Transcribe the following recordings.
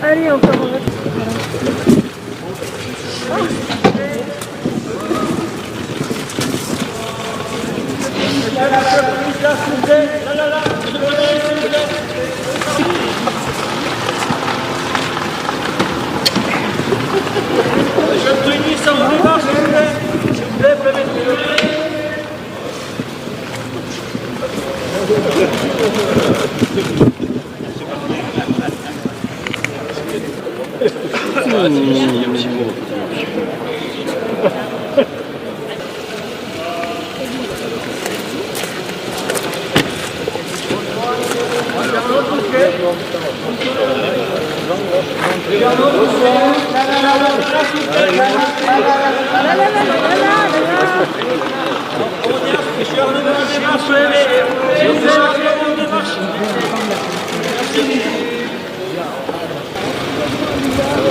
Allez, encore.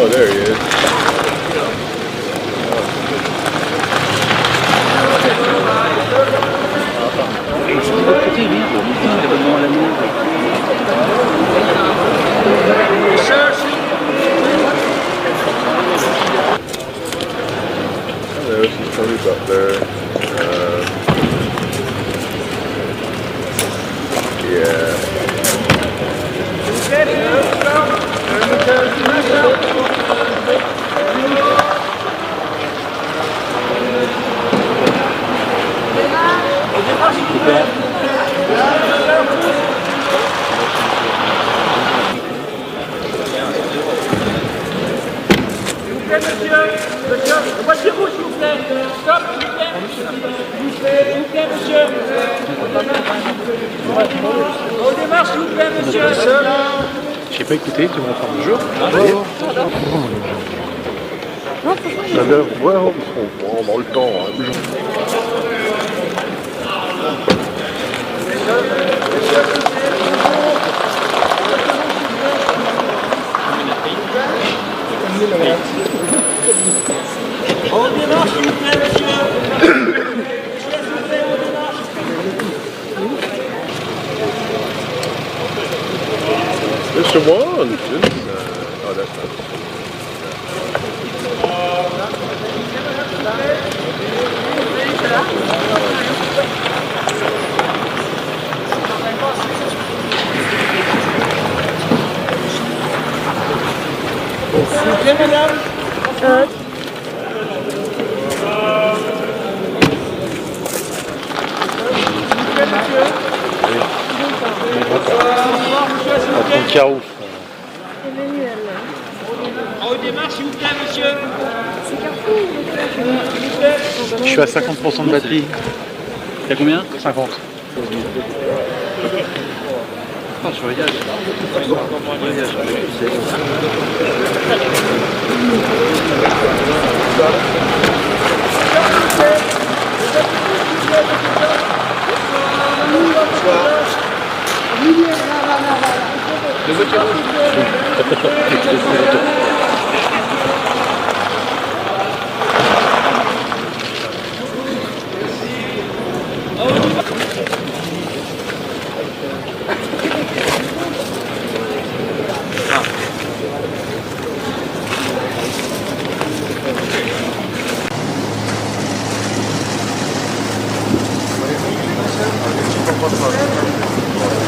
Oh, there he is. There's some police up there. Yeah. J'ai pas écouté, tu m'as fait un jour. Ça vient, ouais, on prend dans le temps. Hein. On démarche, s'il vous plaît, monsieur. Mr. One, oh, that's not. S'il vous plaît, madame. Carreau. Emmanuel. On démarche, s'il vous plaît, monsieur. Je suis à 50% de batterie. T'as combien? 50. Ah, je voyage. Le voiture rouge.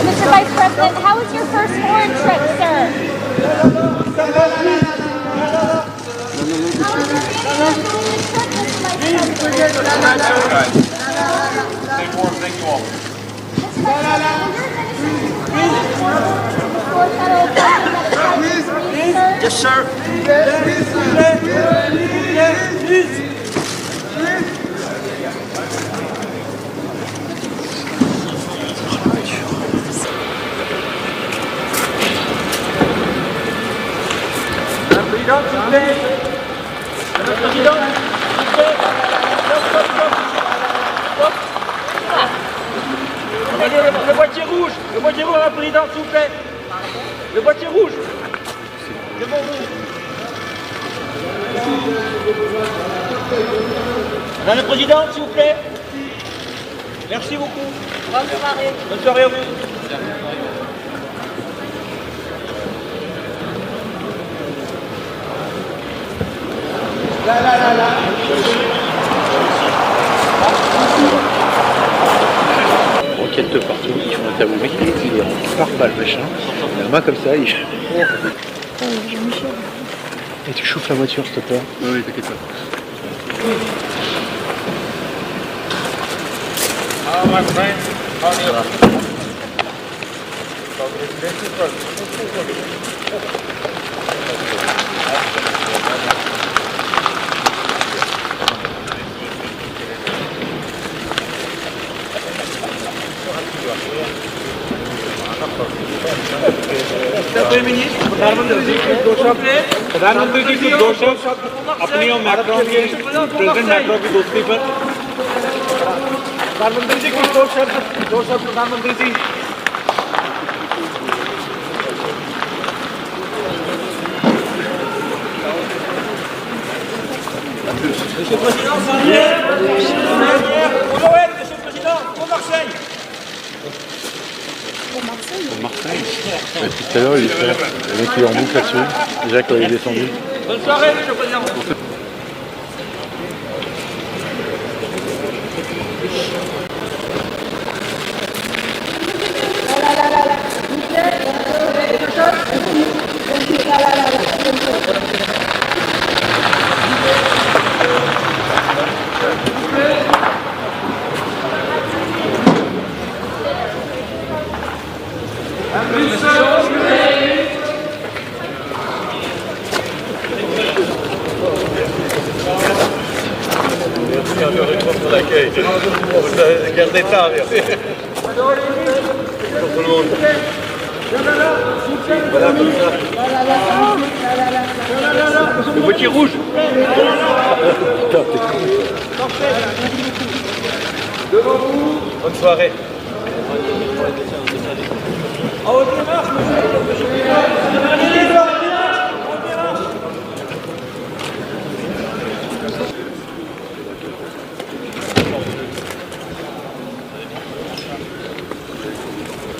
Mr. Vice President, How was your first foreign trip, Thank you all. Yes, sir. Président, s'il vous plaît. Madame la Présidente, s'il vous plaît. Stop. Allez, le boîtier rouge, Madame la Présidente, s'il vous plaît. Le boîtier rouge. C'est bon, vous. Madame la Présidente, s'il vous plaît. Merci beaucoup. Bonne soirée. Bonne soirée à vous. Roquette de partout, ils font un tableau, mec, il est en pare-balles, machin. La main comme ça, il... Et tu chauffes la voiture, s'il te plaît. Oui, t'inquiète pas. प्रधानमंत्री जी कुछ दो शब्द अपनी और macro की president macro की दोस्ती पर प्रधानमंत्री जी कुछ दो शब्द प्रधानमंत्री जी Monsieur le Président, pour Noël, Monsieur le Président, pour Marseille. Pour Marseille. Tout à l'heure, il fait le mec qui est en boucle là-dessus, déjà quand il est descendu. Bonne soirée, Monsieur le Président. Pour l'accueil. Gardez ça, merci. Pour tout le monde. Voilà, comme ça. Le boîtier rouge. Bonne soirée. Au démarche, Monsieur le Président.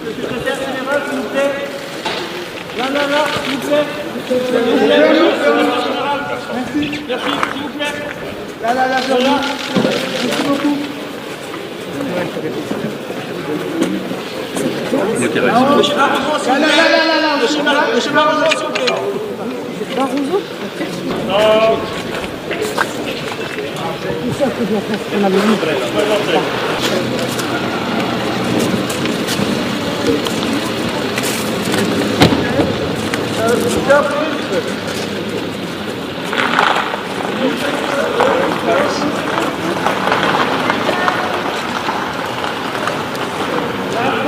Secrétaire général, s'il vous plaît. Là, s'il vous plaît. Merci, s'il vous plaît. Là. Merci beaucoup. Monsieur Barroso, s'il vous plaît. Monsieur Barroso, s'il vous plaît. Barroso? Non.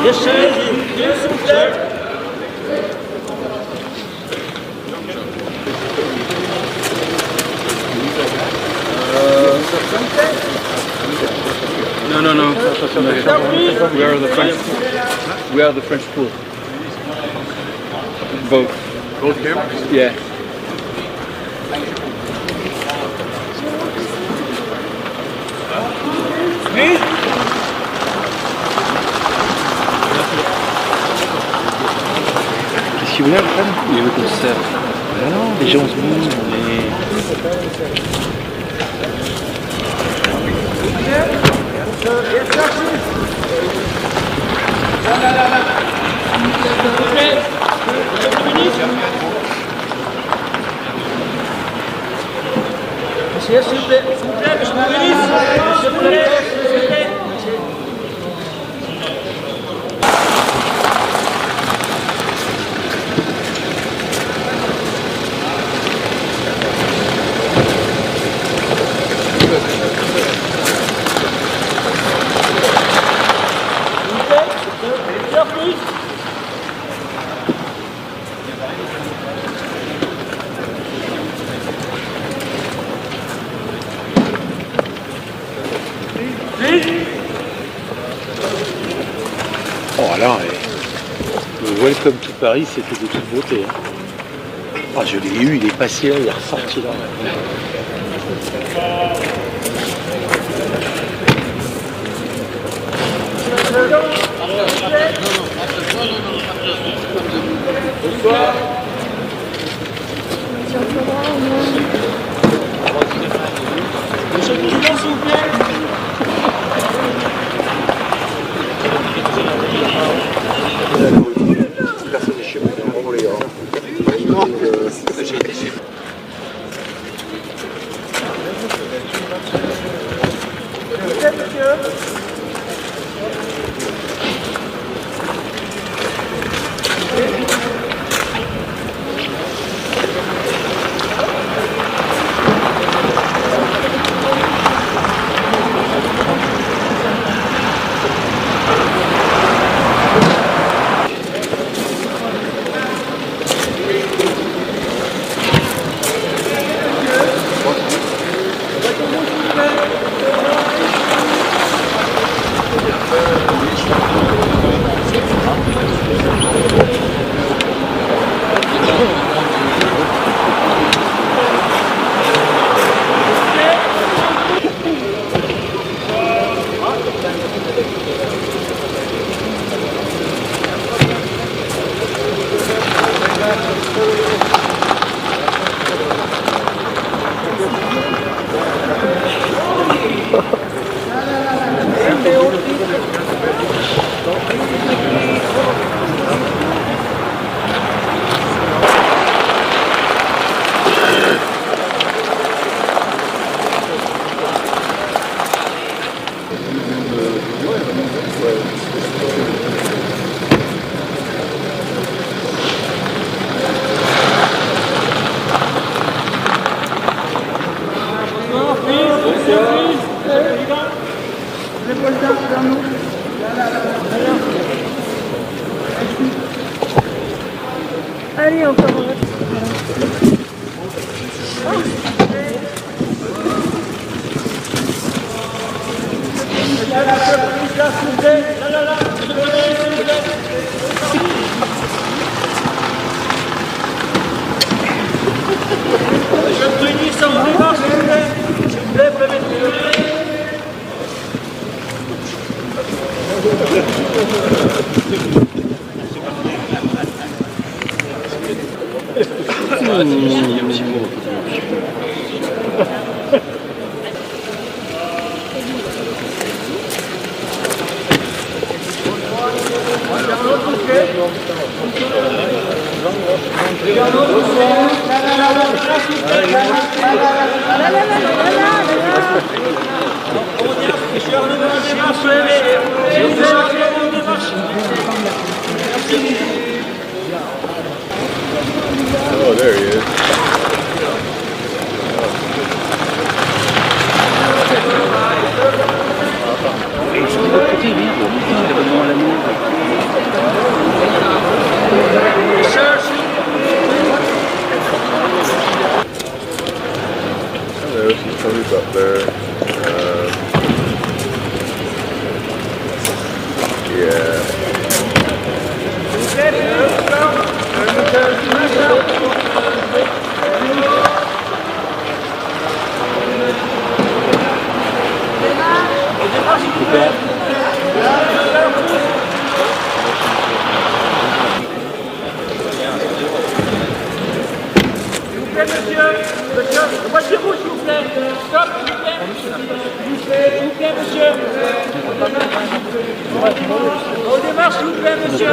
Yes, sir. Yes, s'il vous plaît. No. We are the French pool. Both. Both cameras? Yeah. Oui. Qu'est-ce qu'il voulait, Alfred? Il veut qu'on se serve. Ah non, déjà on se bouge, Yes, sir. Monsieur, s'il vous plaît, monsieur le ministre, s'il vous plaît, s'il vous plaît. Oh alors, le Welcome to Paris, c'était de toute beauté. Hein. Ah, je l'ai eu, il est passé là, il est ressorti là. Bonsoir. Monsieur le Président, s'il vous plaît. Personne n'est chez moi, vraiment les gars. Non, j'ai été chez moi. Allez, encore. Je me réunis sans démarche, s'il vous plaît. S'il vous plaît, prévenez-le. Oh, there he is. There's some trees up there. Yeah. Monsieur, le voiture rouge, s'il vous plaît. Stop, s'il vous plaît. S'il vous plaît, monsieur. On démarre, s'il vous plaît, monsieur.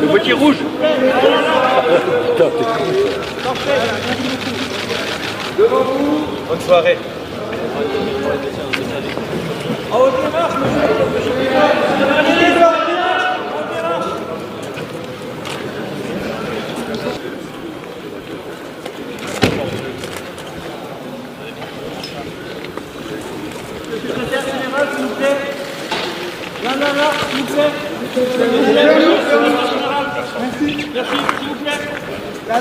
Le boîtier rouge. Bonne soirée. Secrétaire général, s'il vous plaît. Là, s'il vous plaît. Merci, s'il vous plaît. Là.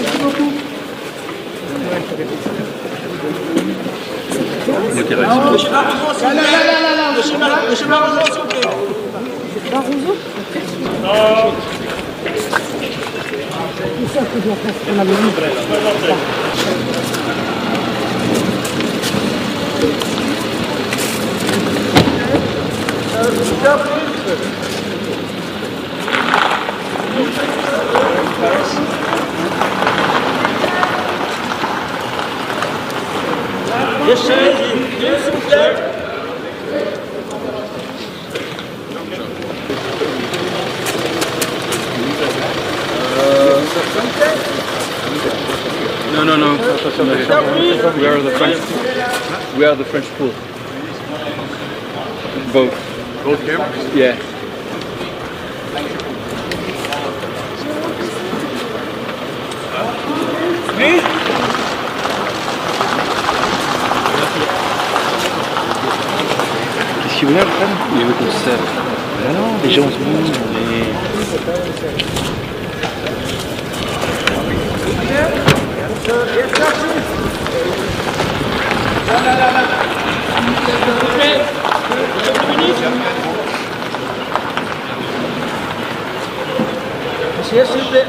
Merci beaucoup. Monsieur Barroso, s'il vous plaît. Monsieur Barroso, s'il vous plaît. Barroso? Des chaises, s'il vous plaît. No. We are the French pool. Both. Both cameras? Yeah. Qu'est-ce qu'il veut là, le femme? Il veut qu'on se serve. Ah non, les gens se montrent, mais... Monsieur, s'il vous plaît,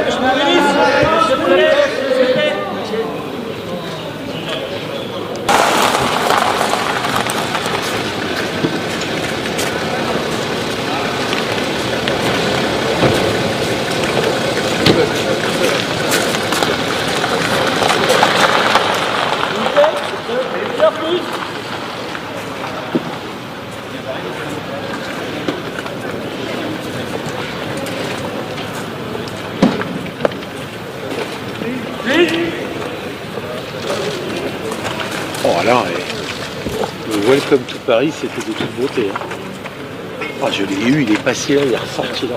monsieur le ministre, s'il vous plaît. Oh là, le Welcome to Paris, c'était de toute beauté. Hein. Ah, je l'ai eu, il est passé là, il est ressorti là.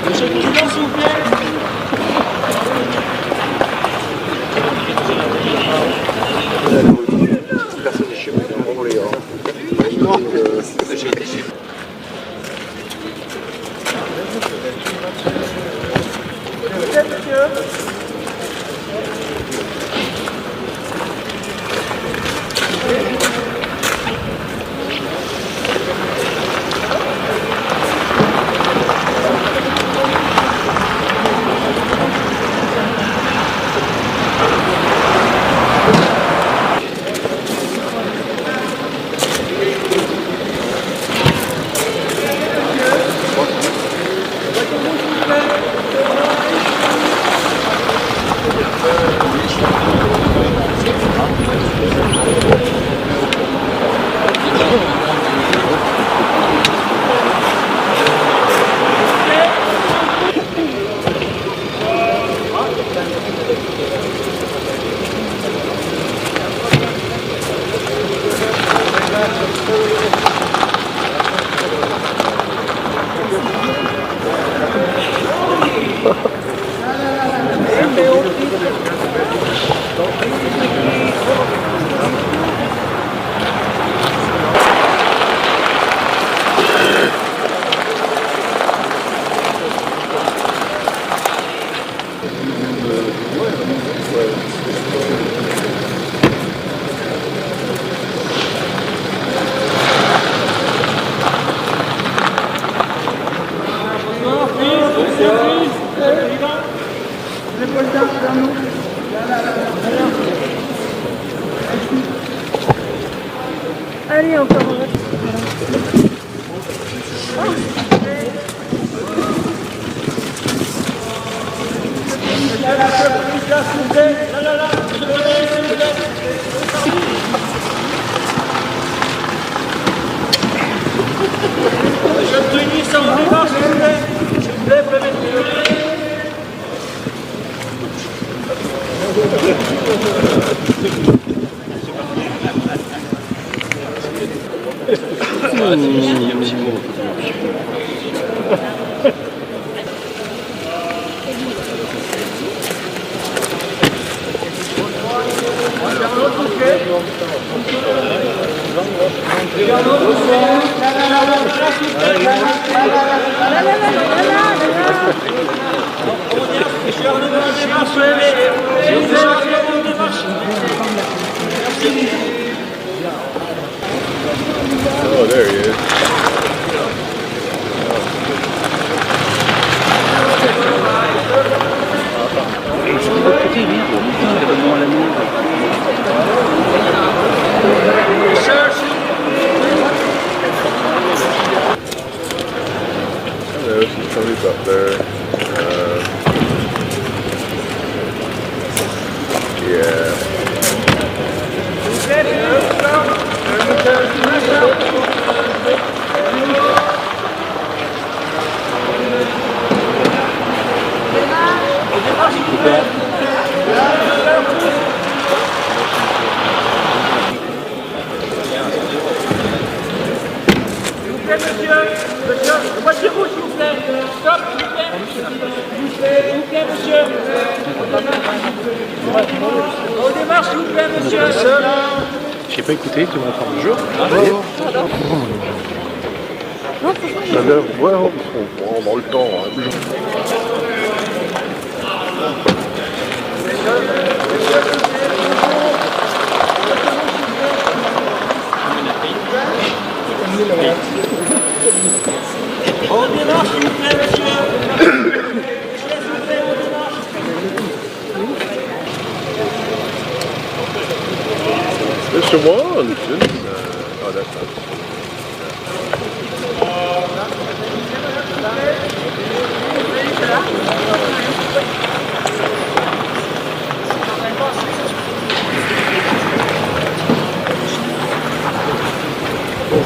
Monsieur le Président, s'il vous plaît. Personne n'est chez moi. Bon, les gars. JD. Oh, there he is. There's somebody's up there. Yeah. Le boîtier rouge, s'il vous plaît. Stop, s'il vous plaît. S'il vous plaît, monsieur. On démarre, s'il vous plaît, monsieur. J'ai pas écouté, tu m'entends le jour. Ça a l'air vraiment trop dans le temps. Hein. On démarre, s'il vous plaît, monsieur. Just one. Oh, that's not.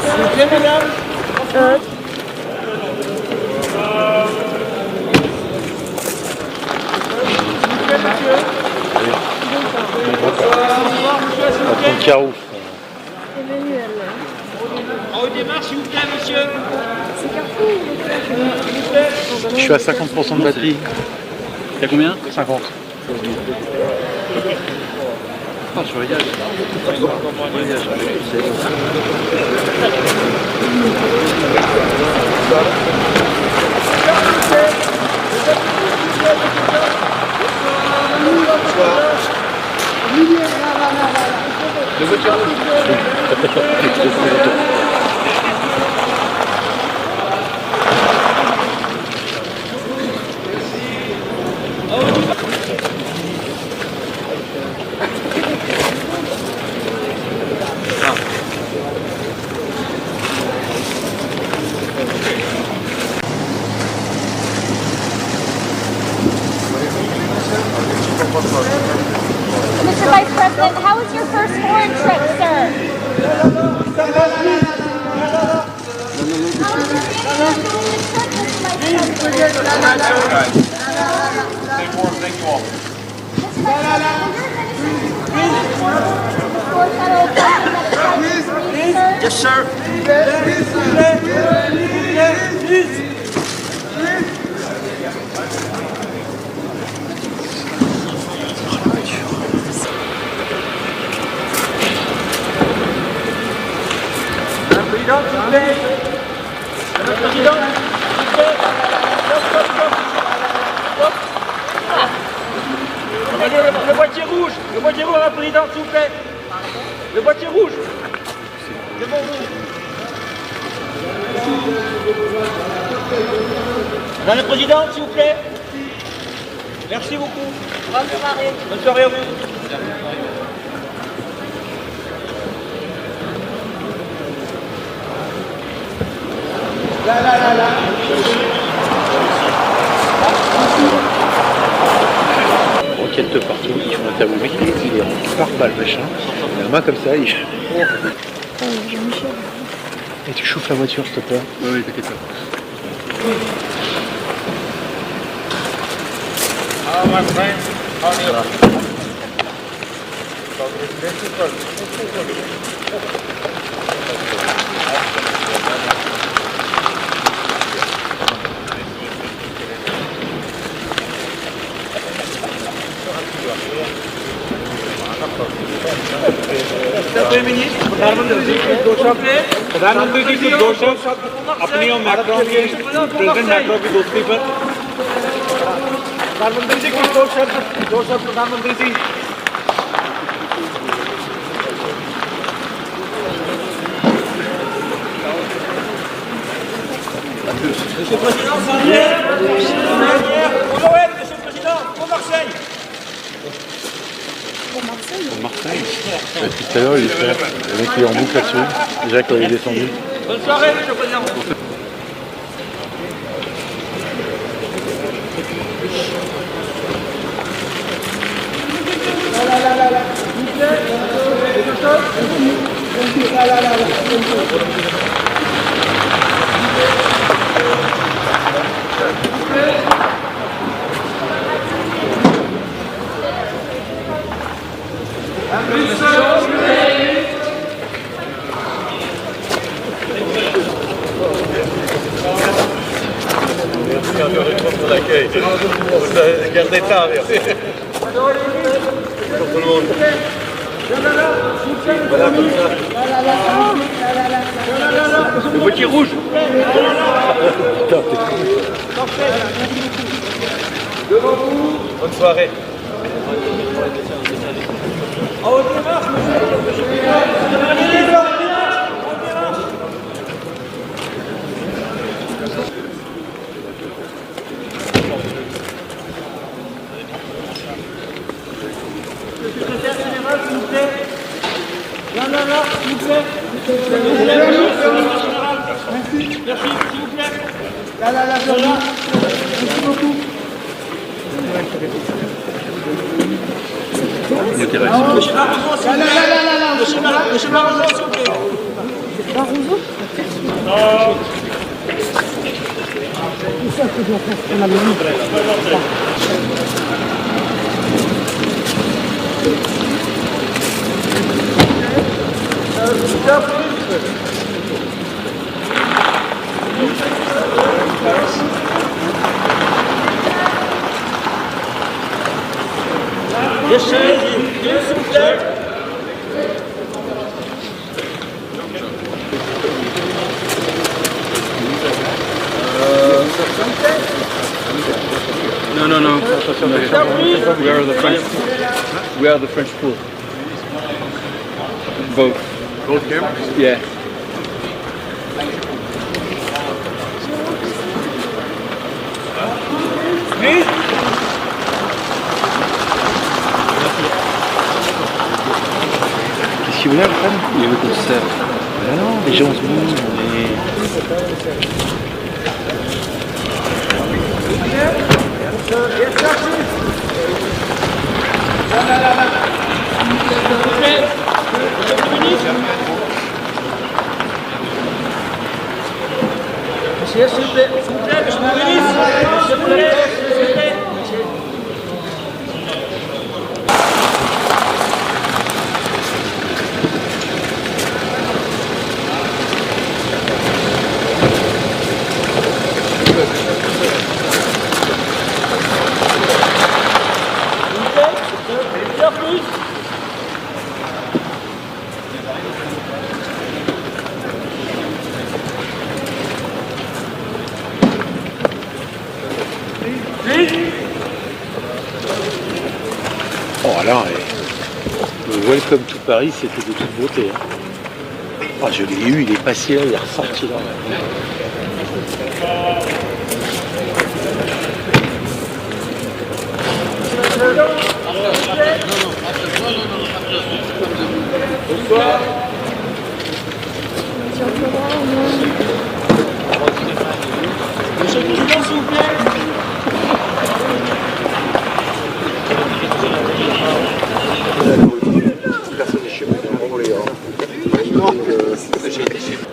S'il vous plaît, madame. Patron Carouf. Emmanuel. On démarre, s'il vous plaît, monsieur. C'est Carrefour. Je suis à 50% de batterie. T'as combien? 50. Ah, je regarde. Le voiture rouge. Mr. Vice President, how was your first foreign trip, Yes, sir. Président, s'il vous plaît. Madame la Présidente, s'il vous plaît. Stop. Stop. Le boîtier rouge, Madame la Présidente, s'il vous plaît. Le boîtier rouge. C'est bon, Madame la Présidente, s'il vous plaît. Merci beaucoup. Bonne soirée. Bonne soirée à vous. Roquette de partout, ils font un tableau, le mec il est en pare-balles machin, la main comme ça, il... Et tu chauffes la voiture s'il te plaît. Oui, t'inquiète pas. प्रधानमंत्री जी कुछ दो शब्द अपनी और Macron के president Macron की दोस्ती पर। प्रधानमंत्री जी कुछ दो शब्द प्रधानमंत्री जी। Monsieur le Président, pour Noël, Monsieur le Président, pour Marseille. Marseille. Depuis tout à l'heure, il est fait. Le mec il est en boucle là-dessus. Déjà quand il est descendu. Bonne soirée, Monsieur le Président. Pour l'accueil. Gardez ça, merci. Pour tout le monde. Voilà, comme ça. Le boîtier rouge. Bonne soirée. Monsieur Barroso, s'il vous plaît. Barroso? S'il vous plaît. No. We are the French pool. Both. Both cameras? Yeah. Qu'est-ce qu'il veut là le fan? Il veut qu'on se serve. Ah non, les gens se bougent, mais... Monsieur, s'il vous plaît, monsieur le ministre, s'il vous plaît, s'il vous plaît. Oh là, le Welcome to Paris, c'était de toute beauté. Hein. Ah, je l'ai eu, il est passé là, il est ressorti là. Bonsoir. s'il vous plaît. Personne n'est chez moi. Bon, les gars. J'ai été chez moi.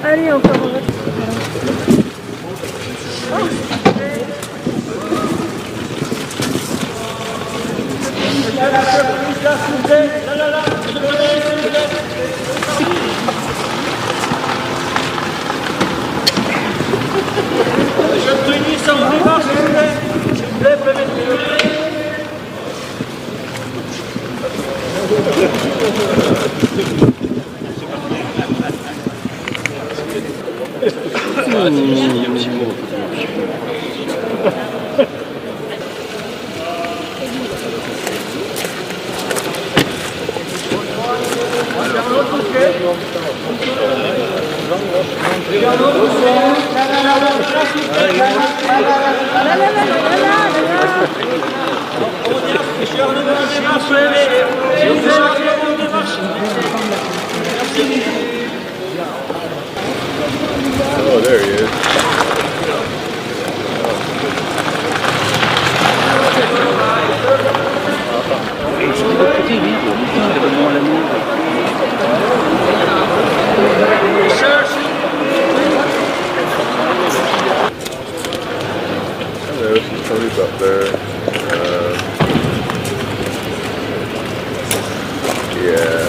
Allez, encore. Je te dis ça en démarche, s'il vous plaît. S'il vous plaît, prévenez-le. Oh, there he is. There's somebody's up there. Yeah.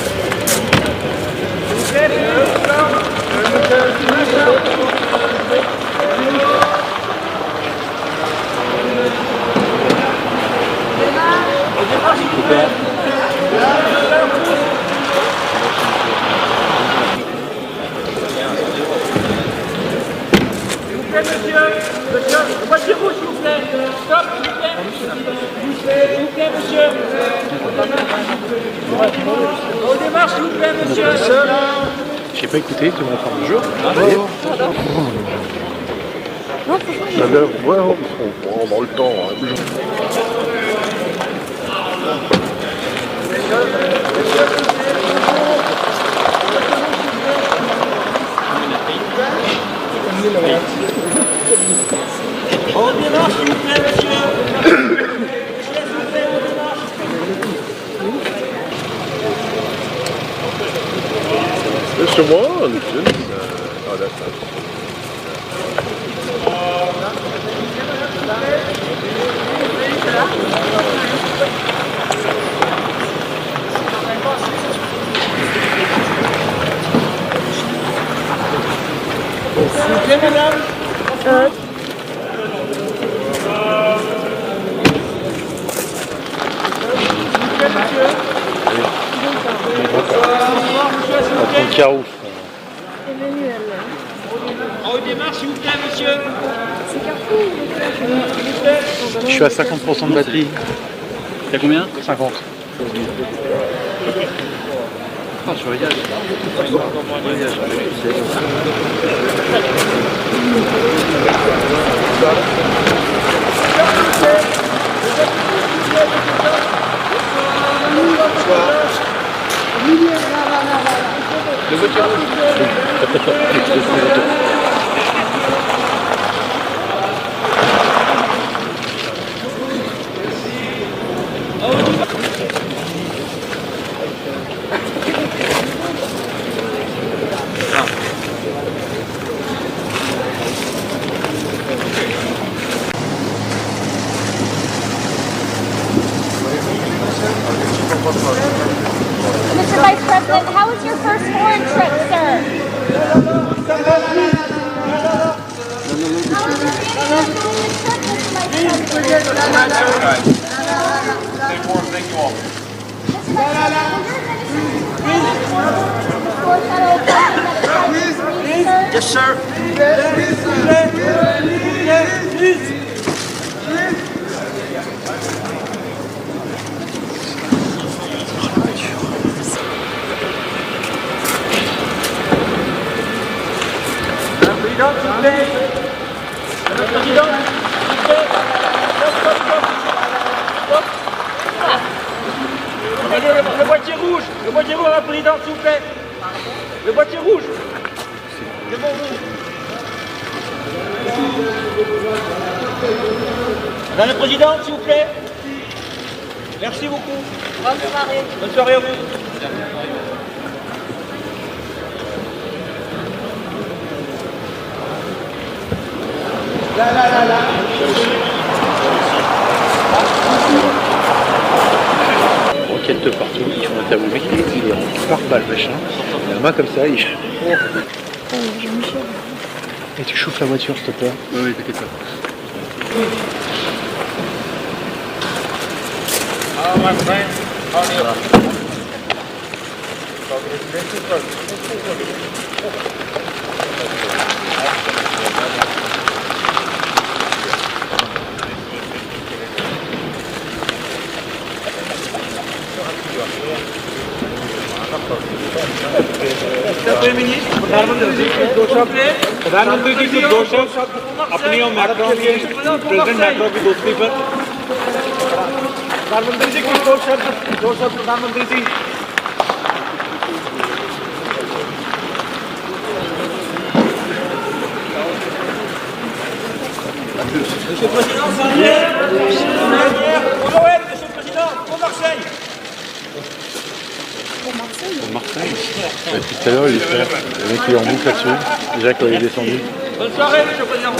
Monsieur, voiture rouge, s'il vous plaît. Stop, s'il vous plaît. S'il vous plaît, monsieur. On démarre, s'il vous plaît, monsieur. J'ai pas écouté, tu m'entends le jour. Ça a l'air vraiment dans le temps. Hein. On démarre, s'il vous plaît, monsieur. There's someone. Oh, that's nice. S'il vous plaît, madame. Entre Carouf. Emmanuel. On démarre, s'il vous plaît, monsieur. C'est Carrefour. S'il vous plaît. Je suis à 50% de batterie. T'as combien? 50. Ah, je regarde. Le voiture Mr. Vice President, how was your first foreign trip, sir? Yes, sir. Président, s'il vous plaît. Madame la Présidente, s'il vous plaît. Stop. Stop. Le boîtier rouge, Madame la Présidente, s'il vous plaît. Le boîtier rouge. C'est bon, vous. Madame la Présidente, s'il vous plaît. Merci beaucoup. Bonne soirée. Bonne soirée à vous. Roquette de partout, ils font un tableau, le mec il est en pare-balles machin, il a la main comme ça, il... Et tu chauffes la voiture s'il te plaît. Oui, t'inquiète pas. प्रधानमंत्री जी कुछ दो शब्द अपनी और Macron की president Macron की दोस्ती पर। प्रधानमंत्री जी कुछ दो शब्द प्रधानमंत्री जी। Monsieur le Président, c'est pour Noël, Monsieur le Président, pour Marseille. Marseille. Depuis tout à l'heure, il est fait. Le mec il est en boucle là-dessus, déjà quand il est descendu. Bonne soirée, Monsieur le Président.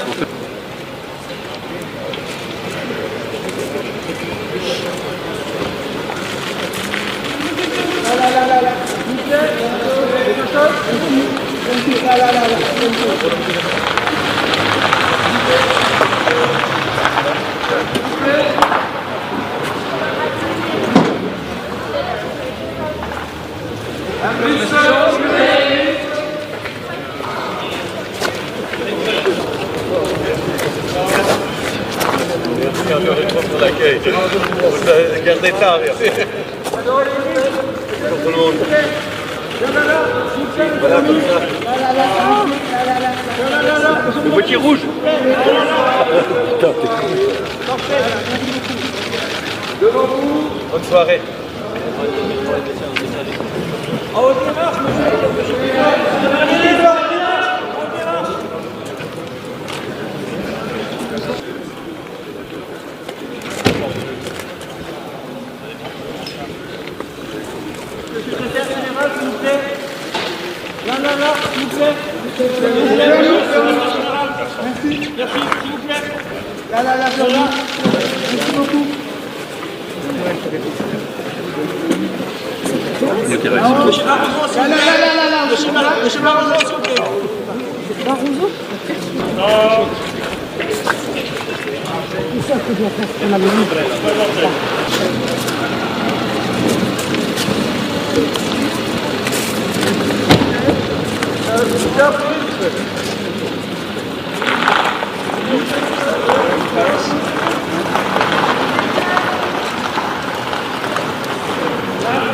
Pour l'accueil. Gardez ça, merci. Pour tout le monde. Voilà, comme ça. Le boîtier rouge. Bonne soirée. Secrétaire général, s'il vous plaît. Là, s'il vous plaît. Merci, s'il vous plaît. Là. Merci beaucoup. Monsieur Barroso, s'il vous plaît. Monsieur Barroso, s'il vous plaît. Barroso? Non.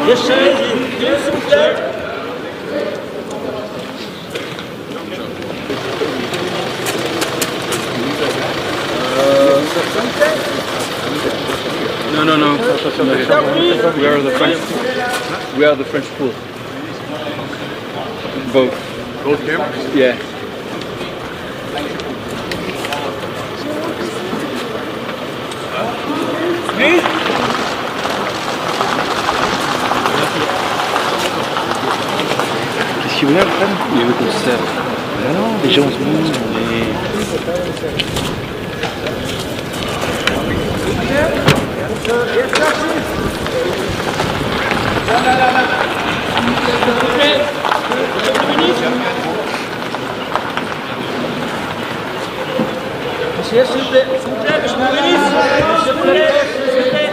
Les chaises, s'il vous plaît. No, no, no. We are the French. We are the French pool. Both. Both cameras? Yeah. Please. Qu'est-ce qu'il veut là, le femme? Il veut qu'on se serve. Ah non, déjà on se montre, on est... Monsieur, s'il vous plaît, monsieur le ministre, s'il vous plaît, s'il vous plaît.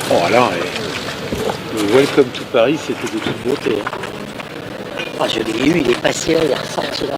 Oh là, le Welcome to Paris, c'était de toute beauté. Hein. Ah, je l'ai eu, il est passé là, il est ressorti là.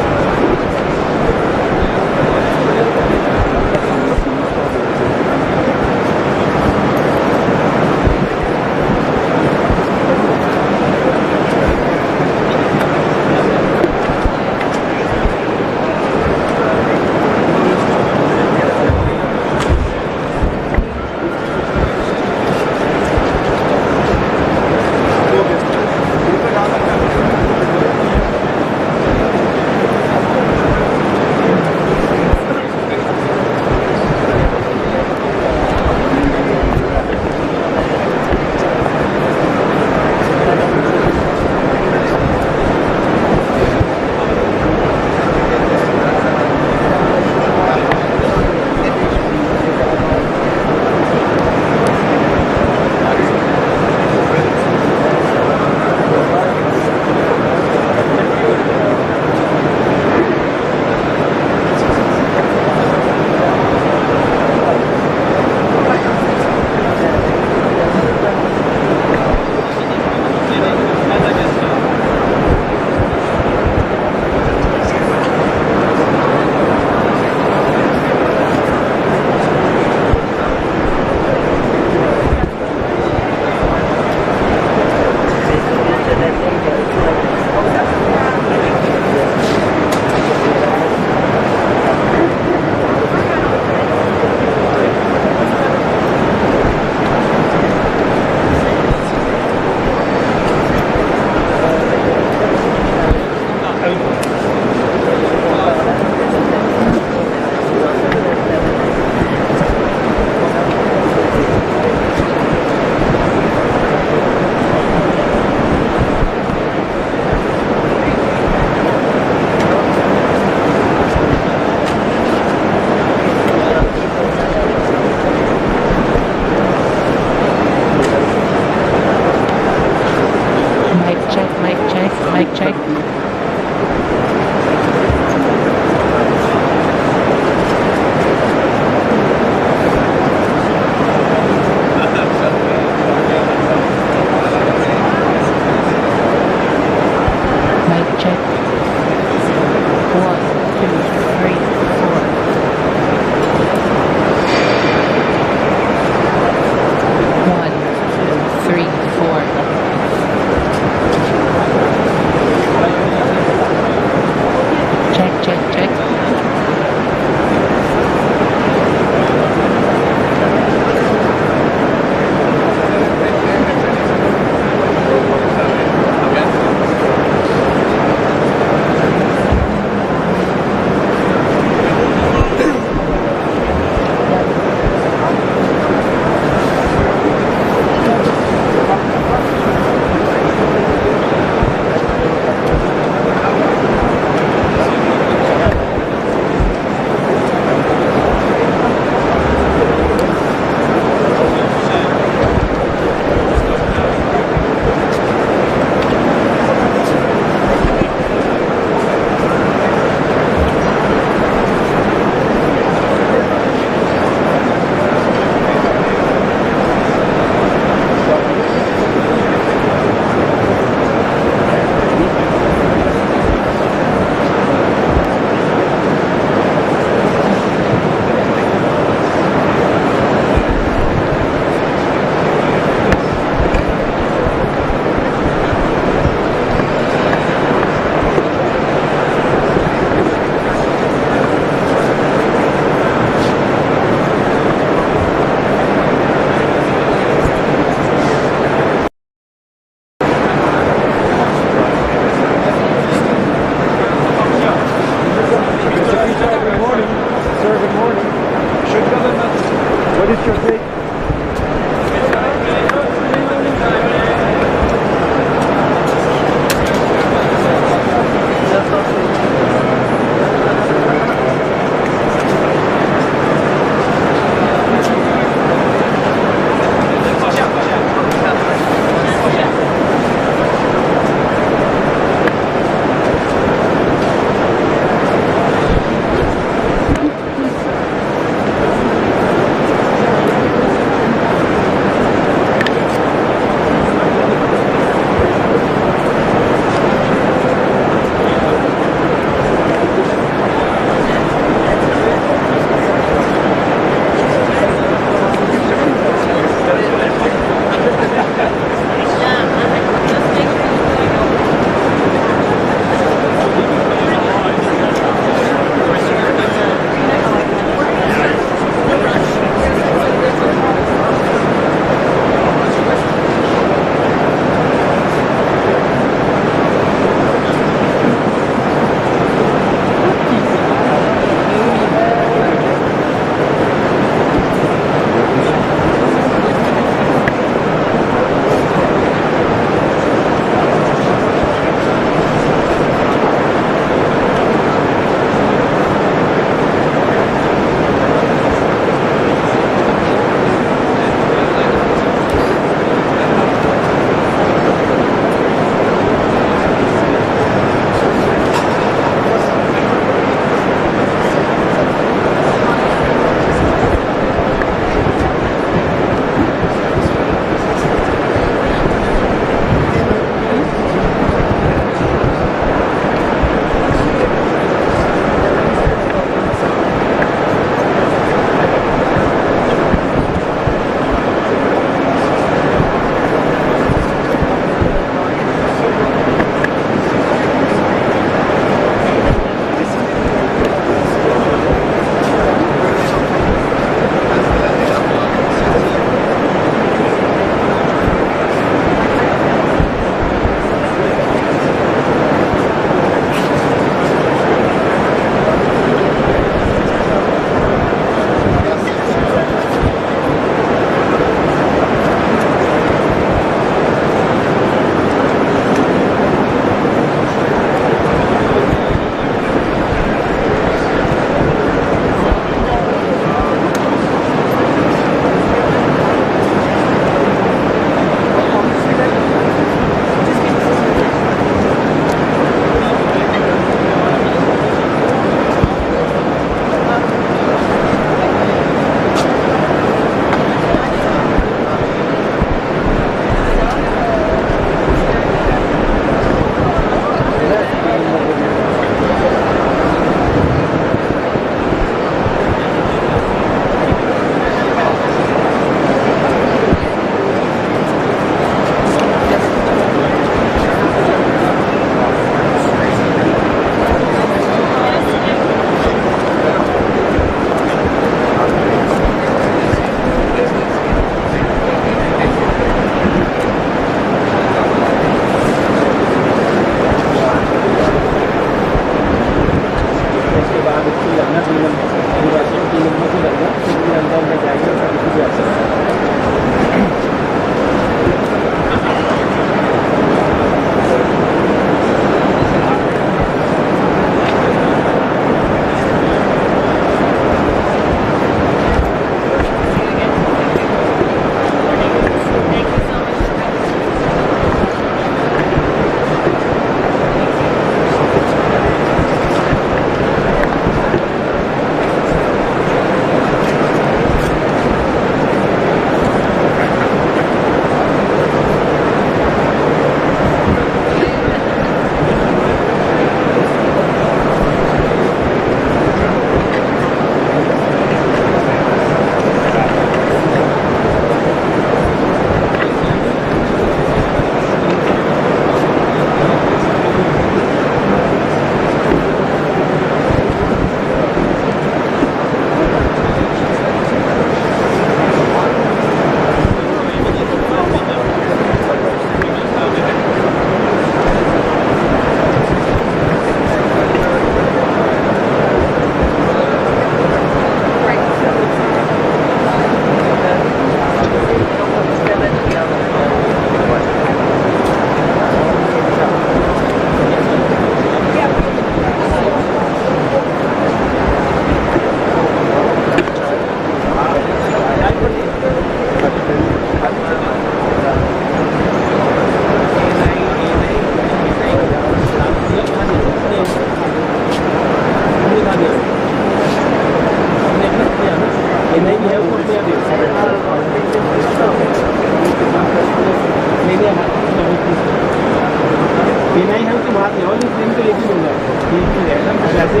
वाली frame तो एक ही हो जाएगा, ठीक ही रहेगा। जैसे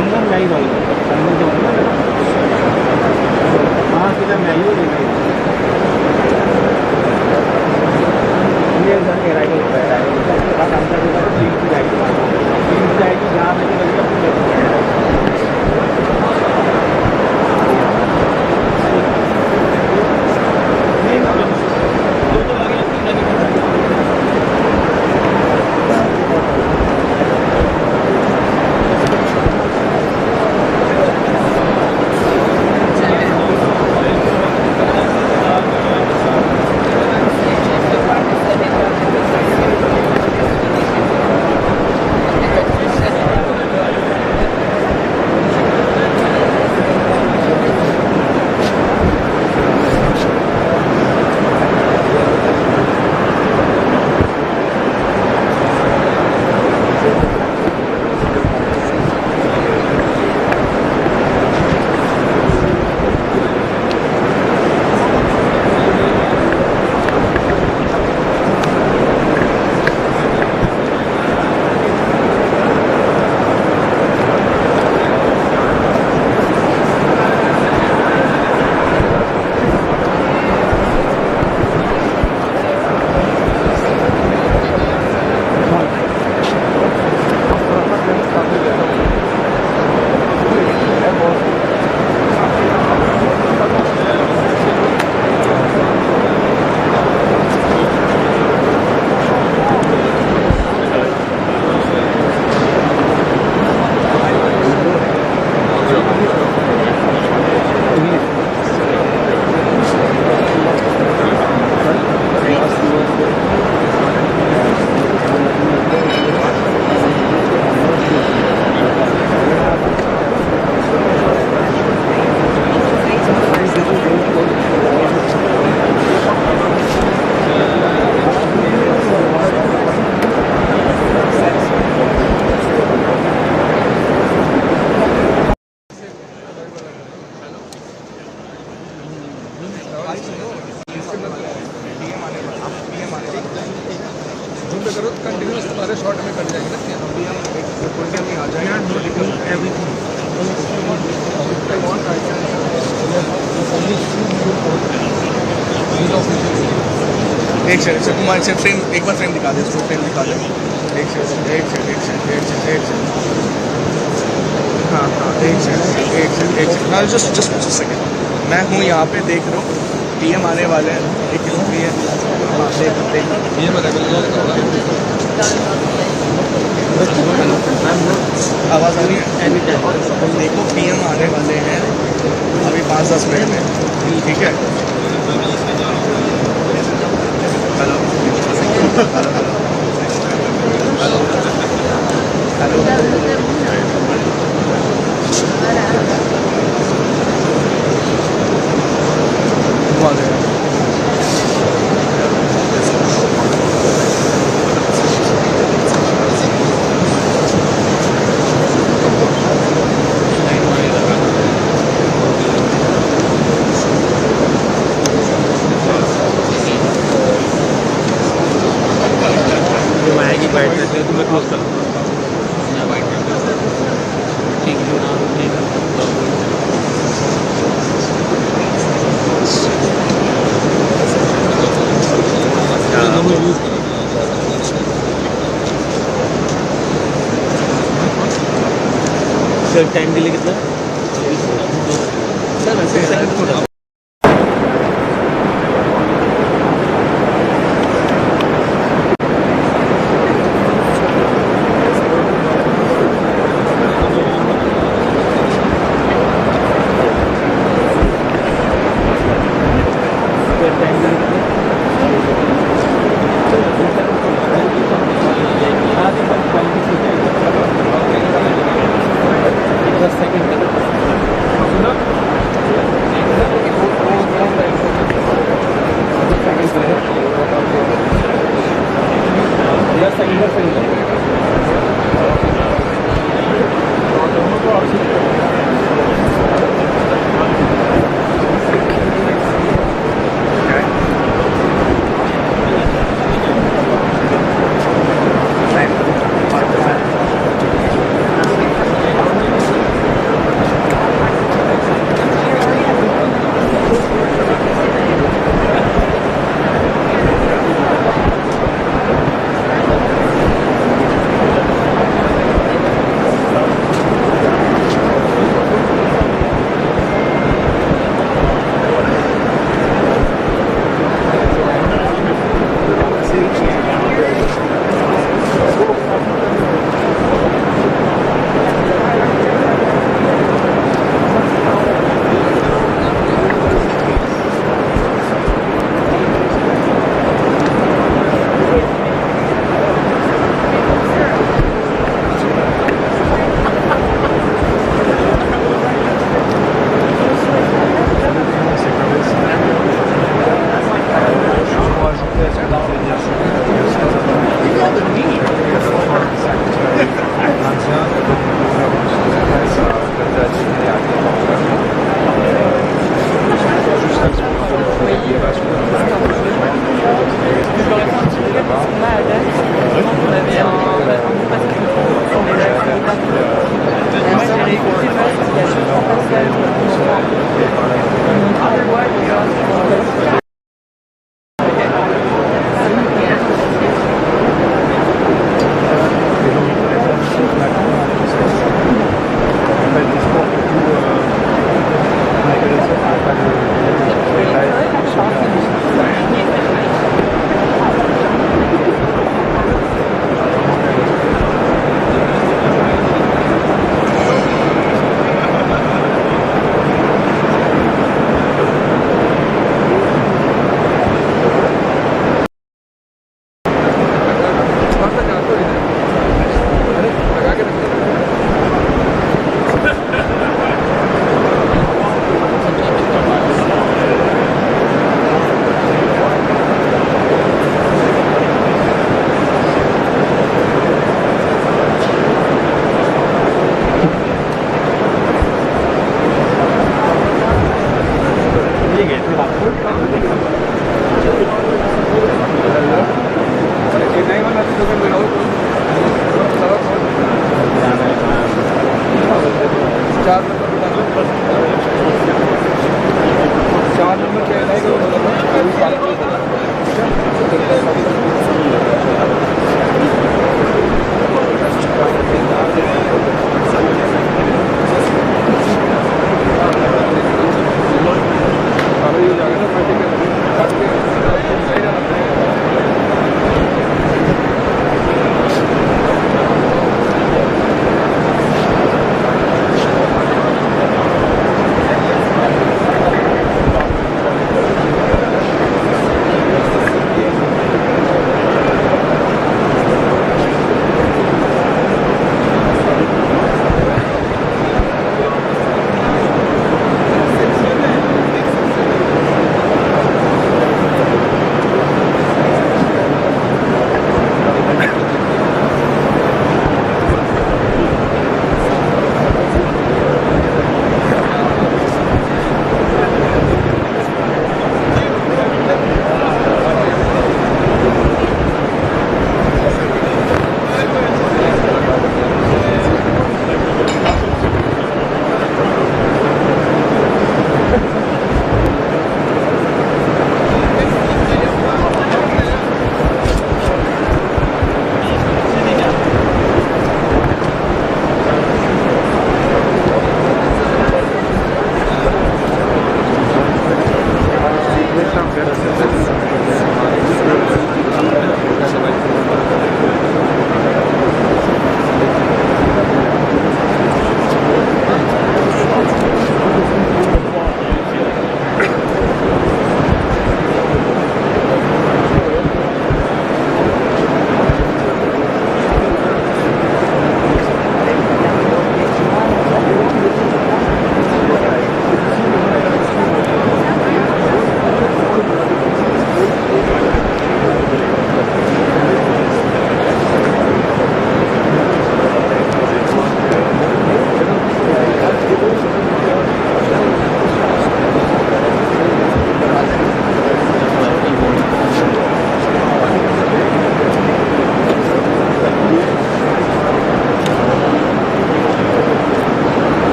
अंदर मैं ही वाली अंदर जो होगा ना, हाँ सीधा मैं ही हो जाएगा। ये जाके राइट होता है, राइट होता है, उसके बाद अंदर होगा तो ठीक ही जाएगी, ठीक जाएगी जहाँ पे लगेगा फिर लगेगा। कंटिन्यूस तुम्हारे शॉर्ट में कट जाएंगे ना, अभी हम आ जाएंगे एक सेकंड से कुमार से फ्रेम एक बार फ्रेम दिखा दे, इसको फ्रेम दिखा दे। एक सेकंड हाँ हाँ जस्ट सेकंड। मैं हूँ यहाँ पे, देख रहा हूँ पीएम आने वाले हैं, एक पीएम आवाज़ आ रही है? देखो पीएम आने वाले हैं अभी 5-10 मिनट में, ठीक है? हेलो हेलो टाइम डिले कितना सर? वैसे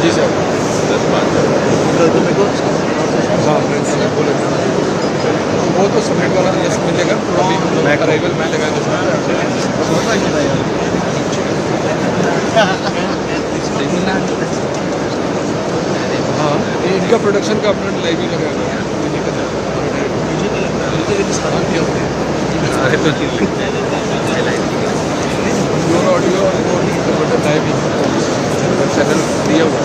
जी सर 10 वो तो सबमिट वाला लिस्ट मिलेगा अभी अराइवल में लगा हाँ इनका प्रोडक्शन का अपना लाइव ही लगा ऑडियो और लाइव चैनल दिया हुआ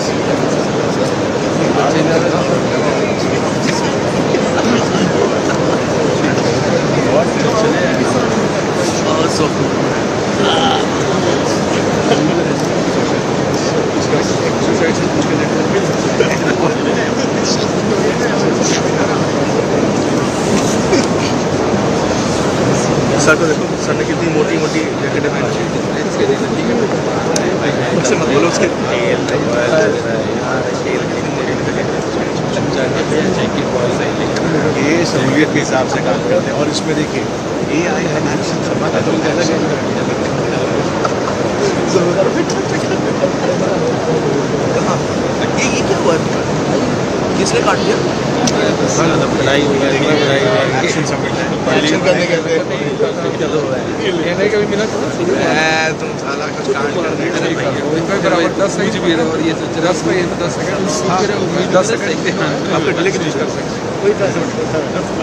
सर को देखो सर ने कितनी मोटी मोटी जैकेट पहनी बोलो उसके ये सहूलियत के हिसाब से काम करते हैं और इसमें देखिए AI एनालिसिस शर्मा का तो अलग है ये क्या हुआ किसने काट दिया कभी मिला तुम साला कुछ काट कर बराबर 10 GB और ये 10 में 10 सेकंड 10 सेकंड आपका डिले कितनी कर सकते कोई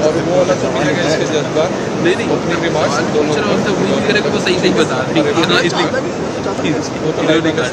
और वो वाला तो मिलेगा इसके जज्बा नहीं ओपनिंग रिमार्क्स दोनों उम्मीद करेगा वो सही सही बता ठीक है इसलिए वो तो लाइव नहीं कर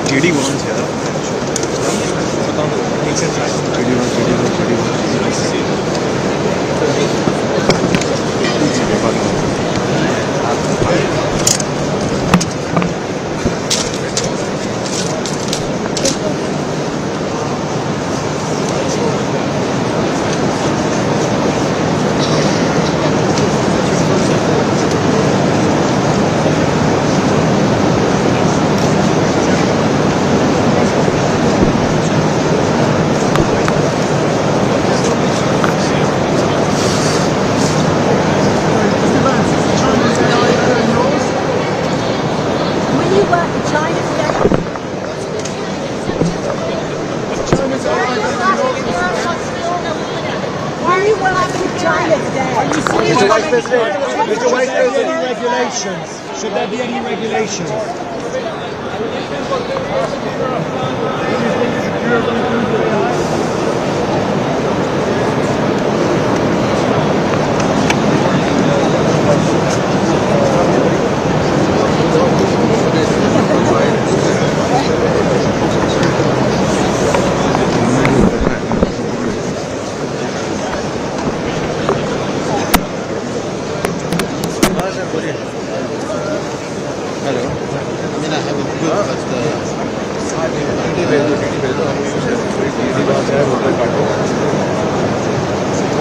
JD Vance है Mr. Vice President. Any regulations? Should there be any regulations?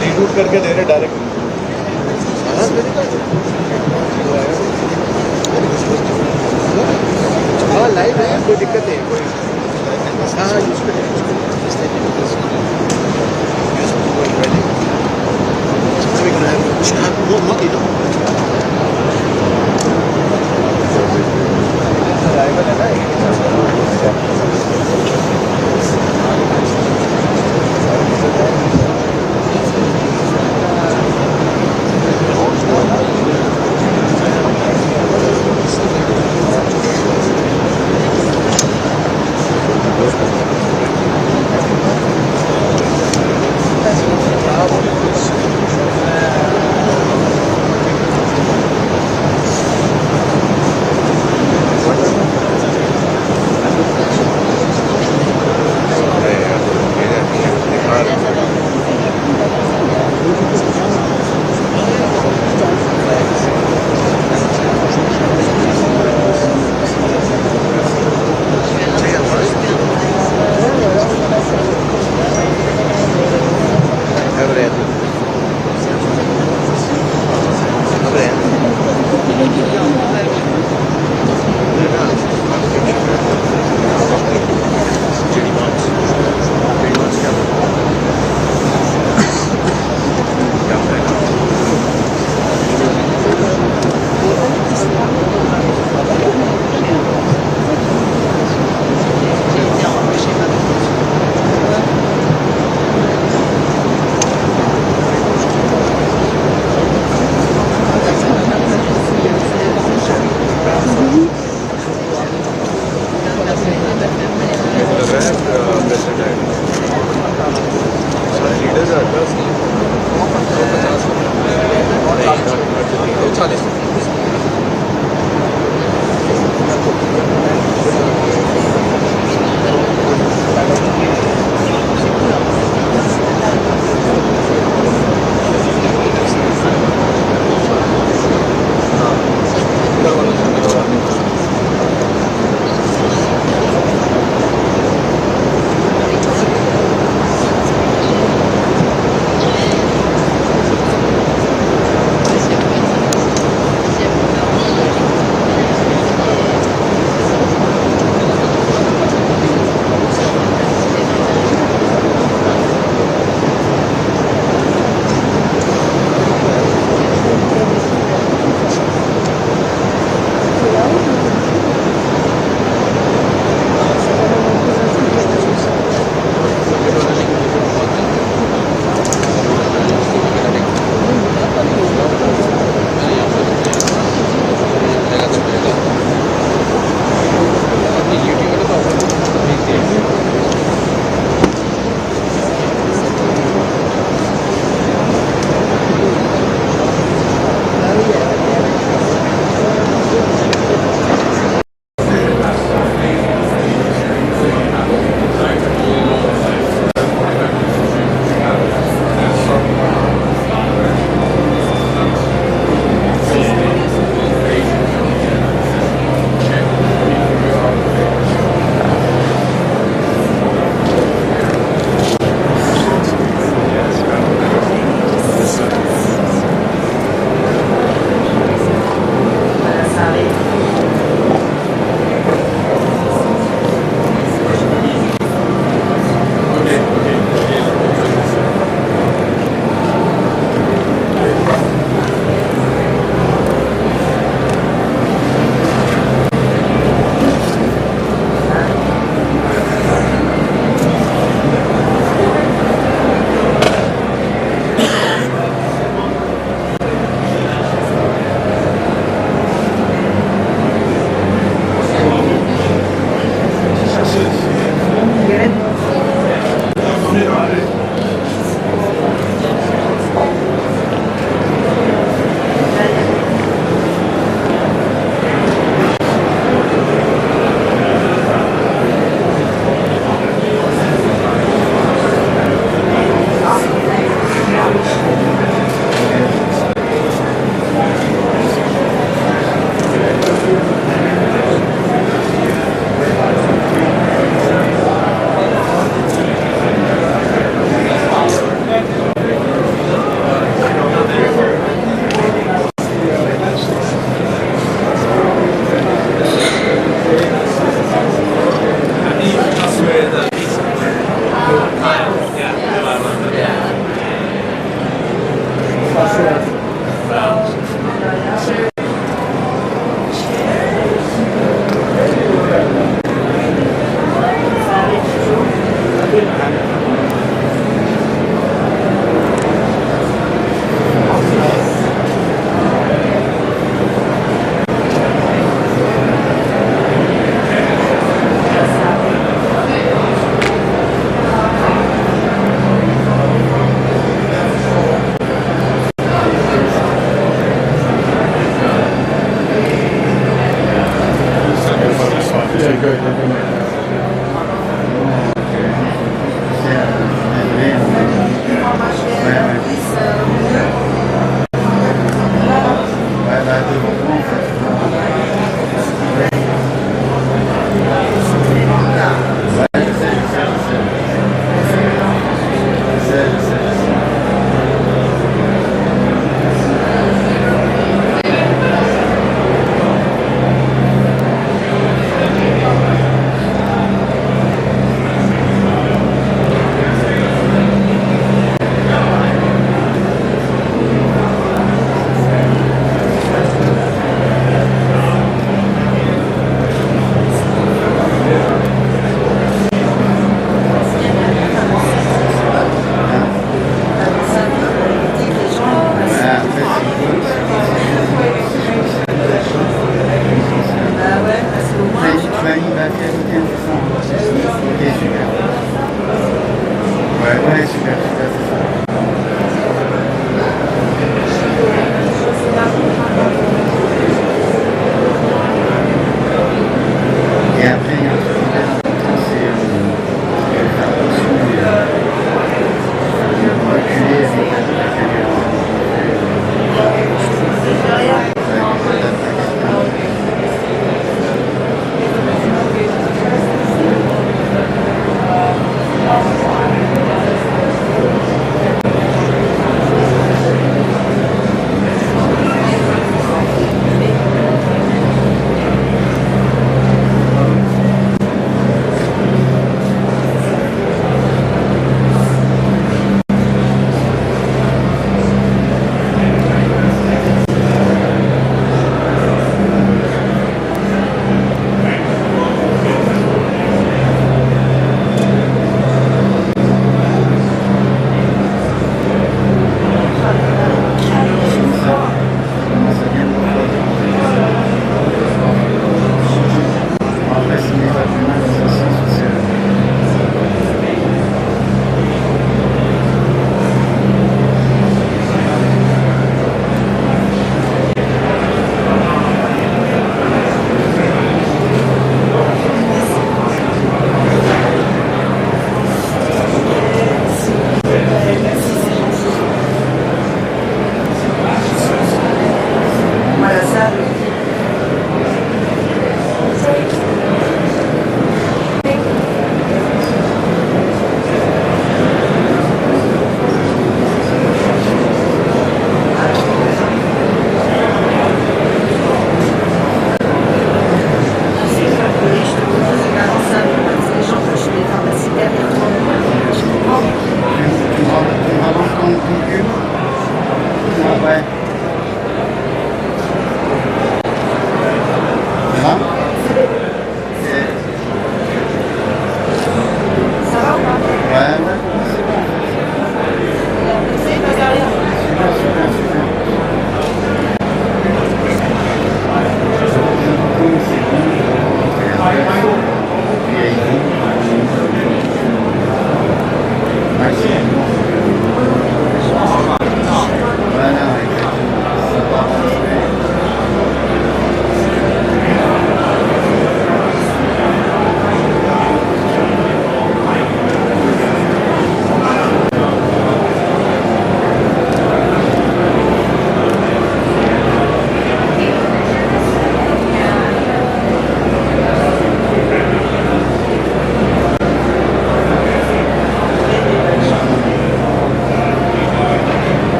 Reroute करके दे रहे डायरेक्ट हाँ लाइव है कोई दिक्कत नहीं कोई हाँ यूज करें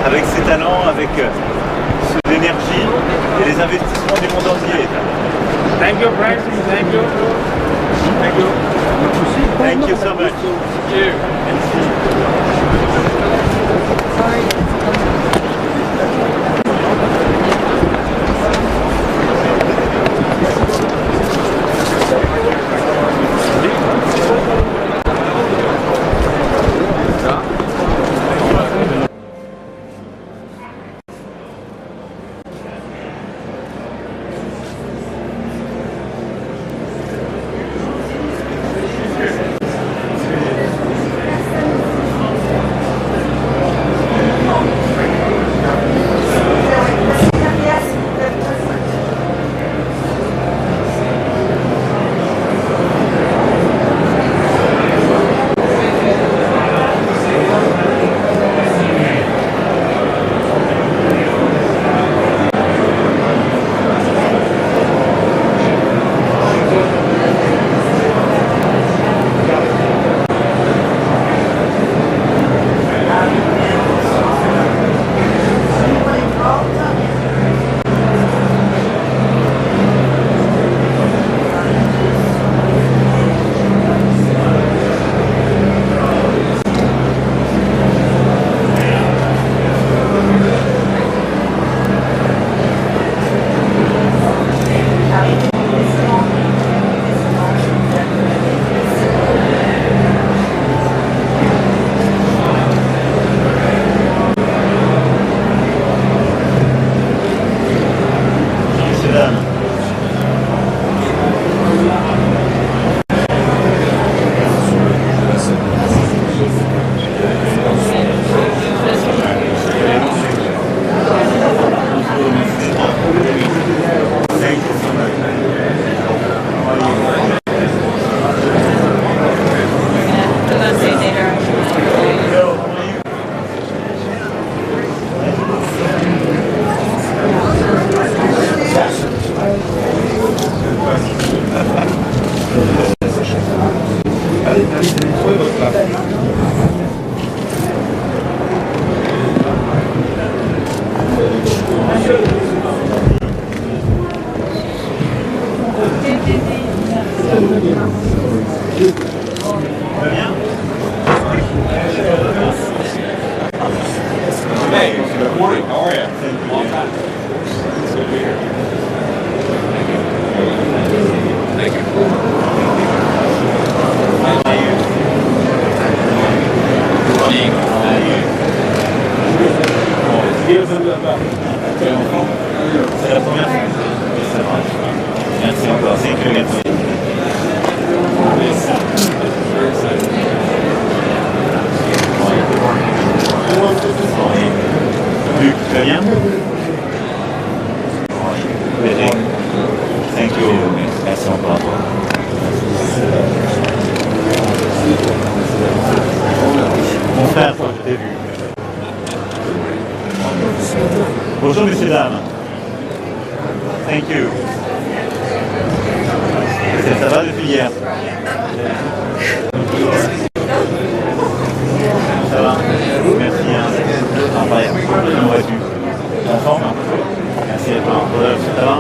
Avec ses talents, avec l'énergie et les investissements du monde entier. Thank you, friends. Thank you. Thank you. Thank you so much. Thank you. C'est la première fois. Ça va. Merci encore. C'est que merci. Luc, tu vas bien? Thank you. Merci encore. Mon frère, je t'ai vu. Bonjour messieurs, dames. Thank you. Ça va depuis hier? Ça va? Merci. Incroyable. Comment vas-tu? En forme? Merci à toi. Ça va?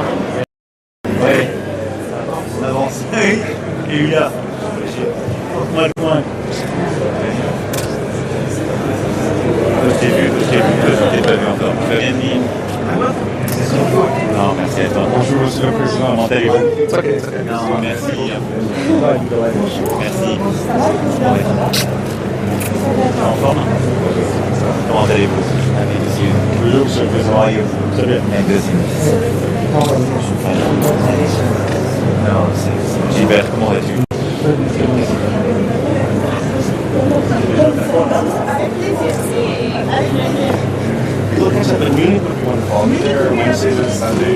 Oui. On avance. Et lui là. Moi le coin. Je t'ai vu, je t'ai pas vu encore. Tu vas bien dit? Non, merci à toi. Bonjour, Monsieur le Président. Comment allez-vous? Non, merci. Merci. En forme? Comment allez-vous? Bonjour, Monsieur le Président. Très bien. Non, c'est Gilbert, comment vas-tu? Look at the meeting with one fall there Wednesday and Sunday.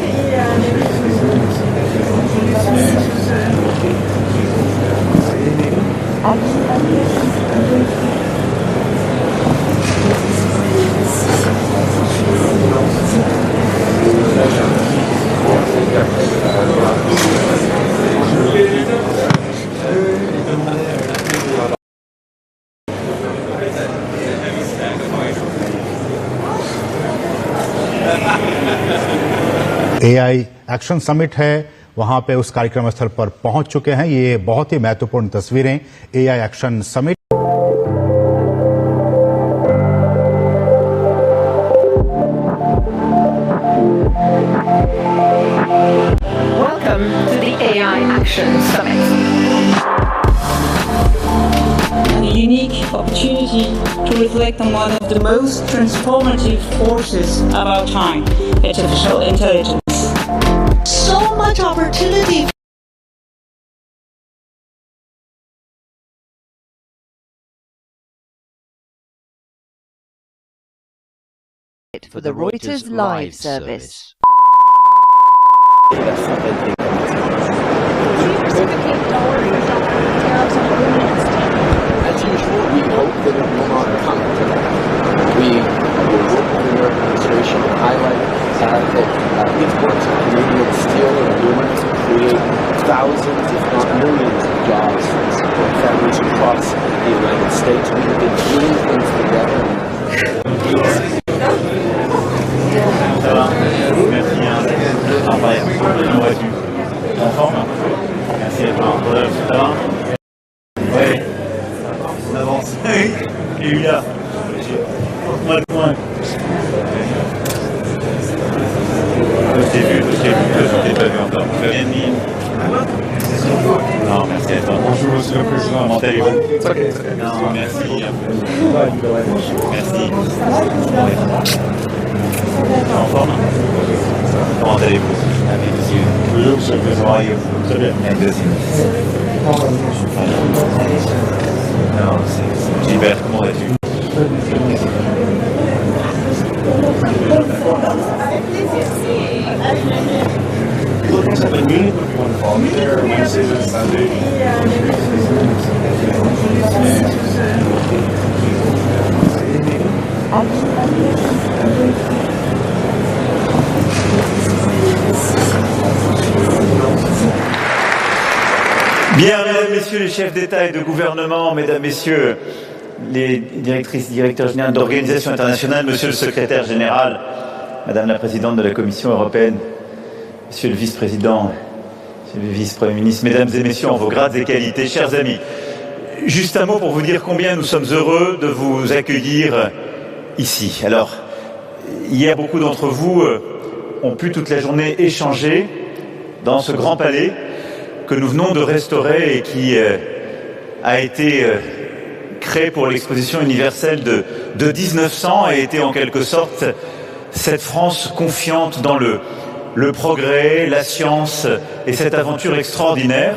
AI action summit है, वहां पे उस कार्यक्रम स्थल पर पहुंच चुके हैं। ये बहुत ही महत्वपूर्ण तस्वीरें AI action summit. Welcome to the AI Action Summit. A unique opportunity to reflect on one of the most transformative forces of our time, artificial intelligence. So much opportunity. For the Reuters Live service. As usual, we hope that it will not come. We will work with the administration to highlight the importance of Canadian steel and aluminum to create thousands, if not millions, of jobs and support families across the United States. We have been doing things together. Ça va? Merci. Incroyable. Comment vas-tu? En forme? Merci à toi. Ça va? Oui. On avance. Et lui là. Moi le point. Je t'ai vu, je t'ai pas vu encore. Bien mis. Non, merci à toi. Bonjour, Monsieur le Président. Comment allez-vous? Non, merci. Merci. En forme? Comment allez-vous? Bonjour, Monsieur le Président. Très bien. Non, c'est Gilbert, comment vas-tu? Bien, mesdames, messieurs les chefs d'État et de gouvernement, mesdames, messieurs les directrices, directeurs généraux d'organisations internationales, monsieur le secrétaire général, madame la présidente de la Commission européenne, monsieur le vice-président, monsieur le vice-premier ministre, mesdames et messieurs en vos grades et qualités, chers amis, juste un mot pour vous dire combien nous sommes heureux de vous accueillir ici. Alors, hier, beaucoup d'entre vous ont pu toute la journée échanger dans ce grand palais que nous venons de restaurer et qui a été créé pour l'exposition universelle de 1900 et était en quelque sorte cette France confiante dans le progrès, la science et cette aventure extraordinaire.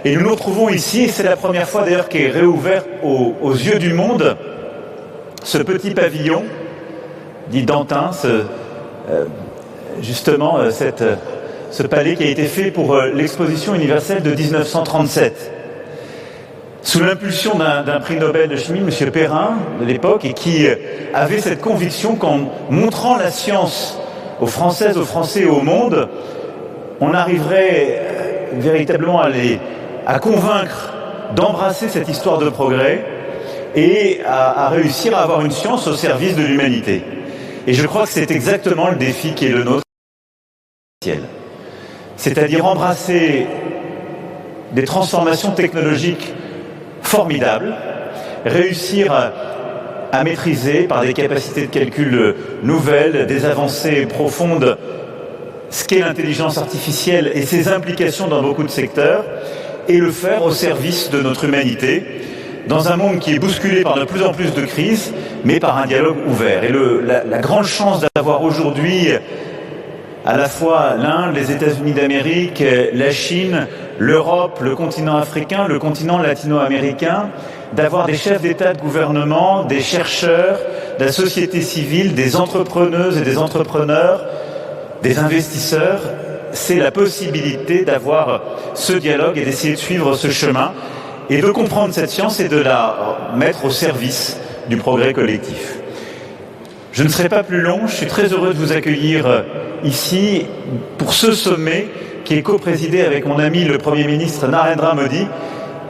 Et nous nous retrouvons ici, et c'est la première fois d'ailleurs qu'est réouvert aux yeux du monde ce petit pavillon dit d'Antin, justement ce palais qui a été fait pour l'exposition universelle de 1937. Sous l'impulsion d'un prix Nobel de chimie, M. Perrin, de l'époque, et qui avait cette conviction qu'en montrant la science aux Françaises, aux Français et au monde, on arriverait véritablement à convaincre d'embrasser cette histoire de progrès et à réussir à avoir une science au service de l'humanité. Et je crois que c'est exactement le défi qui est le nôtre. C'est-à-dire embrasser des transformations technologiques formidables, réussir à maîtriser par des capacités de calcul nouvelles, des avancées profondes, ce qu'est l'intelligence artificielle et ses implications dans beaucoup de secteurs, et le faire au service de notre humanité, dans un monde qui est bousculé par de plus en plus de crises, mais par un dialogue ouvert. Et la grande chance d'avoir aujourd'hui à la fois l'Inde, les États-Unis d'Amérique, la Chine, l'Europe, le continent africain, le continent latino-américain, d'avoir des chefs d'État, de gouvernement, des chercheurs, de la société civile, des entrepreneuses et des entrepreneurs, des investisseurs, c'est la possibilité d'avoir ce dialogue et d'essayer de suivre ce chemin et de comprendre cette science et de la mettre au service du progrès collectif. Je ne serai pas plus long, je suis très heureux de vous accueillir ici pour ce sommet qui est co-présidé avec mon ami le Premier ministre Narendra Modi.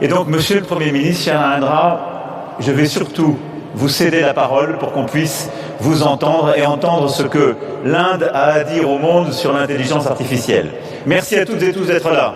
Et donc, Monsieur le Premier ministre, cher Narendra, je vais surtout vous céder la parole pour qu'on puisse vous entendre et entendre ce que l'Inde a à dire au monde sur l'intelligence artificielle. Merci à toutes et tous d'être là.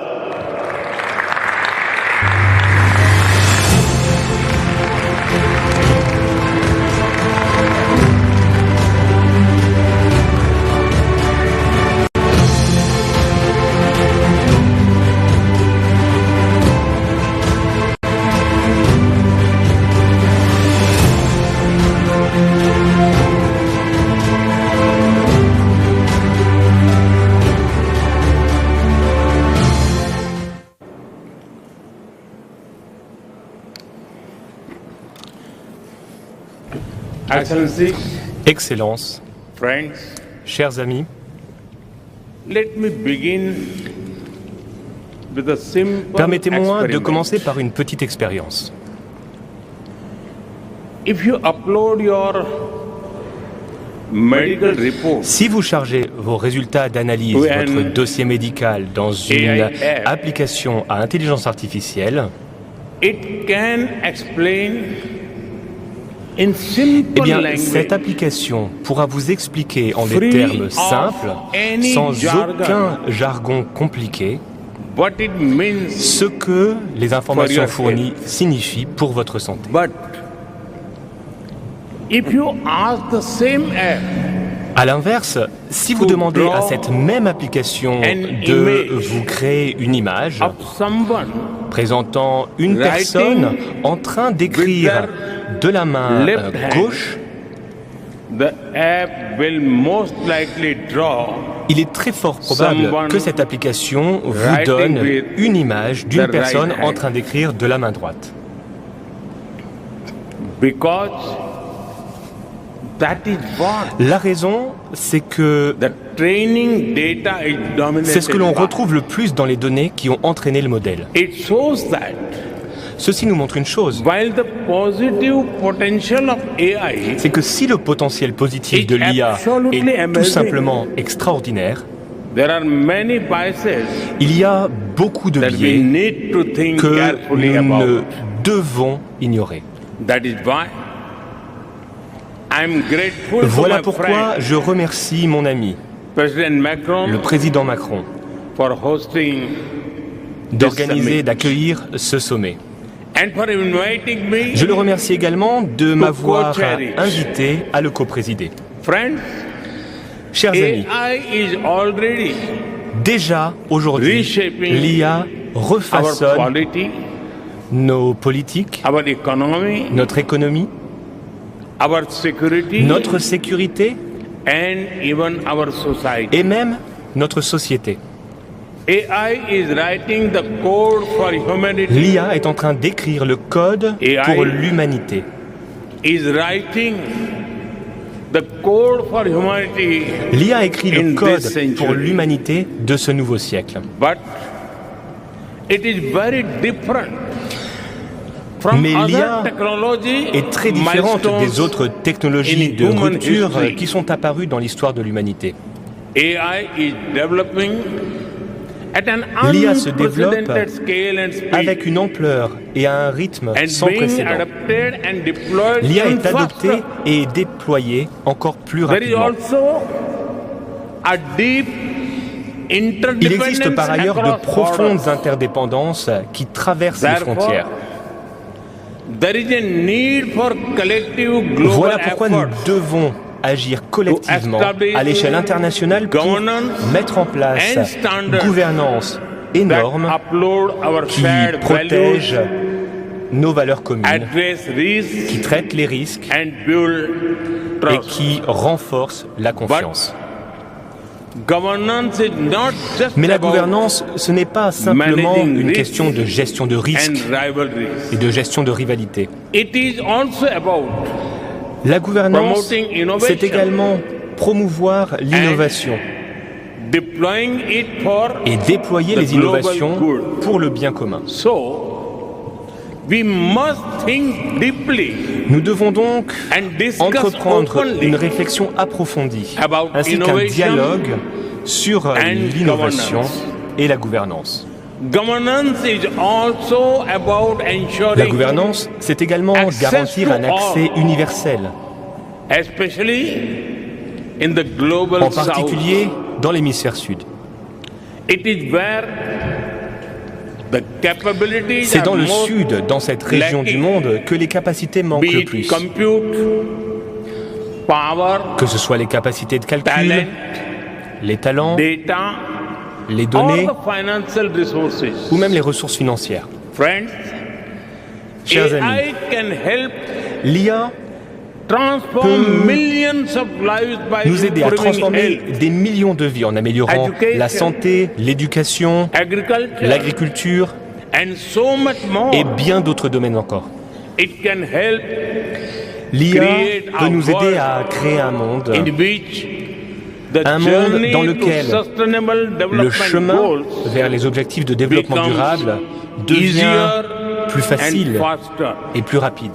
Excellences, chers amis, permettez-moi de commencer par une petite expérience. Si vous chargez vos résultats d'analyse, votre dossier médical dans une application à intelligence artificielle, eh bien, cette application pourra vous expliquer en des termes simples, sans aucun jargon compliqué, ce que les informations fournies signifient pour votre santé. À l'inverse, si vous demandez à cette même application de vous créer une image présentant une personne en train d'écrire de la main gauche, il est très fort probable que cette application vous donne une image d'une personne en train d'écrire de la main droite. La raison, c'est que c'est ce que l'on retrouve le plus dans les données qui ont entraîné le modèle. Ceci nous montre une chose, c'est que si le potentiel positif de l'IA est tout simplement extraordinaire, il y a beaucoup de biais que nous ne devons ignorer. Voilà pourquoi je remercie mon ami, le président Macron, d'organiser, d'accueillir ce sommet. Je le remercie également de m'avoir invité à le coprésider. Chers amis, déjà aujourd'hui, l'IA refaçonne nos politiques, notre économie, notre sécurité et même notre société. L'IA est en train d'écrire le code pour l'humanité. L'IA écrit le code pour l'humanité de ce nouveau siècle. Mais l'IA est très différente des autres technologies de rupture qui sont apparues dans l'histoire de l'humanité. L'IA se développe avec une ampleur et à un rythme sans précédent. L'IA est adoptée et déployée encore plus rapidement. Il existe par ailleurs de profondes interdépendances qui traversent les frontières. Voilà pourquoi nous devons agir collectivement à l'échelle internationale pour mettre en place gouvernance et normes qui protègent nos valeurs communes, qui traitent les risques et qui renforcent la confiance. Mais la gouvernance, ce n'est pas simplement une question de gestion de risques et de gestion de rivalité. La gouvernance, c'est également promouvoir l'innovation et déployer les innovations pour le bien commun. Nous devons donc entreprendre une réflexion approfondie, ainsi qu'un dialogue sur l'innovation et la gouvernance. La gouvernance, c'est également garantir un accès universel en particulier dans l'hémisphère sud. C'est dans le sud, dans cette région du monde, que les capacités manquent le plus. Que ce soit les capacités de calcul, les talents, les données, ou même les ressources financières. Chers amis, l'IA peut nous aider à transformer des millions de vies en améliorant la santé, l'éducation, l'agriculture et bien d'autres domaines encore. L'IA peut nous aider à créer un monde dans lequel le chemin vers les objectifs de développement durable devient plus facile et plus rapide.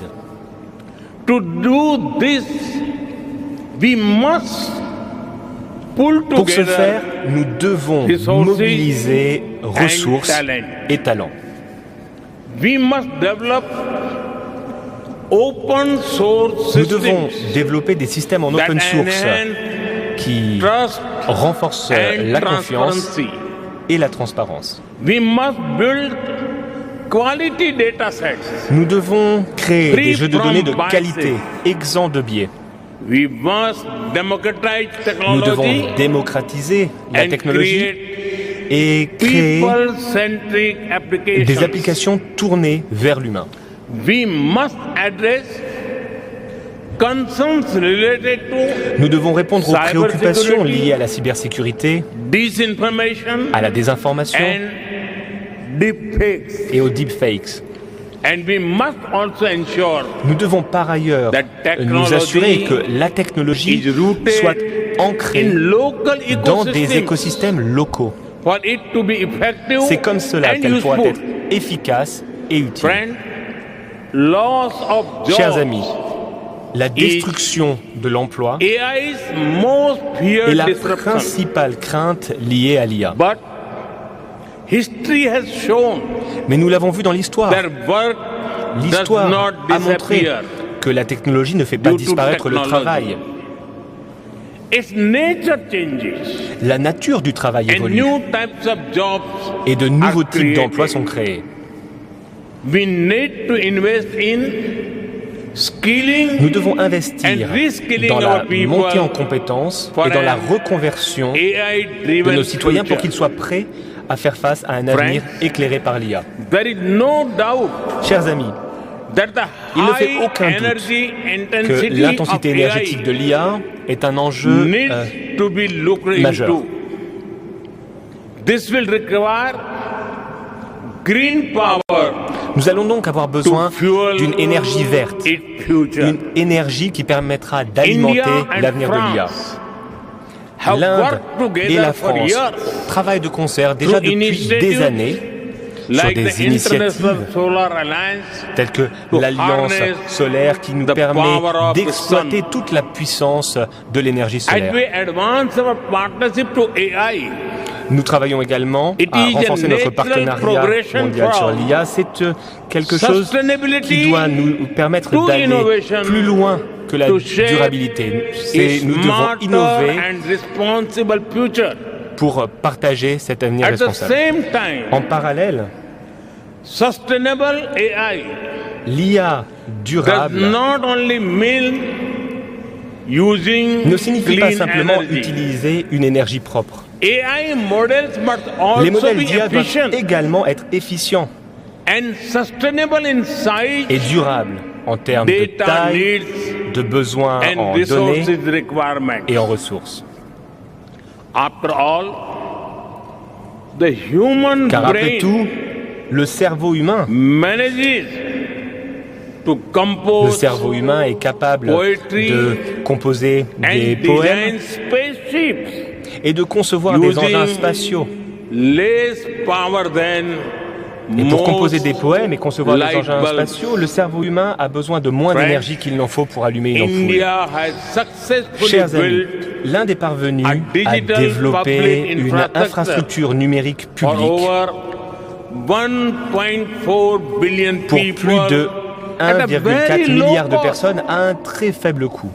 Pour ce faire, nous devons mobiliser ressources et talents. Nous devons développer des systèmes en open source qui renforcent la confiance et la transparence. Nous devons créer des jeux de données de qualité, exempts de biais. Nous devons démocratiser la technologie et créer des applications tournées vers l'humain. Nous devons répondre aux préoccupations liées à la cybersécurité, à la désinformation et aux deepfakes. Nous devons par ailleurs nous assurer que la technologie soit ancrée dans des écosystèmes locaux. C'est comme cela qu'elle pourra être efficace et utile. Chers amis, la destruction de l'emploi est la principale crainte liée à l'IA. Mais nous l'avons vu dans l'histoire. L'histoire a montré que la technologie ne fait pas disparaître le travail. La nature du travail évolue et de nouveaux types d'emplois sont créés. Nous devons investir dans la montée en compétences et dans la reconversion de nos citoyens pour qu'ils soient prêts à faire face à un avenir éclairé par l'IA. Chers amis, il ne fait aucun doute que l'intensité énergétique de l'IA est un enjeu majeur. Nous allons donc avoir besoin d'une énergie verte, une énergie qui permettra d'alimenter l'avenir de l'IA. L'Inde et la France travaillent de concert déjà depuis des années sur des initiatives telles que l'Alliance solaire qui nous permet d'exploiter toute la puissance de l'énergie solaire. Nous travaillons également à renforcer notre partenariat mondial sur l'IA. C'est quelque chose qui doit nous permettre d'aller plus loin que la durabilité. Nous devons innover pour partager cet avenir responsable. En parallèle, l'IA durable ne signifie pas simplement utiliser une énergie propre. Les modèles d'IA doivent également être efficients et durables en termes de taille, de besoins en données et en ressources. Car après tout, le cerveau humain est capable de composer des poèmes et de concevoir des engins spatiaux. Et pour composer des poèmes et concevoir des engins spatiaux, le cerveau humain a besoin de moins d'énergie qu'il n'en faut pour allumer une ampoule. Chers amis, l'Inde est parvenu à développer une infrastructure numérique publique pour plus de 1,4 milliard de personnes à un très faible coût.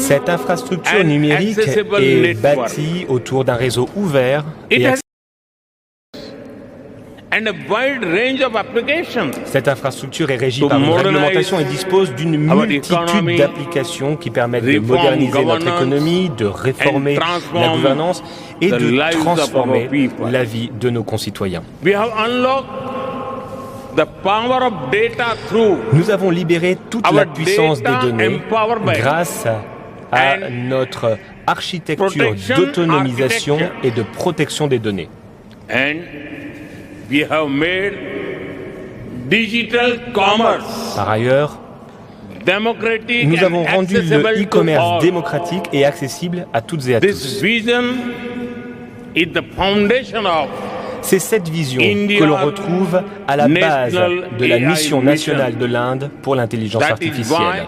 Cette infrastructure numérique est bâtie autour d'un réseau ouvert et accessible. Cette infrastructure est régie par une réglementation et dispose d'une multitude d'applications qui permettent de moderniser notre économie, de réformer la gouvernance et de transformer la vie de nos concitoyens. Nous avons libéré toute la puissance des données grâce à notre architecture d'autonomisation et de protection des données. Par ailleurs, nous avons rendu le e-commerce démocratique et accessible à toutes et à tous. C'est cette vision que l'on retrouve à la base de la mission nationale de l'Inde pour l'intelligence artificielle.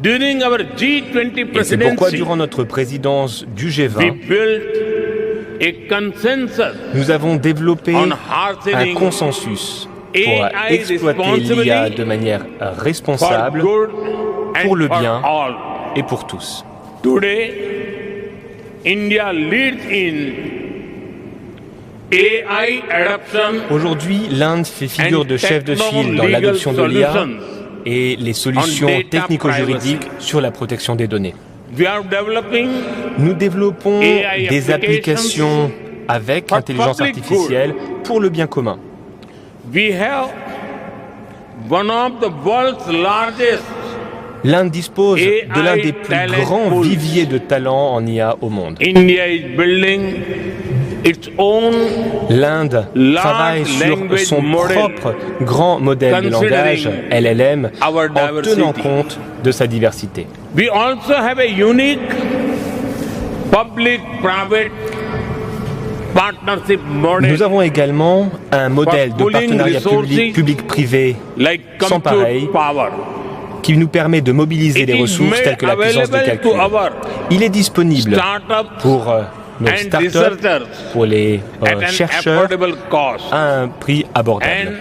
Et c'est pourquoi, durant notre présidence du G20, nous avons développé un consensus pour exploiter l'IA de manière responsable, pour le bien et pour tous. Aujourd'hui, l'Inde fait figure de chef de file dans l'adoption de l'IA et les solutions technico-juridiques sur la protection des données. Nous développons des applications avec l'intelligence artificielle pour le bien commun. L'Inde dispose de l'un des plus grands viviers de talents en IA au monde. L'Inde travaille sur son propre grand modèle de langage, LLM, en tenant compte de sa diversité. Nous avons également un modèle de partenariat public-privé sans pareil qui nous permet de mobiliser des ressources telles que la puissance de calcul. Il est disponible pour nos startups, pour les chercheurs, à un prix abordable.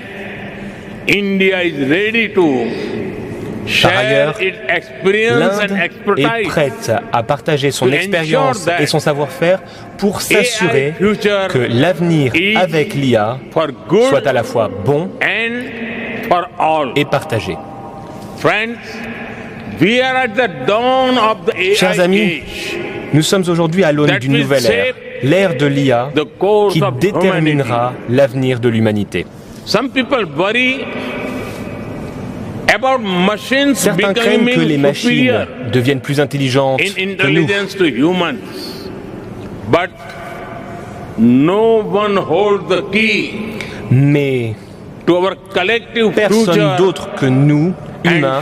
Par ailleurs, l'Inde est prête à partager son expérience et son savoir-faire pour s'assurer que l'avenir avec l'IA soit à la fois bon et partagé. Chers amis, nous sommes aujourd'hui à l'aune d'une nouvelle ère, l'ère de l'IA qui déterminera l'avenir de l'humanité. Certains craignent que les machines deviennent plus intelligentes que nous. Mais personne d'autre que nous, humains,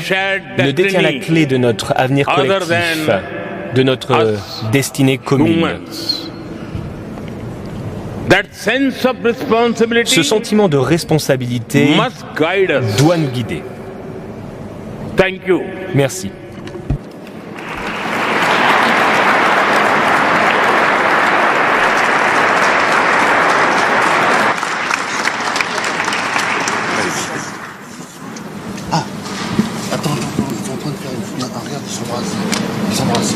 ne détient la clé de notre avenir collectif, de notre destinée commune. Ce sentiment de responsabilité doit nous guider. Merci. Ah, attends, ils sont en train de faire une... Ah, regarde, ils s'embrassent. Ils s'embrassent.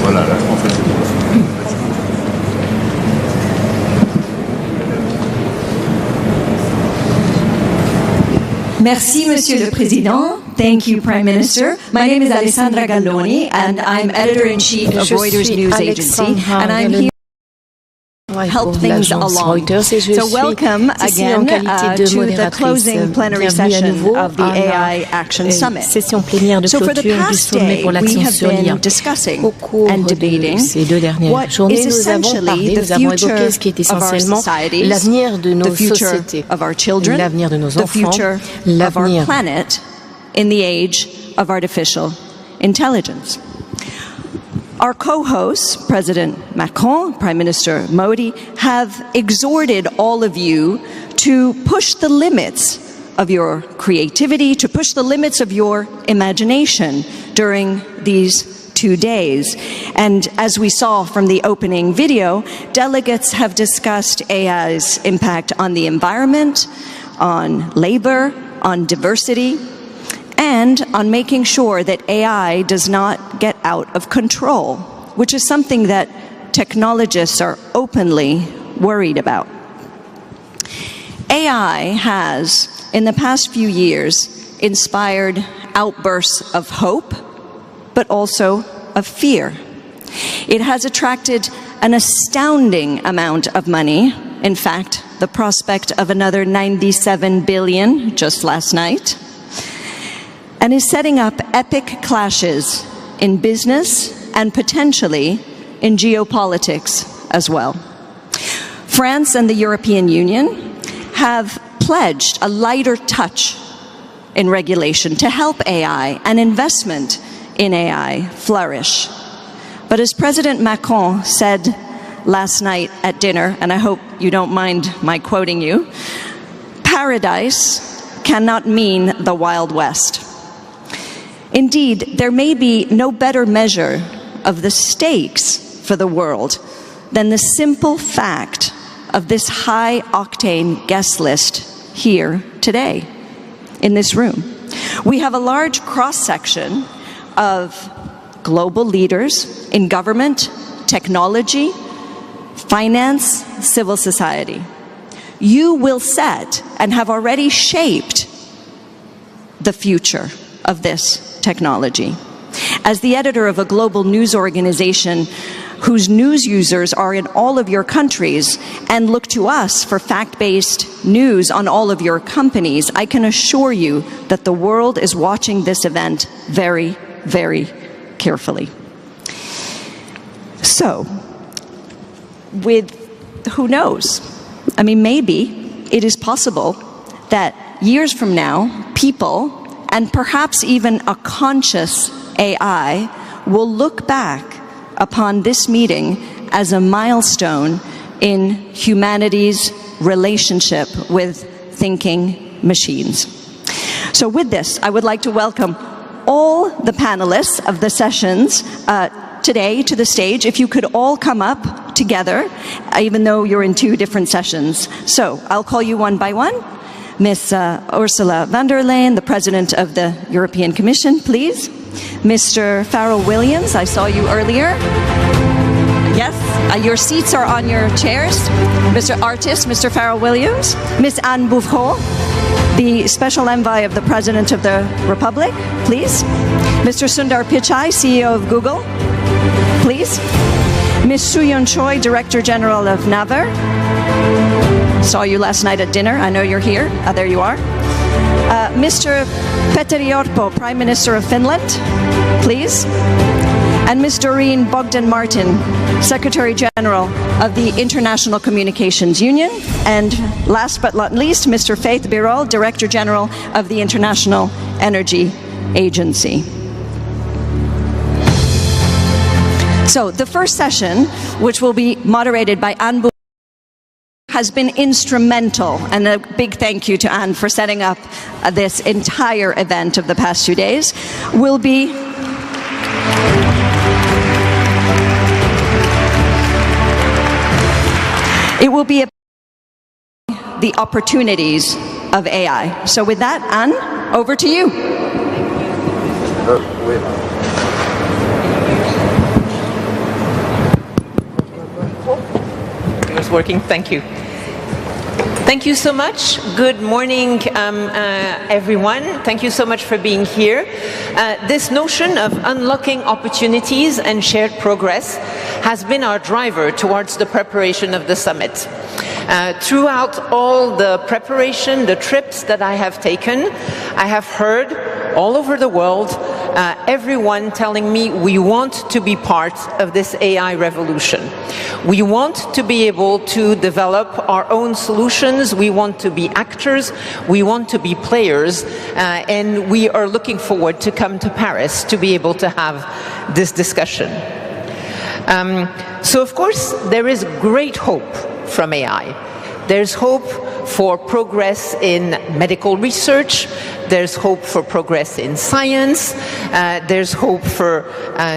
Voilà, là, en fait, Merci, Monsieur le Président. Thank you, Prime Minister. My name is Alessandra Galloni, and I'm editor-in-chief of Reuters News Agency, and I'm here to help things along. So welcome again to the closing plenary session of the AI Action Summit. So for the past day, we have been discussing and debating what is essentially the future of our societies, the future of our children, the future of our planet in the age of artificial intelligence. Our co-hosts, President Macron, Prime Minister Modi, have exhorted all of you to push the limits of your creativity, to push the limits of your imagination during these 2 days. And as we saw from the opening video, delegates have discussed AI's impact on the environment, on labor, on diversity, and on making sure that AI does not get out of control, which is something that technologists are openly worried about. AI has, in the past few years, inspired outbursts of hope, but also of fear. It has attracted an astounding amount of money. In fact, the prospect of another 97 billion just last night, and is setting up epic clashes in business and potentially in geopolitics as well. France and the European Union have pledged a lighter touch in regulation to help AI and investment in AI flourish. But as President Macron said last night at dinner, and I hope you don't mind my quoting you, paradise cannot mean the Wild West. Indeed, there may be no better measure of the stakes for the world than the simple fact of this high-octane guest list here today, in this room. We have a large cross-section of global leaders in government, technology, finance, civil society. You will set and have already shaped the future of this technology. As the editor of a global news organization whose news users are in all of your countries and look to us for fact-based news on all of your companies, I can assure you that the world is watching this event very, very carefully. So, who knows? I mean, maybe it is possible that years from now, people, and perhaps even a conscious AI, will look back upon this meeting as a milestone in humanity's relationship with thinking machines. So with this, I would like to welcome all the panelists of the sessions today to the stage. If you could all come up together, even though you're in two different sessions. So I'll call you one by one. Ms. Ursula von der Leyen, the President of the European Commission, please. Mr. Farrell-Williams, I saw you earlier. Yes, your seats are on your chairs. Mr. Artist, Mr. Farrell-Williams. Ms. Anne Bouvreau, the Special Envoy of the President of the Republic, please. Mr. Sundar Pichai, CEO of Google, please. Ms. Soo-Yeon Choi, Director General of Naver. Saw you last night at dinner. I know you're here. There you are. Mr. Petteri Orpo, Prime Minister of Finland, please. And Ms. Doreen Bogdan-Martin, Secretary General of the International Communications Union. And last but not least, Mr. Faith Birol, Director General of the International Energy Agency. So the first session, which will be moderated by Anne, has been instrumental, and a big thank you to Anne for setting up this entire event of the past 2 days, will be the opportunities of AI. So with that, Anne, over to you. It was working. Thank you. Thank you so much. Good morning, everyone. Thank you so much for being here. This notion of unlocking opportunities and shared progress has been our driver towards the preparation of the summit. Throughout all the preparation, the trips that I have taken, I have heard all over the world everyone telling me we want to be part of this AI revolution. We want to be able to develop our own solutions. We want to be actors. We want to be players. And we are looking forward to come to Paris to be able to have this discussion. So of course, there is great hope from AI. There's hope for progress in medical research. There's hope for progress in science. There's hope for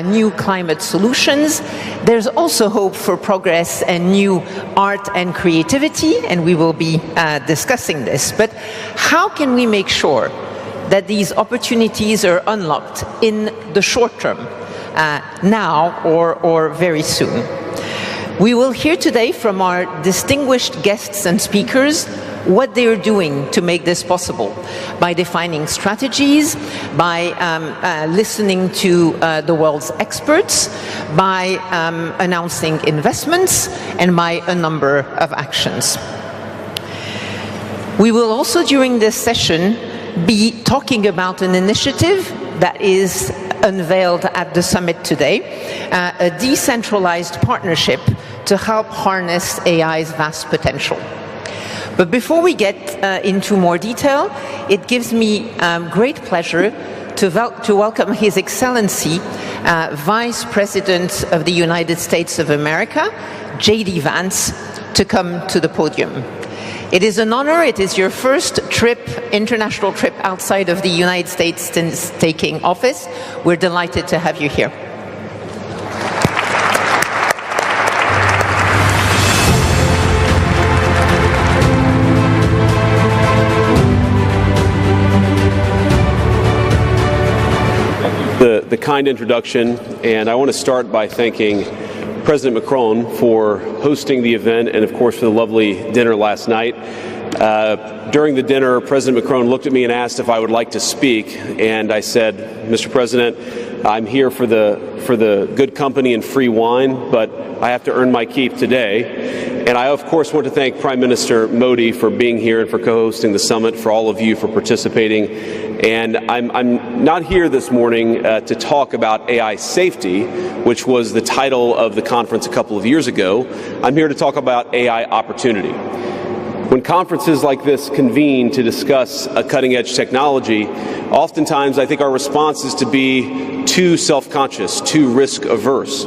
new climate solutions. There's also hope for progress and new art and creativity, and we will be discussing this. But how can we make sure that these opportunities are unlocked in the short term, now or very soon? We will hear today from our distinguished guests and speakers what they are doing to make this possible, by defining strategies, by listening to the world's experts, by announcing investments, and by a number of actions. We will also, during this session, be talking about an initiative that is unveiled at the summit today, a decentralized partnership to help harness AI's vast potential. But before we get into more detail, it gives me great pleasure to welcome His Excellency, Vice President of the United States of America, JD Vance, to come to the podium. It is an honor. It is your first international trip outside of the United States since taking office. We're delighted to have you here. The kind introduction, and I want to start by thanking President Macron for hosting the event and, of course, for the lovely dinner last night. During the dinner, President Macron looked at me and asked if I would like to speak, and I said, Mr. President, I'm here for the good company and free wine, but I have to earn my keep today. And I, of course, want to thank Prime Minister Modi for being here and for co-hosting the summit, for all of you for participating. And I'm not here this morning to talk about AI safety, which was the title of the conference a couple of years ago. I'm here to talk about AI opportunity. When conferences like this convene to discuss a cutting-edge technology, oftentimes I think our response is to be too self-conscious, too risk-averse.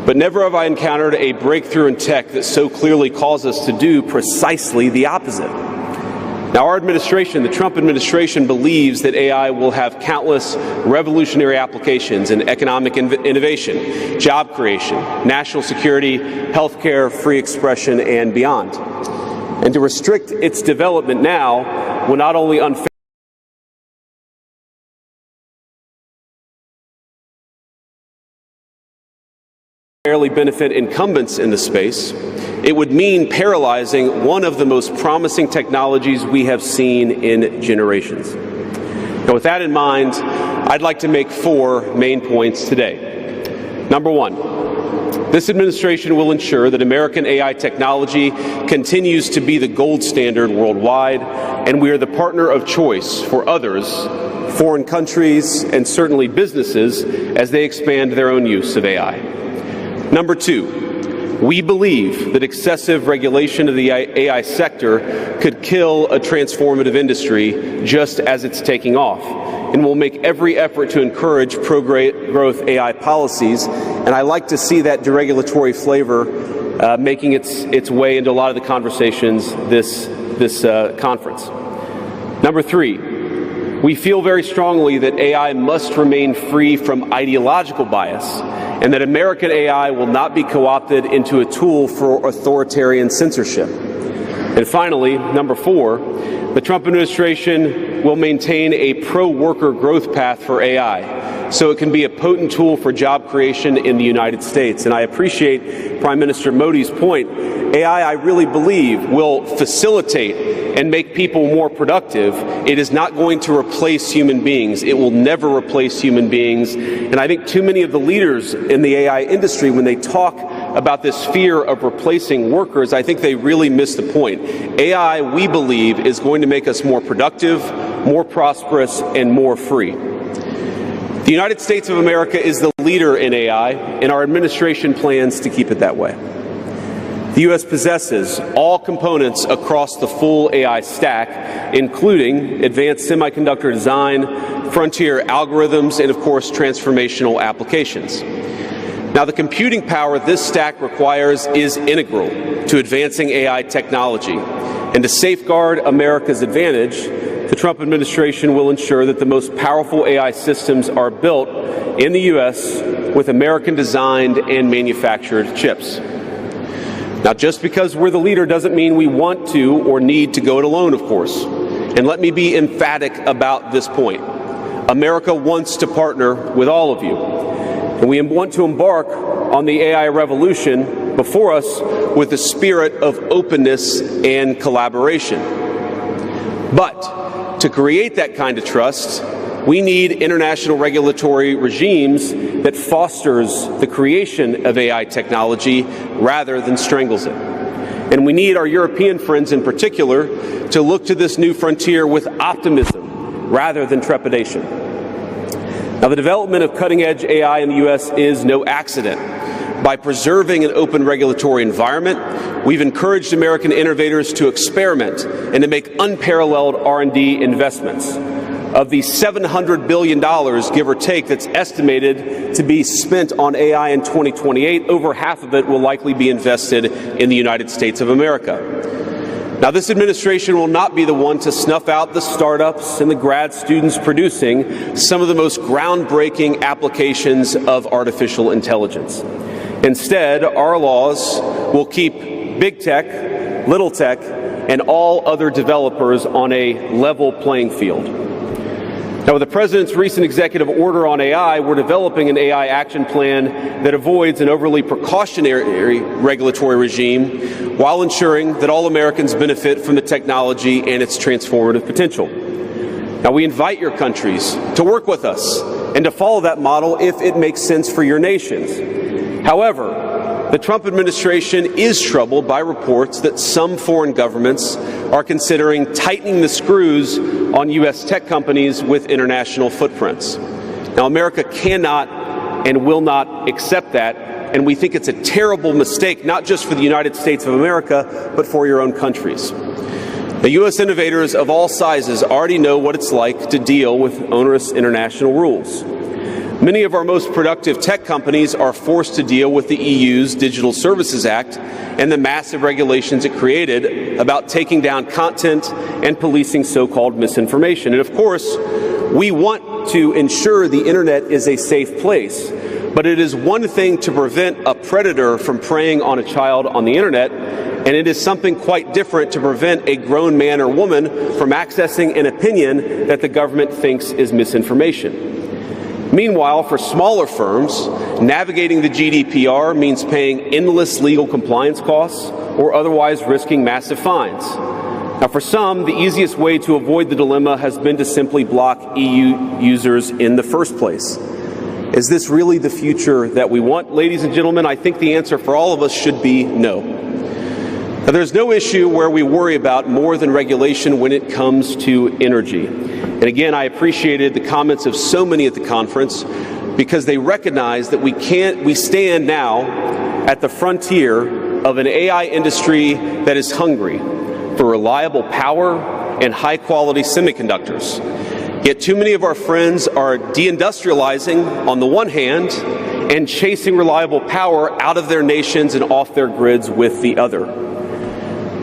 But never have I encountered a breakthrough in tech that so clearly calls us to do precisely the opposite. Now, our administration, the Trump administration, believes that AI will have countless revolutionary applications in economic innovation, job creation, national security, healthcare, free expression, and beyond. And to restrict its development now will not only unfairly benefit incumbents in the space, it would mean paralyzing one of the most promising technologies we have seen in generations. Now, with that in mind, I'd like to make 4 main points today. Number 1, this administration will ensure that American AI technology continues to be the gold standard worldwide, and we are the partner of choice for others, foreign countries, and certainly businesses as they expand their own use of AI. Number 2, we believe that excessive regulation of the AI sector could kill a transformative industry just as it's taking off, and we'll make every effort to encourage pro-growth AI policies, and I like to see that deregulatory flavor making its way into a lot of the conversations this conference. Number 3, we feel very strongly that AI must remain free from ideological bias, and that American AI will not be co-opted into a tool for authoritarian censorship. And finally, number 4, the Trump administration will maintain a pro-worker growth path for AI, so it can be a potent tool for job creation in the United States. And I appreciate Prime Minister Modi's point. AI, I really believe, will facilitate and make people more productive. It is not going to replace human beings. It will never replace human beings. And I think too many of the leaders in the AI industry, when they talk about this fear of replacing workers, I think they really miss the point. AI, we believe, is going to make us more productive, more prosperous, and more free. The United States of America is the leader in AI, and our administration plans to keep it that way. The U.S. possesses all components across the full AI stack, including advanced semiconductor design, frontier algorithms, and, of course, transformational applications. Now, the computing power this stack requires is integral to advancing AI technology. And to safeguard America's advantage, the Trump administration will ensure that the most powerful AI systems are built in the U.S. with American-designed and manufactured chips. Now, just because we're the leader doesn't mean we want to or need to go it alone, of course. And let me be emphatic about this point. America wants to partner with all of you. And we want to embark on the AI revolution before us with a spirit of openness and collaboration. But to create that kind of trust, we need international regulatory regimes that fosters the creation of AI technology rather than strangles it. And we need our European friends in particular to look to this new frontier with optimism rather than trepidation. Now, the development of cutting-edge AI in the U.S. is no accident. By preserving an open regulatory environment, we've encouraged American innovators to experiment and to make unparalleled R&D investments. Of the $700 billion, give or take, that's estimated to be spent on AI in 2028, over half of it will likely be invested in the United States of America. Now, this administration will not be the one to snuff out the startups and the grad students producing some of the most groundbreaking applications of artificial intelligence. Instead, our laws will keep big tech, little tech, and all other developers on a level playing field. Now, with the President's recent executive order on AI, we're developing an AI action plan that avoids an overly precautionary regulatory regime while ensuring that all Americans benefit from the technology and its transformative potential. Now, we invite your countries to work with us and to follow that model if it makes sense for your nations. However, the Trump administration is troubled by reports that some foreign governments are considering tightening the screws on U.S. tech companies with international footprints. Now, America cannot and will not accept that, and we think it's a terrible mistake, not just for the United States of America, but for your own countries. The U.S. innovators of all sizes already know what it's like to deal with onerous international rules. Many of our most productive tech companies are forced to deal with the EU's Digital Services Act and the massive regulations it created about taking down content and policing so-called misinformation. And of course, we want to ensure the internet is a safe place, but it is one thing to prevent a predator from preying on a child on the internet, and it is something quite different to prevent a grown man or woman from accessing an opinion that the government thinks is misinformation. Meanwhile, for smaller firms, navigating the GDPR means paying endless legal compliance costs or otherwise risking massive fines. Now, for some, the easiest way to avoid the dilemma has been to simply block EU users in the first place. Is this really the future that we want? Ladies and gentlemen, I think the answer for all of us should be no. Now, there's no issue where we worry about more than regulation when it comes to energy. And again, I appreciated the comments of so many at the conference because they recognize that we stand now at the frontier of an AI industry that is hungry for reliable power and high-quality semiconductors. Yet too many of our friends are deindustrializing on the one hand and chasing reliable power out of their nations and off their grids with the other.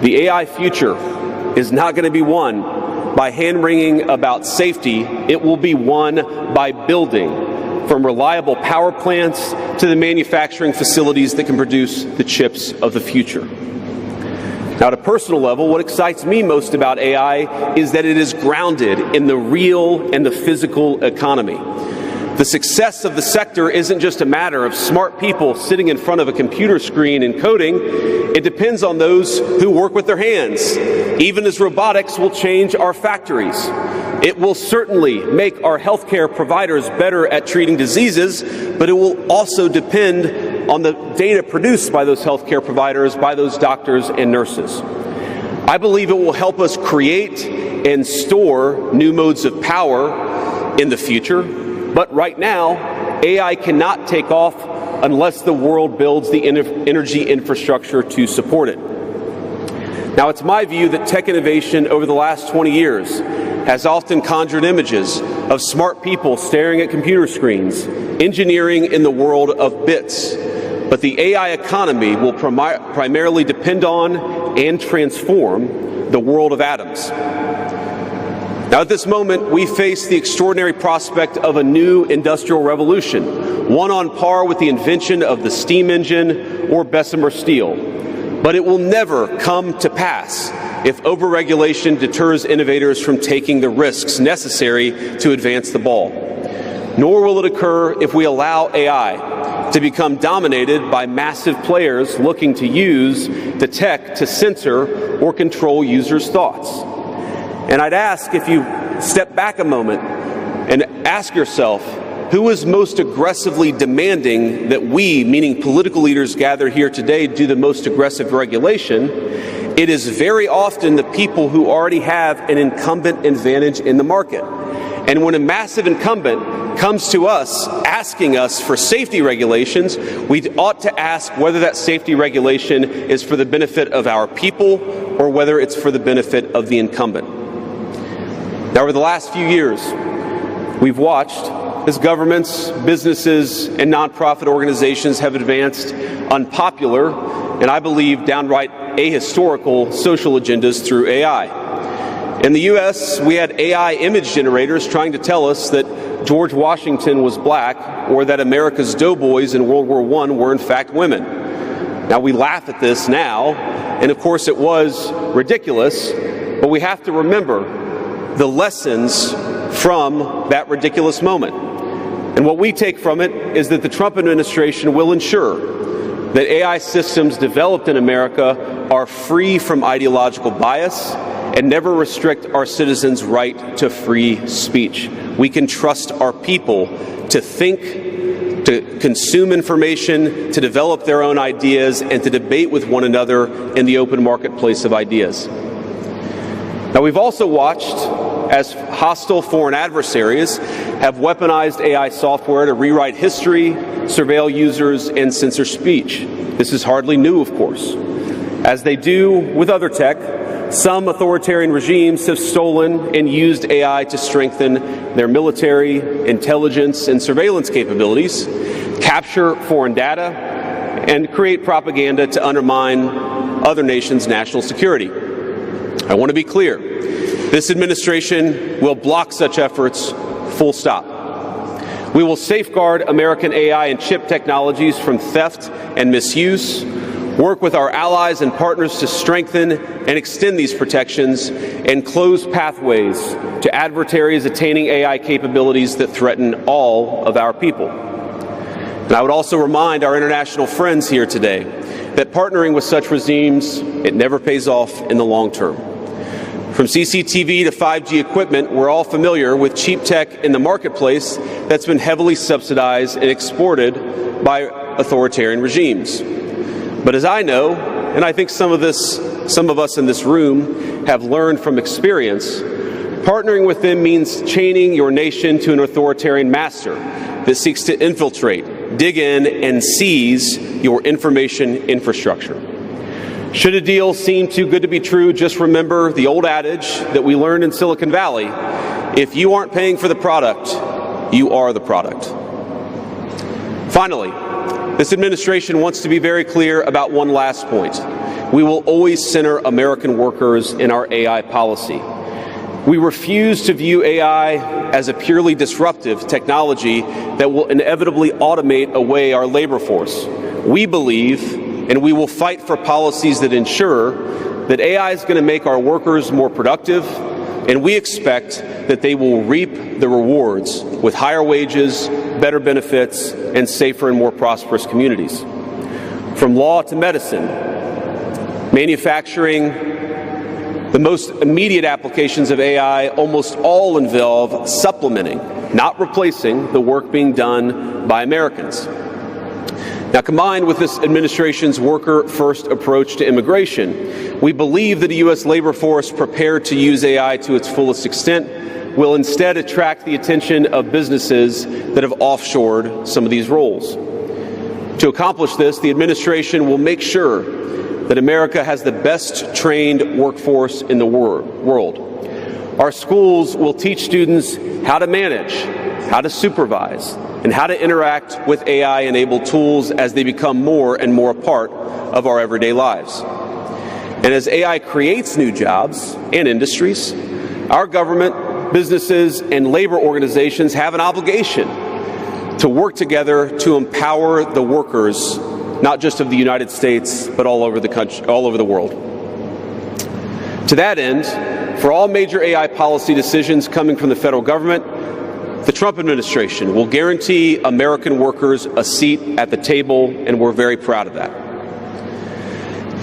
The AI future is not going to be won by hand-wringing about safety. It will be won by building, from reliable power plants to the manufacturing facilities that can produce the chips of the future. Now, at a personal level, what excites me most about AI is that it is grounded in the real and the physical economy. The success of the sector isn't just a matter of smart people sitting in front of a computer screen and coding. It depends on those who work with their hands, even as robotics will change our factories. It will certainly make our healthcare providers better at treating diseases, but it will also depend on the data produced by those healthcare providers, by those doctors and nurses. I believe it will help us create and store new modes of power in the future. But right now, AI cannot take off unless the world builds the energy infrastructure to support it. Now, it's my view that tech innovation over the last 20 years has often conjured images of smart people staring at computer screens, engineering in the world of bits. But the AI economy will primarily depend on and transform the world of atoms. Now, at this moment, we face the extraordinary prospect of a new industrial revolution, one on par with the invention of the steam engine or Bessemer steel. But it will never come to pass if overregulation deters innovators from taking the risks necessary to advance the ball. Nor will it occur if we allow AI to become dominated by massive players looking to use the tech to censor or control users' thoughts. And I'd ask if you step back a moment and ask yourself, who is most aggressively demanding that we, meaning political leaders gathered here today, do the most aggressive regulation? It is very often the people who already have an incumbent advantage in the market. And when a massive incumbent comes to us asking us for safety regulations, we ought to ask whether that safety regulation is for the benefit of our people or whether it's for the benefit of the incumbent. Now, over the last few years, we've watched as governments, businesses, and nonprofit organizations have advanced unpopular and, I believe, downright ahistorical social agendas through AI. In the U.S., we had AI image generators trying to tell us that George Washington was black or that America's doughboys in World War I were in fact women. Now, we laugh at this now, and of course it was ridiculous, but we have to remember the lessons from that ridiculous moment. And what we take from it is that the Trump administration will ensure that AI systems developed in America are free from ideological bias and never restrict our citizens' right to free speech. We can trust our people to think, to consume information, to develop their own ideas, and to debate with one another in the open marketplace of ideas. Now, we've also watched as hostile foreign adversaries have weaponized AI software to rewrite history, surveil users, and censor speech. This is hardly new, of course. As they do with other tech, some authoritarian regimes have stolen and used AI to strengthen their military, intelligence, and surveillance capabilities, capture foreign data, and create propaganda to undermine other nations' national security. I want to be clear. This administration will block such efforts, full stop. We will safeguard American AI and chip technologies from theft and misuse, work with our allies and partners to strengthen and extend these protections, and close pathways to adversaries attaining AI capabilities that threaten all of our people. And I would also remind our international friends here today that partnering with such regimes, it never pays off in the long term. From CCTV to 5G equipment, we're all familiar with cheap tech in the marketplace that's been heavily subsidized and exported by authoritarian regimes. But as I know, and I think some of us in this room have learned from experience, partnering with them means chaining your nation to an authoritarian master that seeks to infiltrate, dig in, and seize your information infrastructure. Should a deal seem too good to be true, just remember the old adage that we learned in Silicon Valley: if you aren't paying for the product, you are the product. Finally, this administration wants to be very clear about one last point. We will always center American workers in our AI policy. We refuse to view AI as a purely disruptive technology that will inevitably automate away our labor force. We believe, and we will fight for policies that ensure that AI is going to make our workers more productive, and we expect that they will reap the rewards with higher wages, better benefits, and safer and more prosperous communities. From law to medicine, manufacturing, the most immediate applications of AI almost all involve supplementing, not replacing, the work being done by Americans. Now, combined with this administration's worker-first approach to immigration, we believe that a U.S. labor force prepared to use AI to its fullest extent will instead attract the attention of businesses that have offshored some of these roles. To accomplish this, the administration will make sure that America has the best trained workforce in the world. Our schools will teach students how to manage, how to supervise, and how to interact with AI-enabled tools as they become more and more a part of our everyday lives. And as AI creates new jobs and industries, our government, businesses, and labor organizations have an obligation to work together to empower the workers, not just of the United States, but all over the country, all over the world. To that end, for all major AI policy decisions coming from the federal government, the Trump administration will guarantee American workers a seat at the table, and we're very proud of that.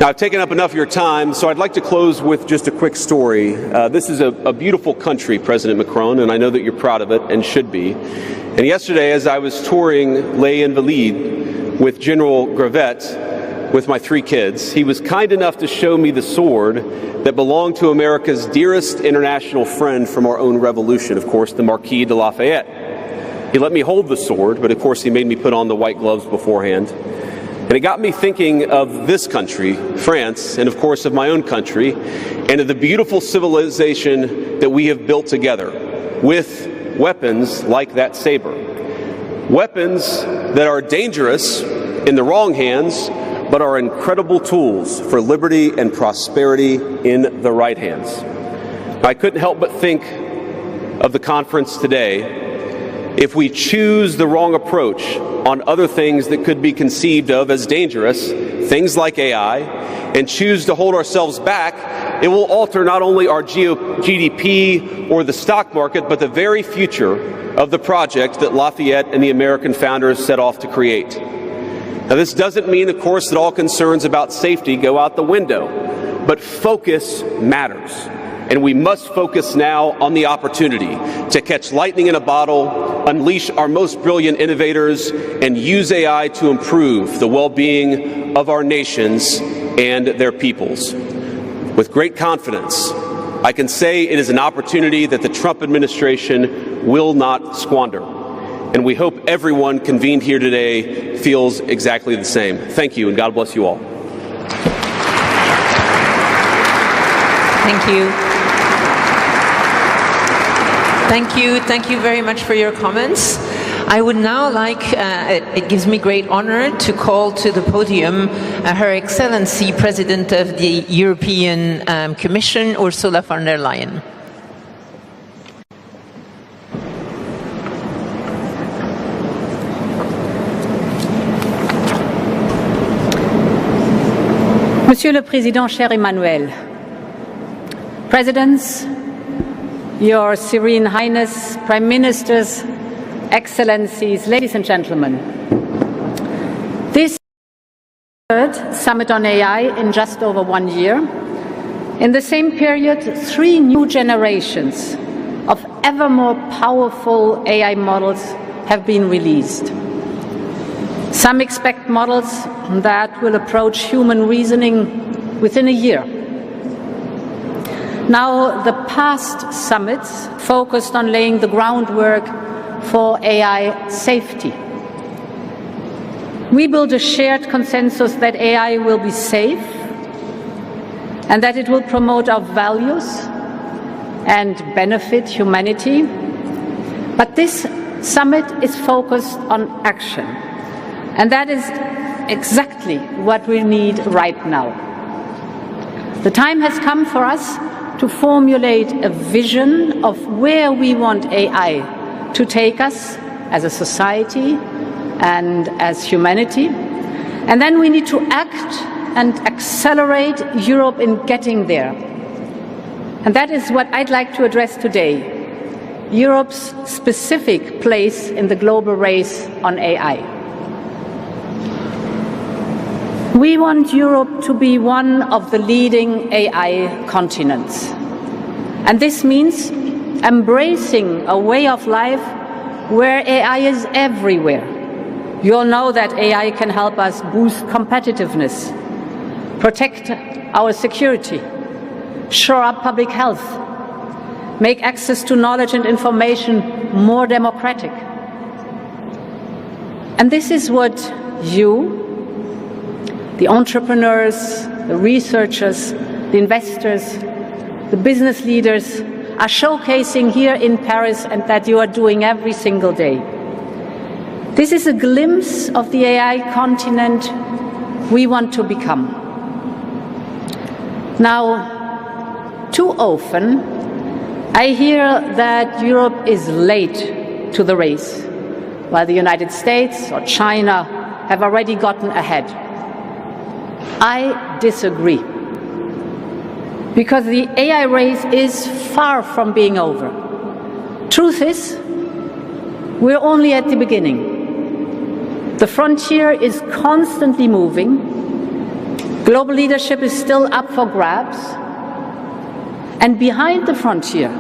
Now, I've taken up enough of your time, so I'd like to close with just a quick story. This is a beautiful country, President Macron, and I know that you're proud of it and should be. And yesterday, as I was touring Les Invalides with General Gravette with my 3 kids, he was kind enough to show me the sword that belonged to America's dearest international friend from our own revolution, of course, the Marquis de Lafayette. He let me hold the sword, but of course he made me put on the white gloves beforehand. And it got me thinking of this country, France, and of course of my own country, and of the beautiful civilization that we have built together with weapons like that saber. Weapons that are dangerous in the wrong hands, but are incredible tools for liberty and prosperity in the right hands. I couldn't help but think of the conference today. If we choose the wrong approach on other things that could be conceived of as dangerous, things like AI, and choose to hold ourselves back, it will alter not only our GDP or the stock market, but the very future of the project that Lafayette and the American founders set off to create. Now, this doesn't mean, of course, that all concerns about safety go out the window, but focus matters. And we must focus now on the opportunity to catch lightning in a bottle, unleash our most brilliant innovators, and use AI to improve the well-being of our nations and their peoples. With great confidence, I can say it is an opportunity that the Trump administration will not squander. And we hope everyone convened here today feels exactly the same. Thank you, and God bless you all. Thank you. Thank you very much for your comments. I would now like, it gives me great honor to call to the podium Her Excellency President of the European Commission, Ursula von der Leyen. Monsieur le Président, cher Emmanuel, Presidents, Your Serene Highness, Prime Ministers, Excellencies, ladies and gentlemen, this is the third Summit on AI in just over 1 year. In the same period, 3 new generations of ever more powerful AI models have been released. Some expect models that will approach human reasoning within a year. Now, the past summits focused on laying the groundwork for AI safety. We built a shared consensus that AI will be safe and that it will promote our values and benefit humanity. But this summit is focused on action. And that is exactly what we need right now. The time has come for us to formulate a vision of where we want AI to take us as a society and as humanity. And then we need to act and accelerate Europe in getting there. And that is what I'd like to address today, Europe's specific place in the global race on AI. We want Europe to be one of the leading AI continents. And this means embracing a way of life where AI is everywhere. You all know that AI can help us boost competitiveness, protect our security, shore up public health, make access to knowledge and information more democratic. And this is what you, the entrepreneurs, the researchers, the investors, the business leaders are showcasing here in Paris and that you are doing every single day. This is a glimpse of the AI continent we want to become. Now, too often, I hear that Europe is late to the race, while the United States or China have already gotten ahead. I disagree, because the AI race is far from being over. Truth is, we're only at the beginning. The frontier is constantly moving. Global leadership is still up for grabs. And behind the frontier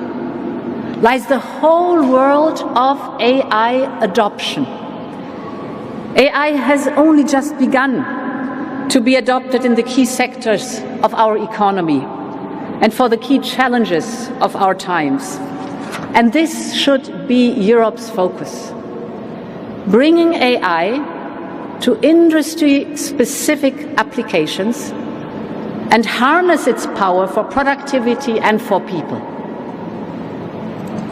lies the whole world of AI adoption. AI has only just begun to be adopted in the key sectors of our economy and for the key challenges of our times. And this should be Europe's focus. Bringing AI to industry-specific applications and harness its power for productivity and for people.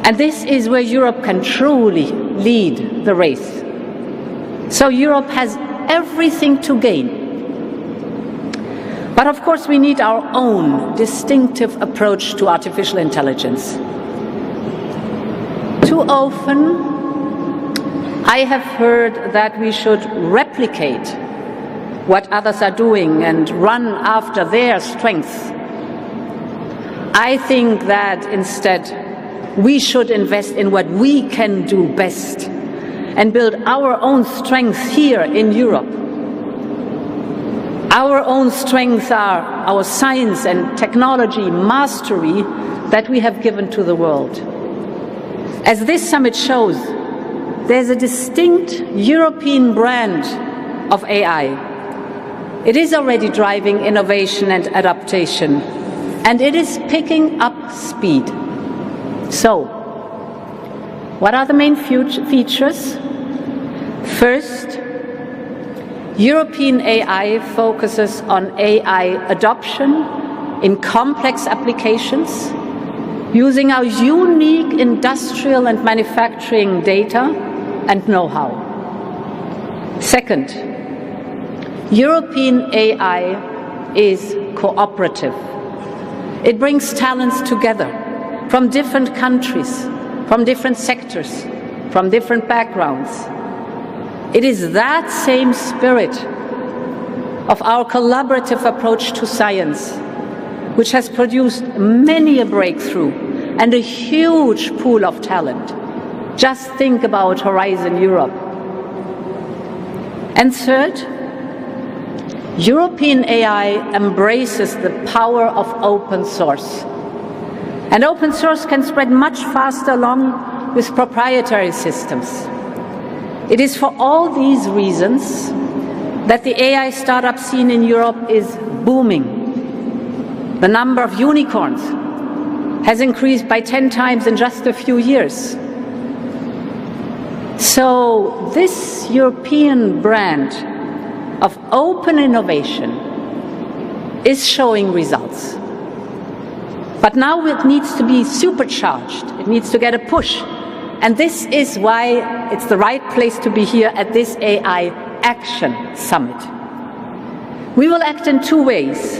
And this is where Europe can truly lead the race. So Europe has everything to gain. But of course we need our own distinctive approach to artificial intelligence. Too often I have heard that we should replicate what others are doing and run after their strengths. I think that instead we should invest in what we can do best and build our own strengths here in Europe. Our own strengths are our science and technology mastery that we have given to the world. As this summit shows, there's a distinct European brand of AI. It is already driving innovation and adaptation, and it is picking up speed. So, what are the main features? First, European AI focuses on AI adoption in complex applications, using our unique industrial and manufacturing data and know-how. Second, European AI is cooperative. It brings talents together from different countries, from different sectors, from different backgrounds. It is that same spirit of our collaborative approach to science which has produced many a breakthrough and a huge pool of talent. Just think about Horizon Europe. And third, European AI embraces the power of open source. And open source can spread much faster along with proprietary systems. It is for all these reasons that the AI startup scene in Europe is booming. The number of unicorns has increased by 10 times in just a few years. So this European brand of open innovation is showing results. But now it needs to be supercharged. It needs to get a push. And this is why it's the right place to be here at this AI Action Summit. We will act in two ways.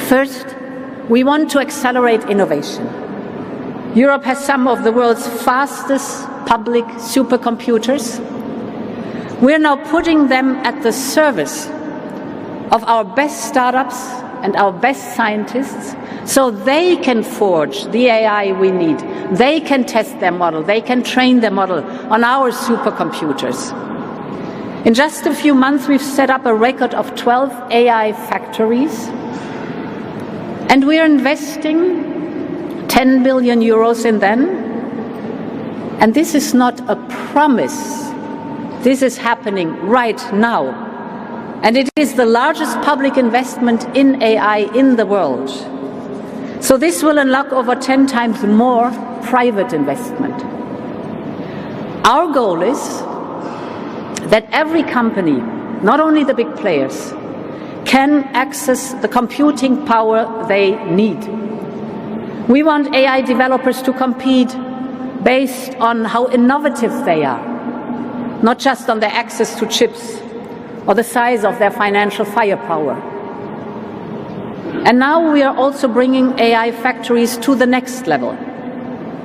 First, we want to accelerate innovation. Europe has some of the world's fastest public supercomputers. We're now putting them at the service of our best startups and our best scientists so they can forge the AI we need. They can test their model. They can train their model on our supercomputers. In just a few months, we've set up a record of 12 AI factories. And we're investing 10 billion euros in them. And this is not a promise. This is happening right now. And it is the largest public investment in AI in the world. So this will unlock over 10 times more private investment. Our goal is that every company, not only the big players, can access the computing power they need. We want AI developers to compete based on how innovative they are, not just on their access to chips or the size of their financial firepower. And now we are also bringing AI factories to the next level,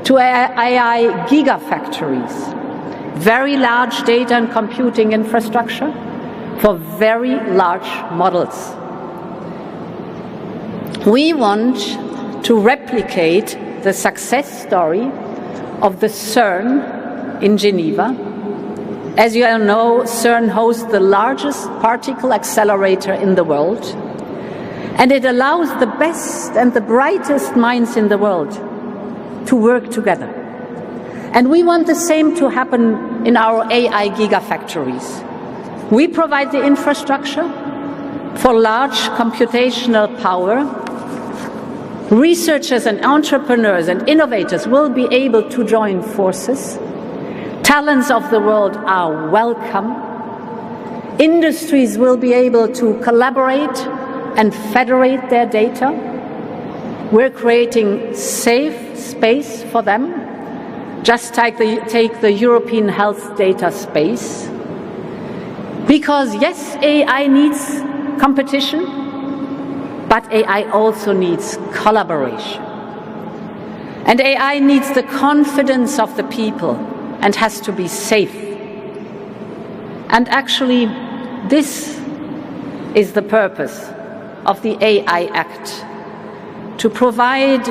to AI gigafactories, very large data and computing infrastructure for very large models. We want to replicate the success story of the CERN in Geneva. As you all know, CERN hosts the largest particle accelerator in the world, and it allows the best and the brightest minds in the world to work together. And we want the same to happen in our AI gigafactories. We provide the infrastructure for large computational power. Researchers and entrepreneurs and innovators will be able to join forces. Talents of the world are welcome. Industries will be able to collaborate and federate their data. We're creating safe space for them, just take the European health data space. Because yes, AI needs competition, but AI also needs collaboration. And AI needs the confidence of the people and has to be safe. And actually, this is the purpose of the AI Act, to provide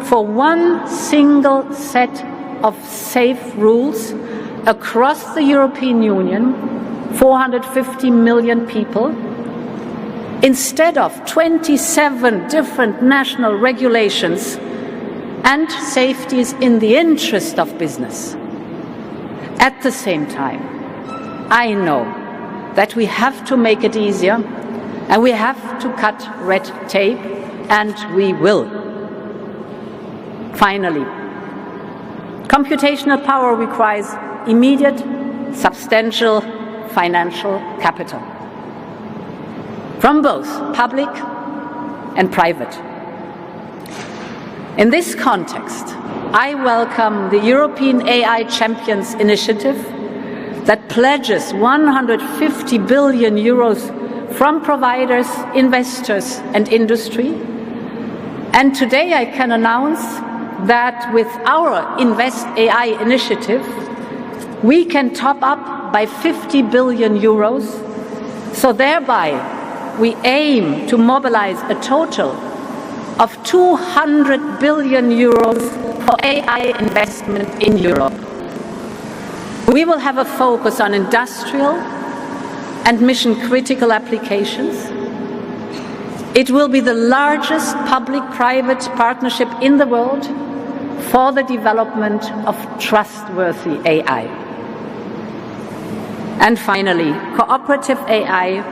for one single set of safe rules across the European Union, 450 million people, instead of 27 different national regulations and safeties in the interest of business. At the same time, I know that we have to make it easier and we have to cut red tape, and we will. Finally, computational power requires immediate, substantial financial capital from both public and private. In this context, I welcome the European AI Champions initiative that pledges 150 billion euros from providers, investors, and industry. And today I can announce that with our Invest AI initiative, we can top up by 50 billion euros. So thereby, we aim to mobilize a total of 200 billion euros for AI investment in Europe. We will have a focus on industrial and mission-critical applications. It will be the largest public-private partnership in the world for the development of trustworthy AI. And finally, cooperative AI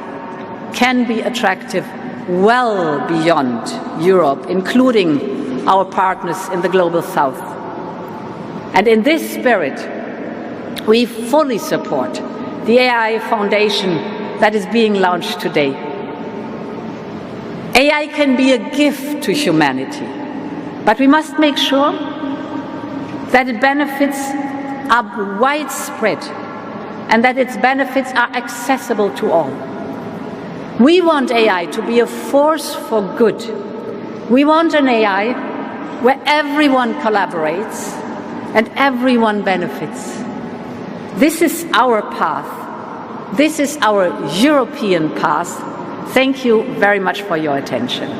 can be attractive well beyond Europe, including our partners in the Global South. And in this spirit, we fully support the AI Foundation that is being launched today. AI can be a gift to humanity, but we must make sure that its benefits are widespread and that its benefits are accessible to all. We want AI to be a force for good. We want an AI where everyone collaborates and everyone benefits. This is our path. This is our European path. Thank you very much for your attention.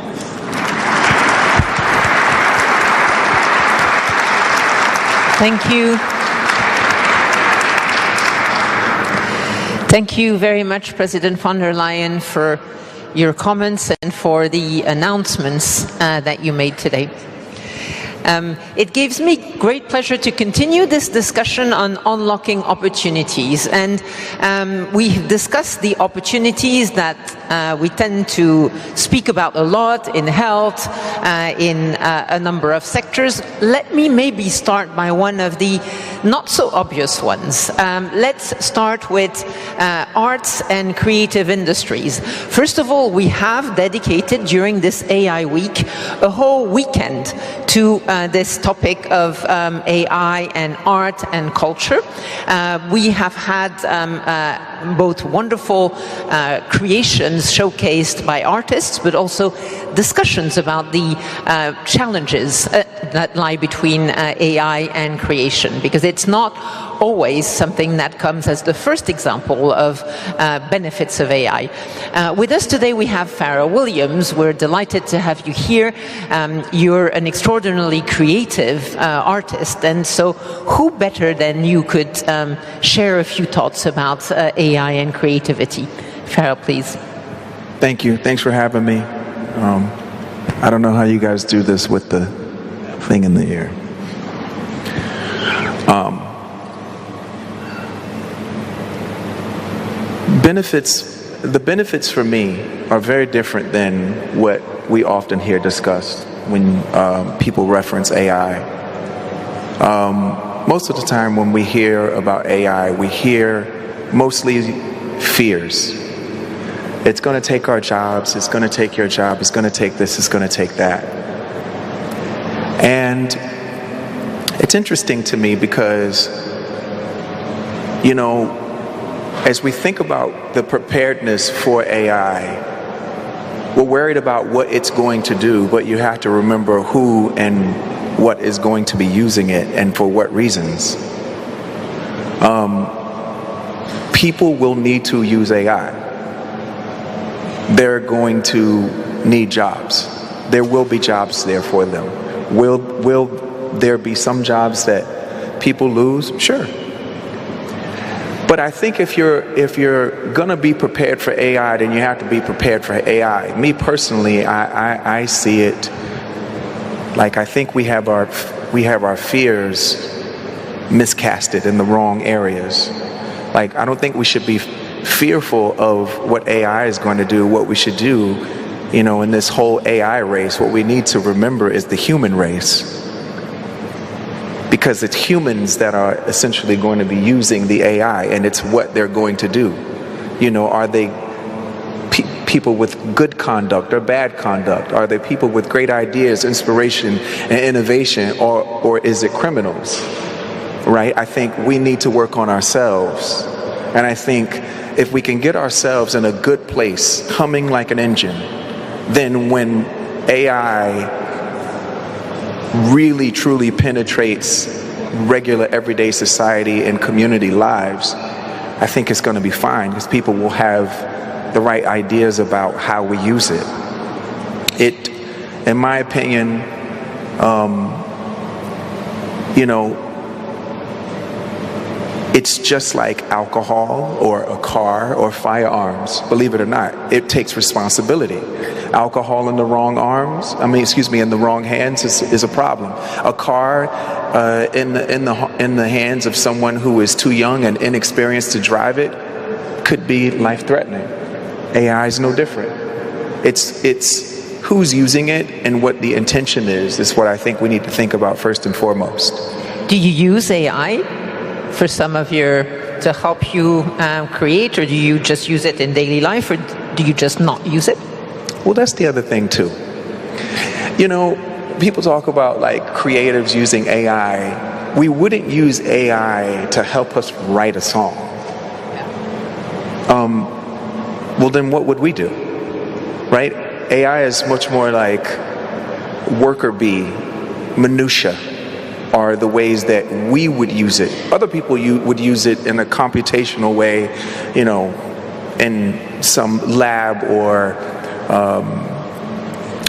Thank you. Thank you very much, President von der Leyen, for your comments and for the announcements that you made today. It gives me great pleasure to continue this discussion on unlocking opportunities. And we've discussed the opportunities that we tend to speak about a lot in health, in a number of sectors. Let me maybe start by one of the not so obvious ones. Let's start with arts and creative industries. First of all, we have dedicated during this AI week a whole weekend to this topic of AI and art and culture. We have had both wonderful creations showcased by artists, but also discussions about the challenges that lie between AI and creation, because it's not always something that comes as the first example of benefits of AI. With us today we have Farah Williams. We're delighted to have you here. You're an extraordinarily creative artist, and so who better than you could share a few thoughts about AI and creativity. Farah, please. Thank you. Thanks for having me. I don't know how you guys do this with the thing in the ear. The benefits for me are very different than what we often hear discussed when people reference AI. Most of the time when we hear about AI, we hear mostly fears. It's going to take our jobs, it's going to take your job, it's going to take this, it's going to take that. And it's interesting to me because, you know, as we think about the preparedness for AI, we're worried about what it's going to do, but you have to remember who and what is going to be using it and for what reasons. People will need to use AI. They're going to need jobs. There will be jobs there for them. Will there be some jobs that people lose? Sure. But I think if you're gonna be prepared for AI, then you have to be prepared for AI. Me personally, I see it like I think we have our fears miscasted in the wrong areas. Like, I don't think we should be fearful of what AI is going to do. What we should do, you know, in this whole AI race, what we need to remember is the human race. Because it's humans that are essentially going to be using the AI, and it's what they're going to do. You know, are they people with good conduct or bad conduct? Are they people with great ideas, inspiration, and innovation, or is it criminals? Right? I think we need to work on ourselves. And I think if we can get ourselves in a good place, humming like an engine, then when AI really truly penetrates regular everyday society and community lives, I think it's going to be fine, because people will have the right ideas about how we use it. It, in my opinion, you know, it's just like alcohol or a car or firearms. Believe it or not, it takes responsibility. Alcohol in the wrong in the wrong hands is a problem. A car in the hands of someone who is too young and inexperienced to drive it could be life-threatening. AI is no different. It's who's using it and what the intention is what I think we need to think about first and foremost. Do you use AI for some of to help you create, or do you just use it in daily life, or do you just not use it? Well, that's the other thing too. You know, people talk about like creatives using AI. We wouldn't use AI to help us write a song. Well, then what would we do? Right? AI is much more like worker bee, minutia, are the ways that we would use it. Other people would use it in a computational way, you know, in some lab or,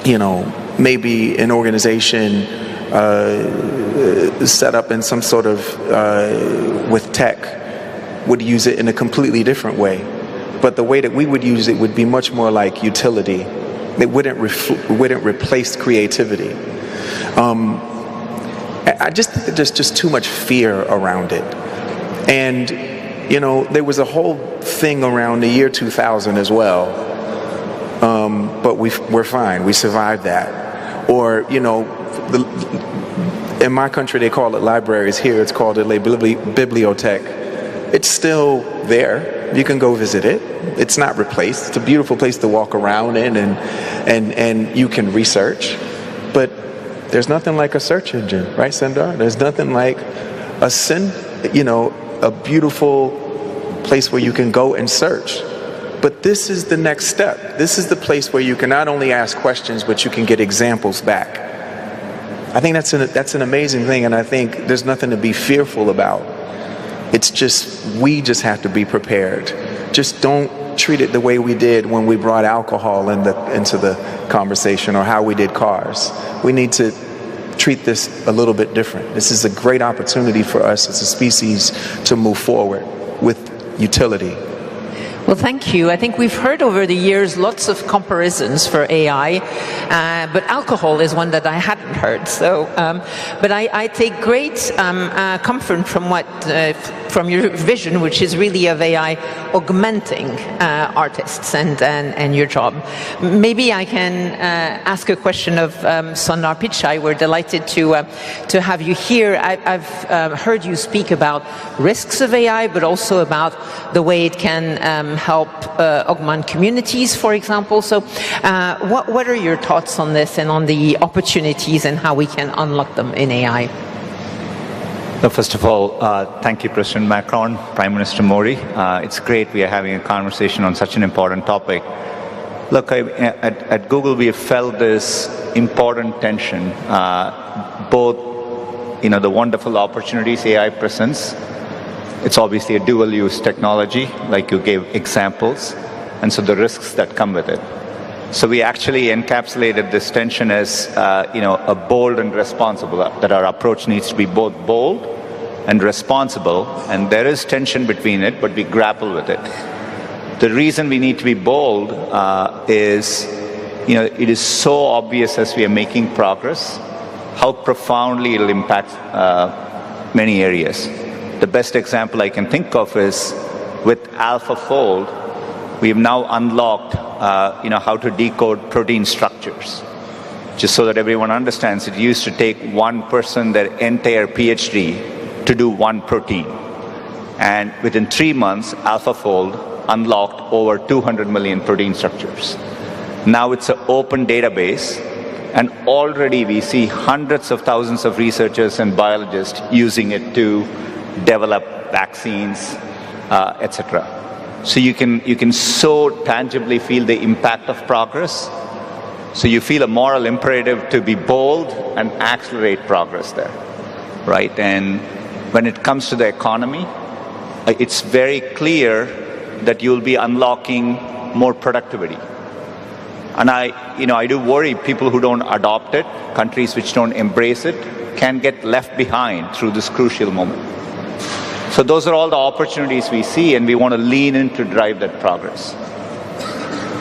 you know, maybe an organization set up in some sort of, with tech, would use it in a completely different way. But the way that we would use it would be much more like utility. It wouldn't replace creativity. I just think that there's just too much fear around it. And, you know, there was a whole thing around the year 2000 as well, but we're fine. We survived that. Or, you know, in my country they call it libraries. Here it's called a bibliothèque. It's still there. You can go visit it. It's not replaced. It's a beautiful place to walk around in, and you can research. But there's nothing like a search engine, right, Sundar? There's nothing like a beautiful place where you can go and search. But this is the next step. This is the place where you can not only ask questions, but you can get examples back. I think that's an amazing thing, and I think there's nothing to be fearful about. It's just, we just have to be prepared. Just don't treat it the way we did when we brought alcohol into the conversation, or how we did cars. We need to treat this a little bit different. This is a great opportunity for us as a species to move forward with utility. Well, thank you. I think we've heard over the years lots of comparisons for AI, but alcohol is one that I hadn't heard. So, but I take great comfort from your vision, which is really of AI augmenting artists and your job. Maybe I can ask a question of Sundar Pichai. We're delighted to have you here. I've heard you speak about risks of AI, but also about the way it can help augment communities, for example. So what are your thoughts on this and on the opportunities and how we can unlock them in AI? So first of all, thank you, President Macron, Prime Minister Modi. It's great we are having a conversation on such an important topic. Look, at Google, we have felt this important tension, both, the wonderful opportunities AI presents. It's obviously a dual-use technology, like you gave examples, and so the risks that come with it. So we actually encapsulated this tension as, a bold and responsible, that our approach needs to be both bold and responsible, and there is tension between it, but we grapple with it. The reason we need to be bold is, it is so obvious as we are making progress, how profoundly it'll impact many areas. The best example I can think of is with AlphaFold, we've now unlocked, how to decode protein structures. Just so that everyone understands, it used to take one person their entire PhD to do one protein. And within 3 months, AlphaFold unlocked over 200 million protein structures. Now it's an open database, and already we see hundreds of thousands of researchers and biologists using it to develop vaccines, etc. So you can so tangibly feel the impact of progress. So you feel a moral imperative to be bold and accelerate progress there, right? And when it comes to the economy, it's very clear that you'll be unlocking more productivity. And I do worry people who don't adopt it, countries which don't embrace it, can get left behind through this crucial moment. So those are all the opportunities we see, and we want to lean in to drive that progress.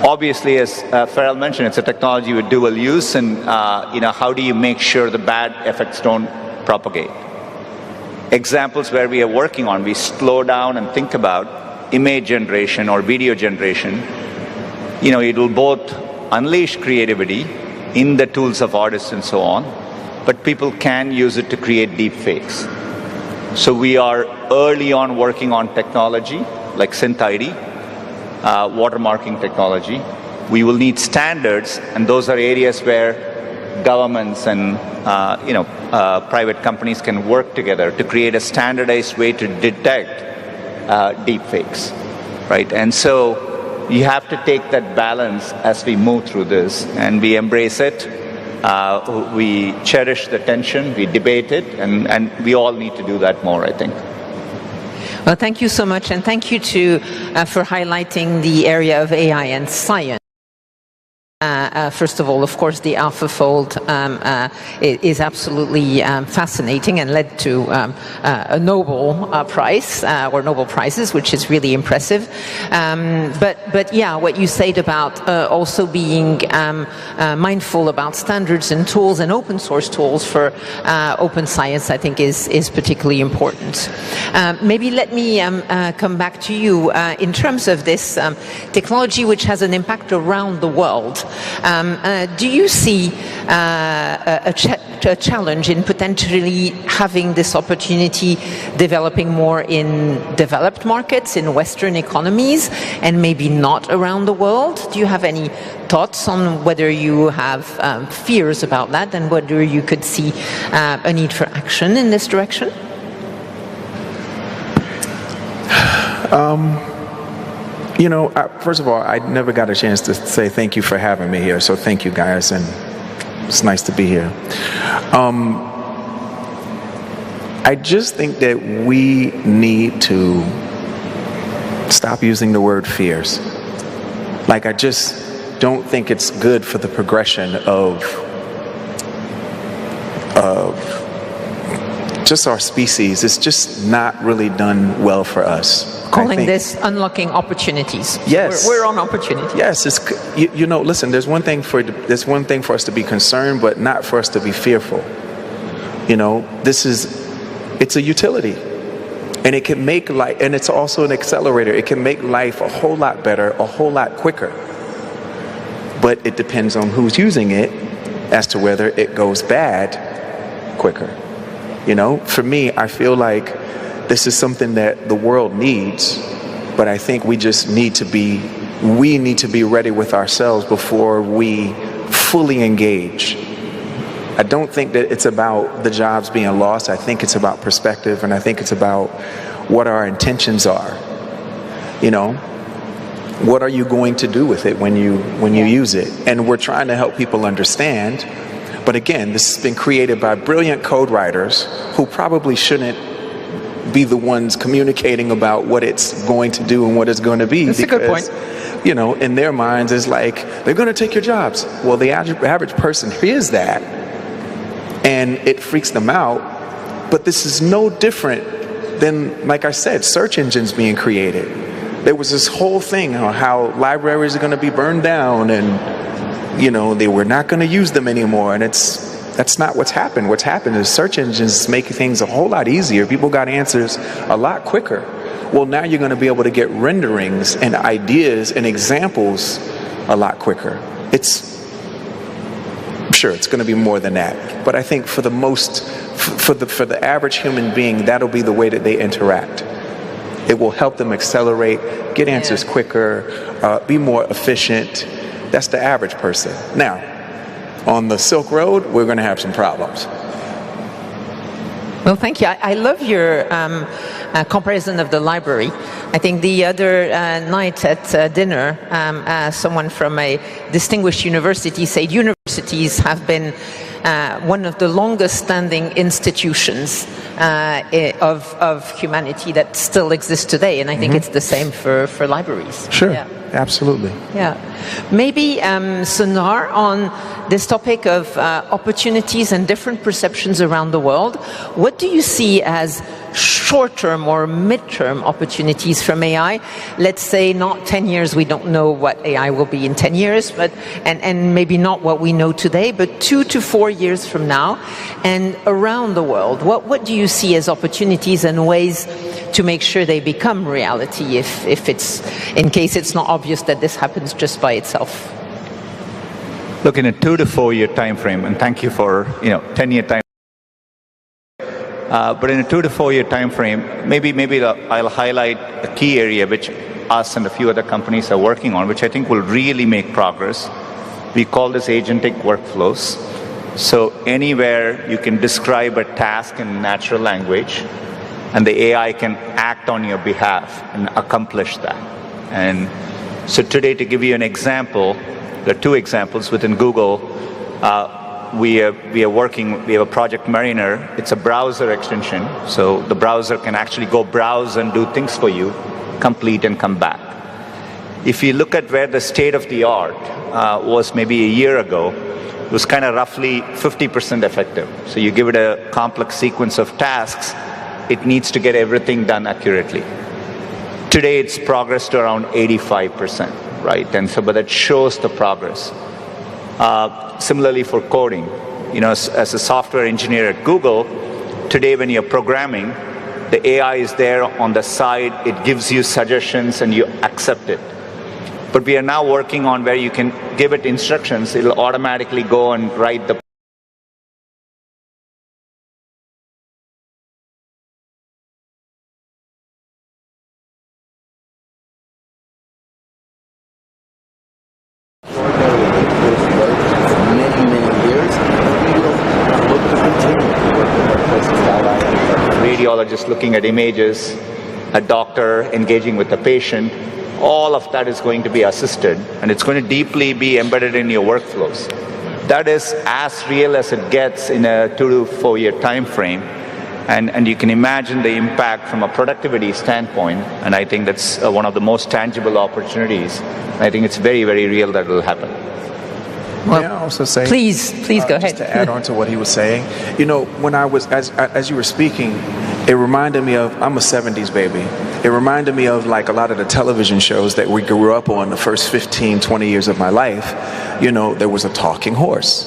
Obviously, as Farrell mentioned, it's a technology with dual use, and how do you make sure the bad effects don't propagate? Examples where we are working on, we slow down and think about image generation or video generation. It will both unleash creativity in the tools of artists and so on, but people can use it to create deep fakes. So we are early on working on technology like SynthID, watermarking technology. We will need standards, and those are areas where governments and private companies can work together to create a standardized way to detect deep fakes, right? And so you have to take that balance as we move through this, and we embrace it. We cherish the tension, we debate it, and we all need to do that more, I think. Well, thank you so much, and thank you for highlighting the area of AI and science First of all, of course, the AlphaFold is absolutely fascinating and led to a Nobel Prize or Nobel Prizes, which is really impressive. But yeah, what you said about also being mindful about standards and tools and open source tools for open science, I think is particularly important. Maybe let me come back to you in terms of this technology which has an impact around the world. Do you see a challenge in potentially having this opportunity developing more in developed markets, in Western economies, and maybe not around the world? Do you have any thoughts on whether you have fears about that and whether you could see a need for action in this direction? You know, first of all, I never got a chance to say thank you for having me here, so thank you guys, and it's nice to be here. I just think that we need to stop using the word fears. Like, I just don't think it's good for the progression of just our species. It's just not really done well for us. Calling this unlocking opportunities. Yes, we're on opportunities. Yes, it's you know. Listen, there's one thing for us to be concerned, but not for us to be fearful. You know, it's a utility, and it can make life, and it's also an accelerator. It can make life a whole lot better, a whole lot quicker. But it depends on who's using it as to whether it goes bad quicker. You know, for me, I feel like this is something that the world needs, but I think we need to be ready with ourselves before we fully engage. I don't think that it's about the jobs being lost. I think it's about perspective, and I think it's about what our intentions are. You know, what are you going to do with it when you use it? And we're trying to help people understand. But again, this has been created by brilliant code writers who probably shouldn't be the ones communicating about what it's going to do and what it's going to be. That's because, a good point. You know, in their minds, it's like, they're going to take your jobs. Well, the average person hears that, and it freaks them out. But this is no different than, like I said, search engines being created. There was this whole thing on how libraries are going to be burned down, and you know, they were not going to use them anymore, and that's not what's happened. What's happened is search engines make things a whole lot easier. People got answers a lot quicker. Well, now you're going to be able to get renderings and ideas and examples a lot quicker. Sure, it's going to be more than that, but I think for the average human being, that'll be the way that they interact. It will help them accelerate, get answers quicker, be more efficient. That's the average person. Now, on the Silk Road, we're going to have some problems. Well, thank you. I love your comparison of the library. I think the other night at dinner, someone from a distinguished university said universities have been one of the longest standing institutions of humanity that still exists today. And I think it's the same for libraries. Sure, yeah. Absolutely. Yeah. Maybe, Sonar, on this topic of opportunities and different perceptions around the world, what do you see as short-term or mid-term opportunities from AI? Let's say not 10 years, we don't know what AI will be in 10 years, but and maybe not what we know today, but 2 to 4 years from now, and around the world, what do you see as opportunities and ways to make sure they become reality if it's, in case it's not obvious that this happens just by itself? Look, in a 2 to 4 year time frame, and thank you for 10-year time. But in a 2 to 4 year time frame, maybe I'll highlight a key area which us and a few other companies are working on, which I think will really make progress. We call this agentic workflows. So anywhere you can describe a task in natural language, and the AI can act on your behalf and accomplish that. And so today, to give you an example, there are 2 examples within Google. We have a Project Mariner. It's a browser extension, so the browser can actually go browse and do things for you, complete and come back. If you look at where the state of the art was maybe a year ago, it was kind of roughly 50% effective. So you give it a complex sequence of tasks, it needs to get everything done accurately. Today it's progressed to around 85%, right? And so, but that shows the progress. Similarly for coding, you know, as a software engineer at Google, today when you're programming, the AI is there on the side, it gives you suggestions and you accept it. But we are now working on where you can give it instructions, it'll automatically go and write the radiologist looking at images, a doctor engaging with the patient, all of that is going to be assisted, and it's going to deeply be embedded in your workflows. That is as real as it gets in a 2 to 4 year time frame, and you can imagine the impact from a productivity standpoint, and I think that's one of the most tangible opportunities. I think it's very, very real that will happen. Well, may I also say, please go ahead. Just to add on to what he was saying, you know, when I was, as you were speaking, it reminded me of, I'm a 70s baby. It reminded me of like a lot of the television shows that we grew up on the first 15, 20 years of my life. You know, there was a talking horse.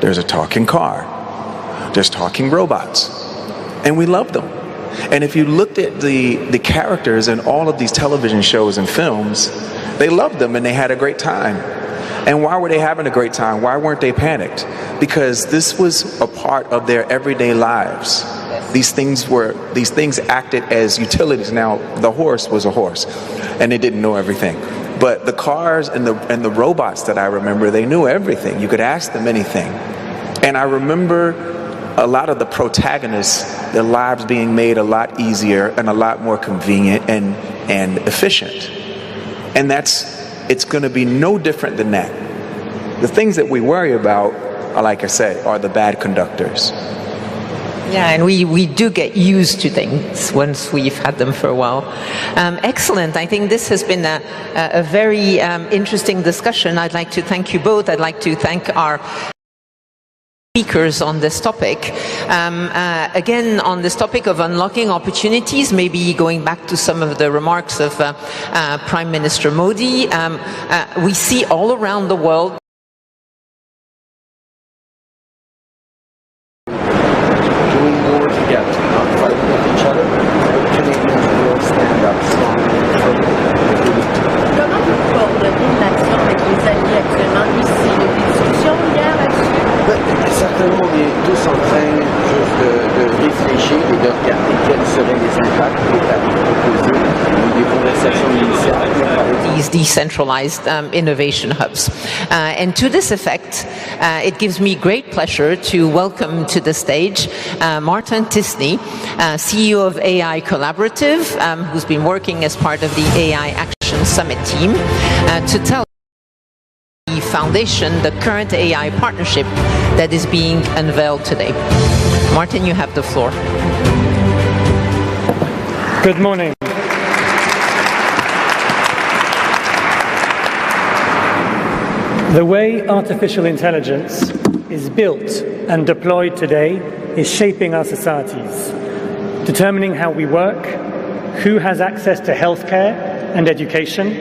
There's a talking car. There's talking robots. And we loved them. And if you looked at the characters in all of these television shows and films, they loved them and they had a great time. And why were they having a great time? Why weren't they panicked? Because this was a part of their everyday lives. These things acted as utilities. Now, the horse was a horse, and they didn't know everything. But the cars and the robots that I remember, they knew everything. You could ask them anything. And I remember a lot of the protagonists, their lives being made a lot easier and a lot more convenient and efficient. And it's going to be no different than that. The things that we worry about, like I said, are the bad conductors. Yeah, and we do get used to things once we've had them for a while. Excellent. I think this has been a very interesting discussion. I'd like to thank you both. I'd like to thank our speakers on this topic. Again, on this topic of unlocking opportunities, maybe going back to some of the remarks of Prime Minister Modi, we see all around the world doing more together, not fighting with each other. Canadians will stand up strongly for Comment vous coordonnez l'action avec les alliés actuellement ici? Il y a des discussions hier là-dessus? Certainement, on est tous en train juste de réfléchir et de regarder quels seraient les impacts des tarifs proposés. Des conversations initiales. These decentralized innovation hubs. And to this effect, it gives me great pleasure to welcome to the stage Martin Tisney, CEO of AI Collaborative, who's been working as part of the AI Action Summit team, to tell the foundation, the current AI partnership that is being unveiled today. Martin, you have the floor. Good morning. The way artificial intelligence is built and deployed today is shaping our societies, determining how we work, who has access to healthcare and education,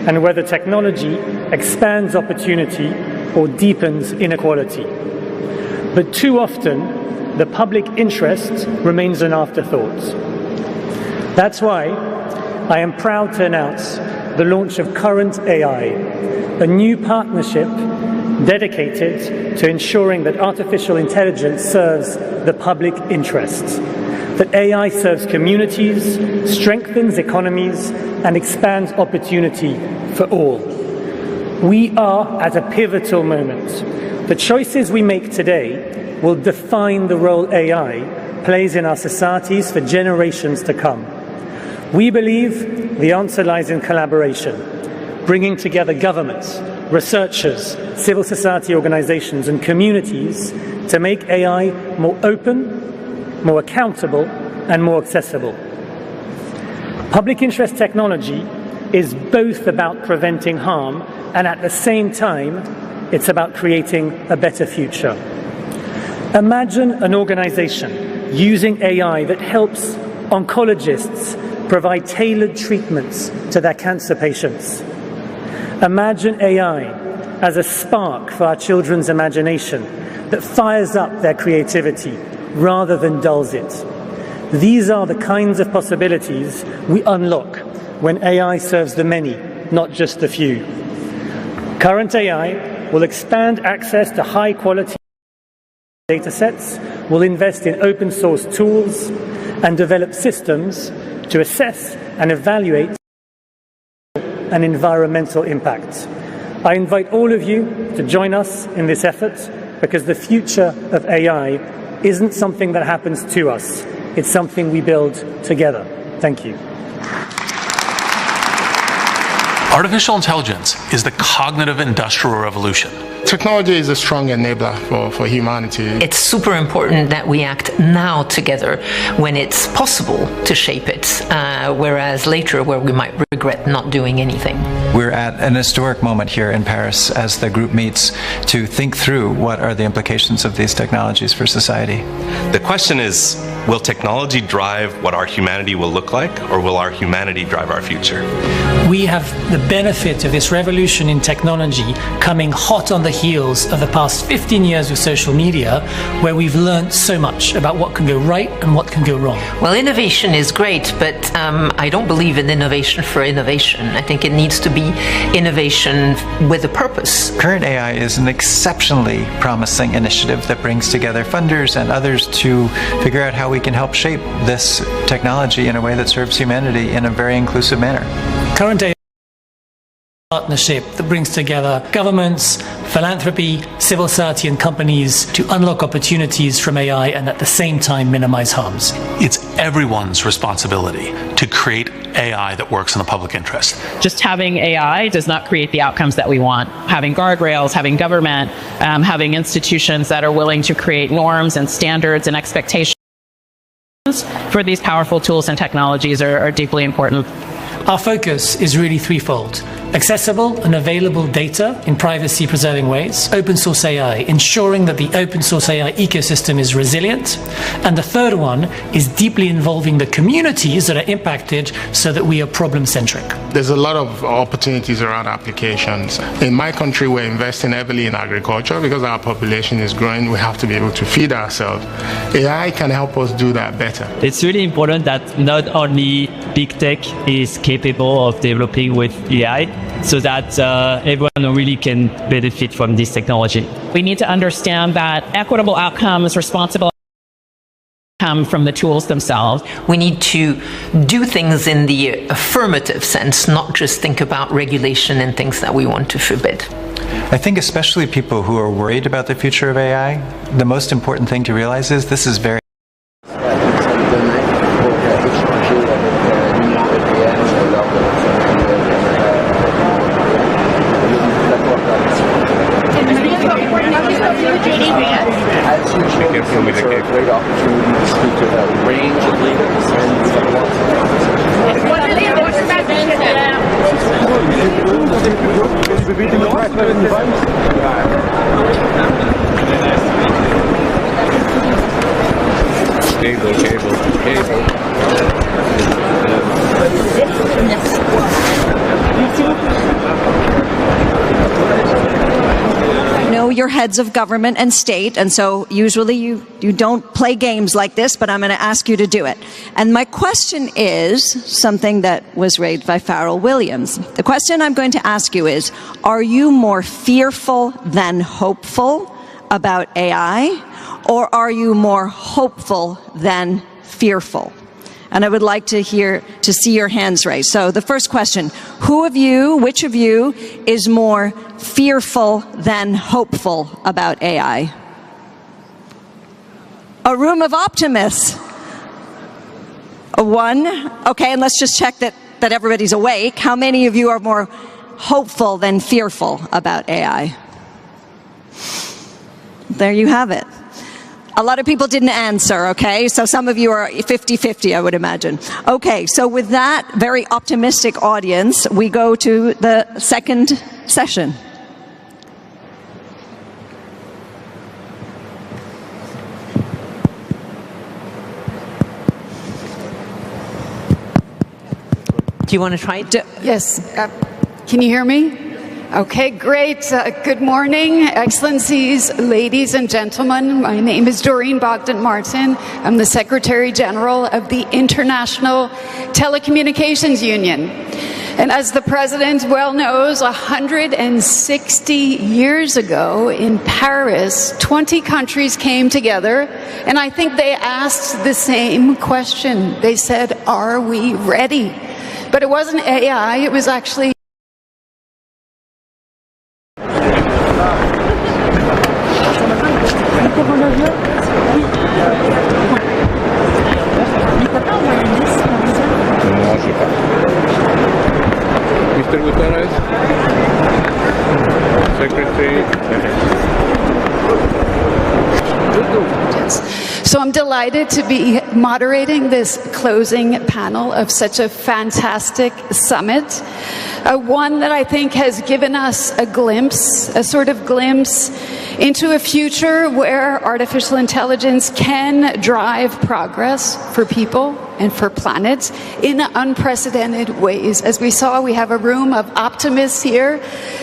and whether technology expands opportunity or deepens inequality. But too often, the public interest remains an afterthought. That's why I am proud to announce the launch of Current AI, a new partnership dedicated to ensuring that artificial intelligence serves the public interest, that AI serves communities, strengthens economies, and expands opportunity for all. We are at a pivotal moment. The choices we make today will define the role AI plays in our societies for generations to come. We believe the answer lies in collaboration, bringing together governments, researchers, civil society organizations, and communities to make AI more open, more accountable, and more accessible. Public interest technology is both about preventing harm and at the same time, it's about creating a better future. Imagine an organization using AI that helps oncologists provide tailored treatments to their cancer patients. Imagine AI as a spark for our children's imagination that fires up their creativity rather than dulls it. These are the kinds of possibilities we unlock when AI serves the many, not just the few. Current AI will expand access to high-quality data sets, will invest in open source tools, and develop systems to assess and evaluate an environmental impact. I invite all of you to join us in this effort because the future of AI isn't something that happens to us. It's something we build together. Thank you. Artificial intelligence is the cognitive industrial revolution. Technology is a strong enabler for humanity. It's super important that we act now together when it's possible to shape it, whereas later where we might regret not doing anything. We're at an historic moment here in Paris as the group meets to think through what are the implications of these technologies for society. The question is, will technology drive what our humanity will look like, or will our humanity drive our future? We have the benefit of this revolution in technology coming hot on the heels of the past 15 years of social media, where we've learned so much about what can go right and what can go wrong. Well, innovation is great, but I don't believe in innovation for innovation. I think it needs to be innovation with a purpose. Current AI is an exceptionally promising initiative that brings together funders and others to figure out how we can help shape this technology in a way that serves humanity in a very inclusive manner. Current AI partnership that brings together governments, philanthropy, civil society and companies to unlock opportunities from AI and at the same time minimize harms. It's everyone's responsibility to create AI that works in the public interest. Just having AI does not create the outcomes that we want. Having guardrails, having government, having institutions that are willing to create norms and standards and expectations for these powerful tools and technologies are deeply important. Our focus is really threefold. Accessible and available data in privacy-preserving ways, open source AI, ensuring that the open source AI ecosystem is resilient, and the third one is deeply involving the communities that are impacted so that we are problem-centric. There's a lot of opportunities around applications. In my country, we're investing heavily in agriculture because our population is growing. We have to be able to feed ourselves. AI can help us do that better. It's really important that not only big tech is capable of developing with AI, so that everyone really can benefit from this technology. We need to understand that equitable outcomes, responsible come from the tools themselves. We need to do things in the affirmative sense, not just think about regulation and things that we want to forbid. I think especially people who are worried about the future of AI, the most important thing to realize is this is very JD Vance. As usual, it's a great opportunity to speak to a range of leaders and what are the important messages that know you're heads of government and state, and so usually you don't play games like this, but I'm going to ask you to do it. And my question is something that was raised by Pharrell Williams. The question I'm going to ask you is, are you more fearful than hopeful about AI, or are you more hopeful than fearful? And I would like to see your hands raised. So the first question, which of you is more fearful than hopeful about AI? A room of optimists. A one. Okay, and let's just check that everybody's awake. How many of you are more hopeful than fearful about AI? There you have it. A lot of people didn't answer, okay? So some of you are 50-50, I would imagine. Okay, so with that very optimistic audience, we go to the second session. Do you want to try it? Yes. Can you hear me? Okay, great. Good morning, Excellencies, ladies and gentlemen. My name is Doreen Bogdan-Martin. I'm the Secretary General of the International Telecommunications Union. And as the President well knows, 160 years ago in Paris, 20 countries came together, and I think they asked the same question. They said, "Are we ready?" But it wasn't AI, it was actually Mr. Guterres, Secretary. So I'm delighted to be moderating this closing panel of such a fantastic summit, one that I think has given us a glimpse, a sort of glimpse into a future where artificial intelligence can drive progress for people and for planets in unprecedented ways. As we saw, we have a room of optimists here,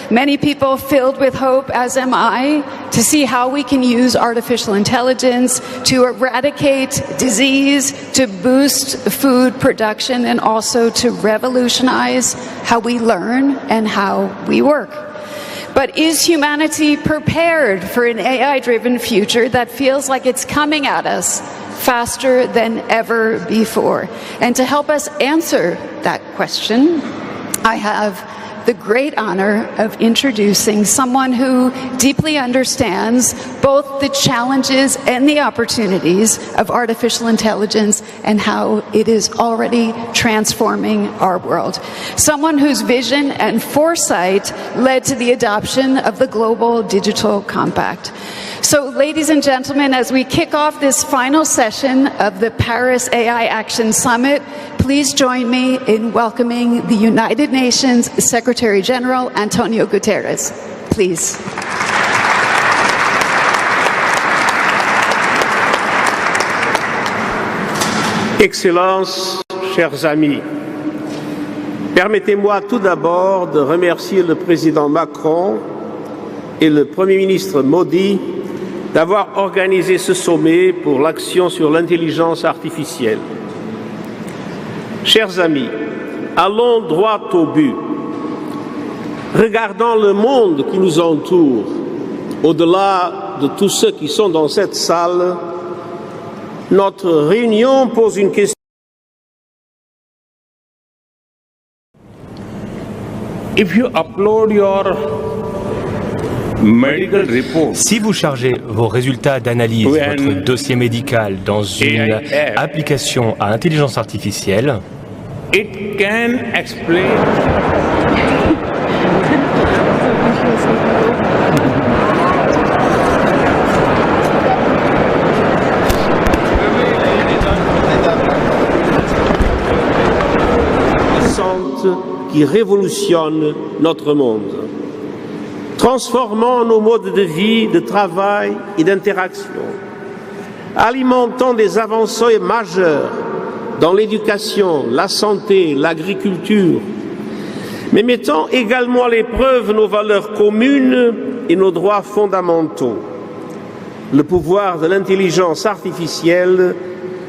many people filled with hope, as am I, to see how we can use artificial intelligence to eradicate disease, to boost food production, and also to revolutionize how we learn and how we work. But is humanity prepared for an AI-driven future that feels like it's coming at us faster than ever before? And to help us answer that question, I have the great honor of introducing someone who deeply understands both the challenges and the opportunities of artificial intelligence and how it is already transforming our world. Someone whose vision and foresight led to the adoption of the Global Digital Compact. So, ladies and gentlemen, as we kick off this final session of the Paris AI Action Summit, please join me in welcoming the United Nations Secretary General, Antonio Guterres. Please. Excellences, chers amis, permettez-moi tout d'abord de remercier le président Macron et le Premier ministre Modi d'avoir organisé ce sommet pour l'action sur l'intelligence artificielle. Chers amis, allons droit au but. Regardons le monde qui nous entoure, au-delà de tous ceux qui sont dans cette salle. Notre réunion pose une question. If you upload your medical report, si vous chargez vos résultats d'analyse, votre dossier médical dans une application à intelligence artificielle, it can explain qui révolutionne notre monde, transformant nos modes de vie, de travail et d'interaction, alimentant des avancées majeures dans l'éducation, la santé, l'agriculture, mais mettant également à l'épreuve nos valeurs communes et nos droits fondamentaux. Le pouvoir de l'intelligence artificielle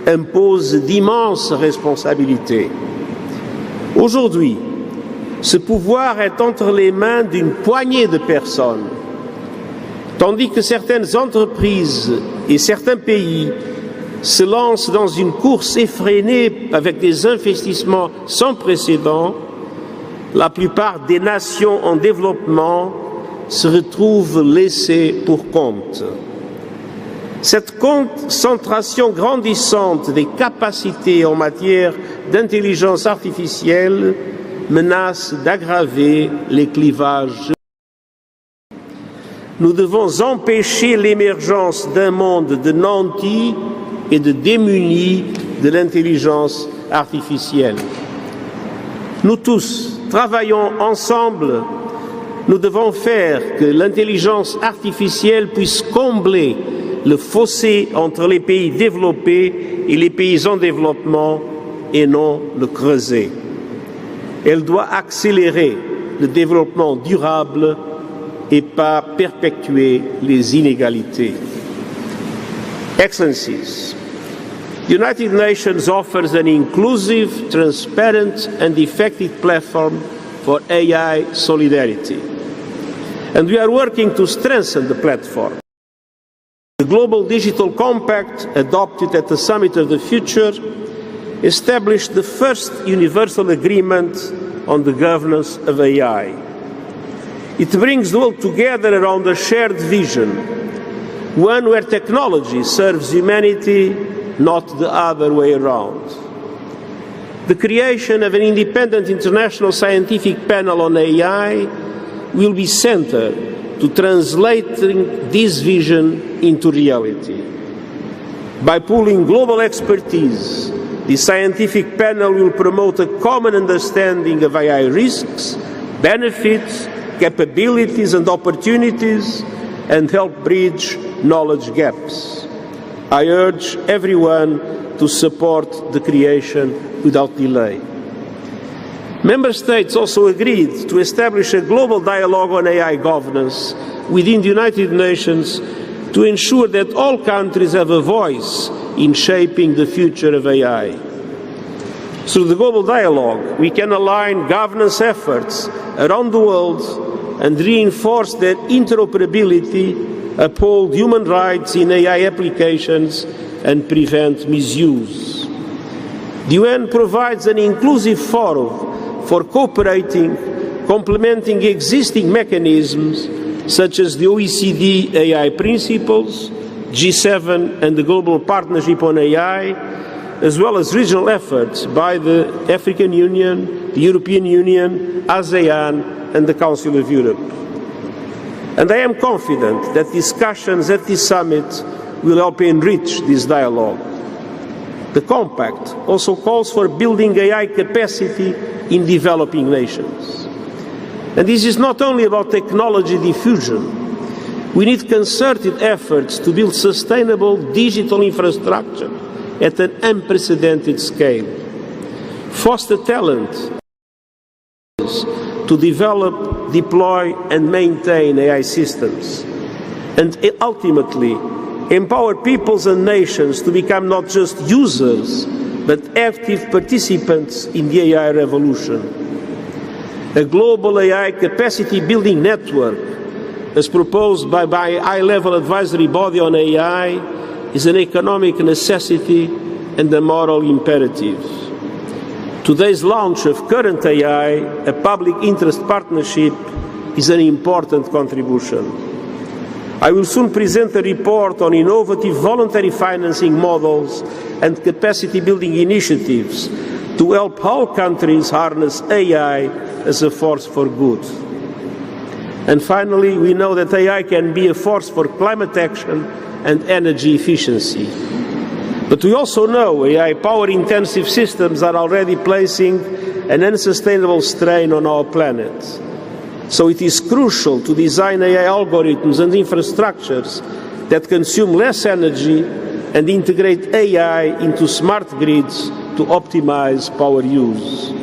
impose d'immenses responsabilités. Aujourd'hui, ce pouvoir est entre les mains d'une poignée de personnes, tandis que certaines entreprises et certains pays se lancent dans une course effrénée avec des investissements sans précédent. La plupart des nations en développement se retrouvent laissées pour compte. Cette concentration grandissante des capacités en matière d'intelligence artificielle menace d'aggraver les clivages. nous devons empêcher l'émergence d'un monde de nantis et de démunis de l'intelligence artificielle. Nous tous travaillons ensemble. Nous devons faire que l'intelligence artificielle puisse combler le fossé entre les pays développés et les pays en développement et non le creuser. Elle doit accélérer le développement durable et pas perpétuer les inégalités. Excellencies, the United Nations offers an inclusive, transparent and effective platform for AI solidarity. And we are working to strengthen the platform. The Global Digital Compact, adopted at the Summit of the Future, established the first universal agreement on the governance of AI. It brings the world together around a shared vision, one where technology serves humanity, not the other way around. The creation of an independent international scientific panel on AI will be central to translating this vision into reality. By pooling global expertise, the scientific panel will promote a common understanding of AI risks, benefits, capabilities and opportunities, and help bridge knowledge gaps. I urge everyone to support the creation without delay. Member States also agreed to establish a global dialogue on AI governance within the United Nations to ensure that all countries have a voice in shaping the future of AI. Through the global dialogue, we can align governance efforts around the world and reinforce that interoperability, uphold human rights in AI applications, and prevent misuse. The UN provides an inclusive forum for cooperating, complementing existing mechanisms such as the OECD AI principles, G7 and the Global Partnership on AI, as well as regional efforts by the African Union, the European Union, ASEAN and the Council of Europe. And I am confident that discussions at this summit will help enrich this dialogue. The Compact also calls for building AI capacity in developing nations. And this is not only about technology diffusion. We need concerted efforts to build sustainable digital infrastructure at an unprecedented scale. Foster talent to develop, deploy and maintain AI systems. And ultimately, empower peoples and nations to become not just users, but active participants in the AI revolution. A global AI capacity building network, as proposed by a high-level advisory body on AI, is an economic necessity and a moral imperative. Today's launch of Current AI, a public interest partnership, is an important contribution. I will soon present a report on innovative voluntary financing models and capacity building initiatives to help all countries harness AI as a force for good. And finally, we know that AI can be a force for climate action and energy efficiency. But we also know AI power-intensive systems are already placing an unsustainable strain on our planet. So it is crucial to design AI algorithms and infrastructures that consume less energy and integrate AI into smart grids to optimize power use.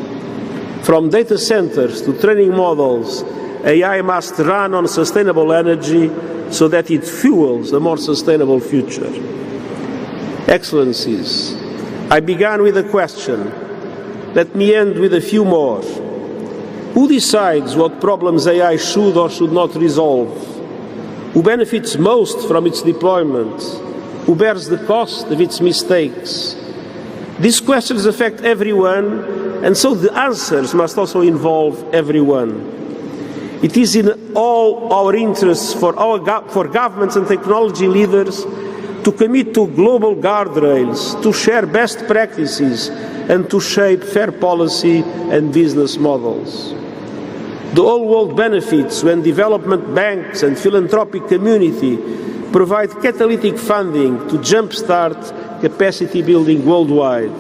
From data centers to training models, AI must run on sustainable energy so that it fuels a more sustainable future. Excellencies, I began with a question. Let me end with a few more. Who decides what problems AI should or should not resolve? Who benefits most from its deployment? Who bears the cost of its mistakes? These questions affect everyone, and so the answers must also involve everyone. It is in all our interests for governments and technology leaders to commit to global guardrails, to share best practices, and to shape fair policy and business models. The whole world benefits when development banks and philanthropic community provide catalytic funding to jumpstart capacity building worldwide.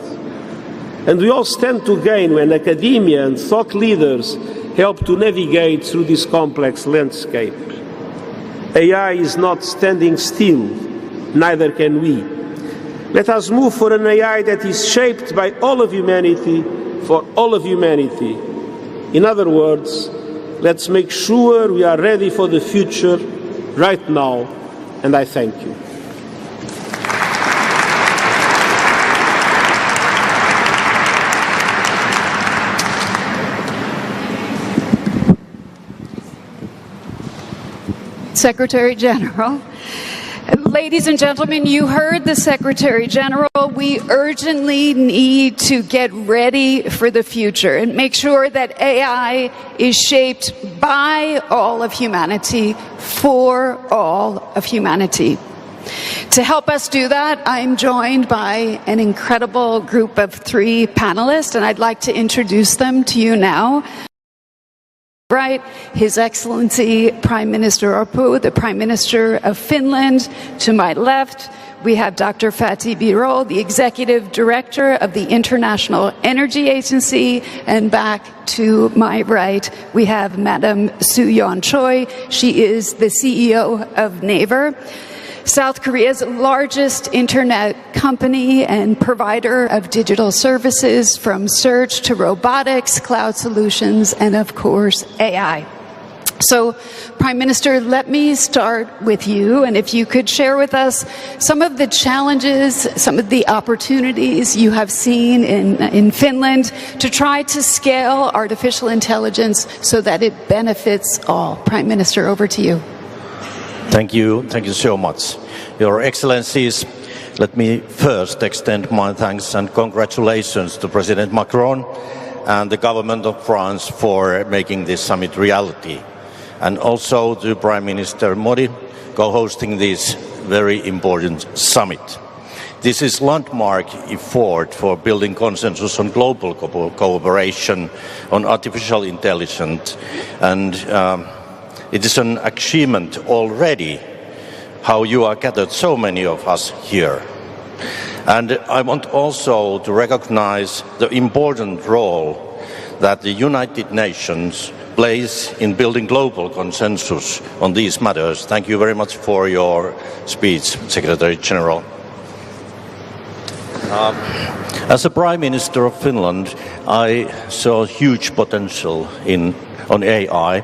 And we all stand to gain when academia and thought leaders help to navigate through this complex landscape. AI is not standing still, neither can we. Let us move for an AI that is shaped by all of humanity, for all of humanity. In other words, let's make sure we are ready for the future right now, and I thank you. Secretary General. Ladies and gentlemen, you heard the Secretary General. We urgently need to get ready for the future and make sure that AI is shaped by all of humanity, for all of humanity. To help us do that, I'm joined by an incredible group of 3 panelists, and I'd like to introduce them to you now. Right, His Excellency Prime Minister Orpo, the Prime Minister of Finland. To my left, we have Dr. Fatih Birol, the Executive Director of the International Energy Agency. And back to my right, we have Madam Soo-yeon Choi. She is the CEO of Naver, South Korea's largest internet company and provider of digital services, from search to robotics, cloud solutions, and of course, AI. So, Prime Minister, let me start with you, and if you could share with us some of the challenges, some of the opportunities you have seen in Finland to try to scale artificial intelligence so that it benefits all. Prime Minister, over to you. Thank you so much. Your Excellencies, let me first extend my thanks and congratulations to President Macron and the government of France for making this summit reality, and also to Prime Minister Modi co-hosting this very important summit. This is a landmark effort for building consensus on global cooperation on artificial intelligence, and it is an achievement already how you are gathered, so many of us here. And I want also to recognize the important role that the United Nations plays in building global consensus on these matters. Thank you very much for your speech, Secretary General. As a Prime Minister of Finland, I saw huge potential on AI.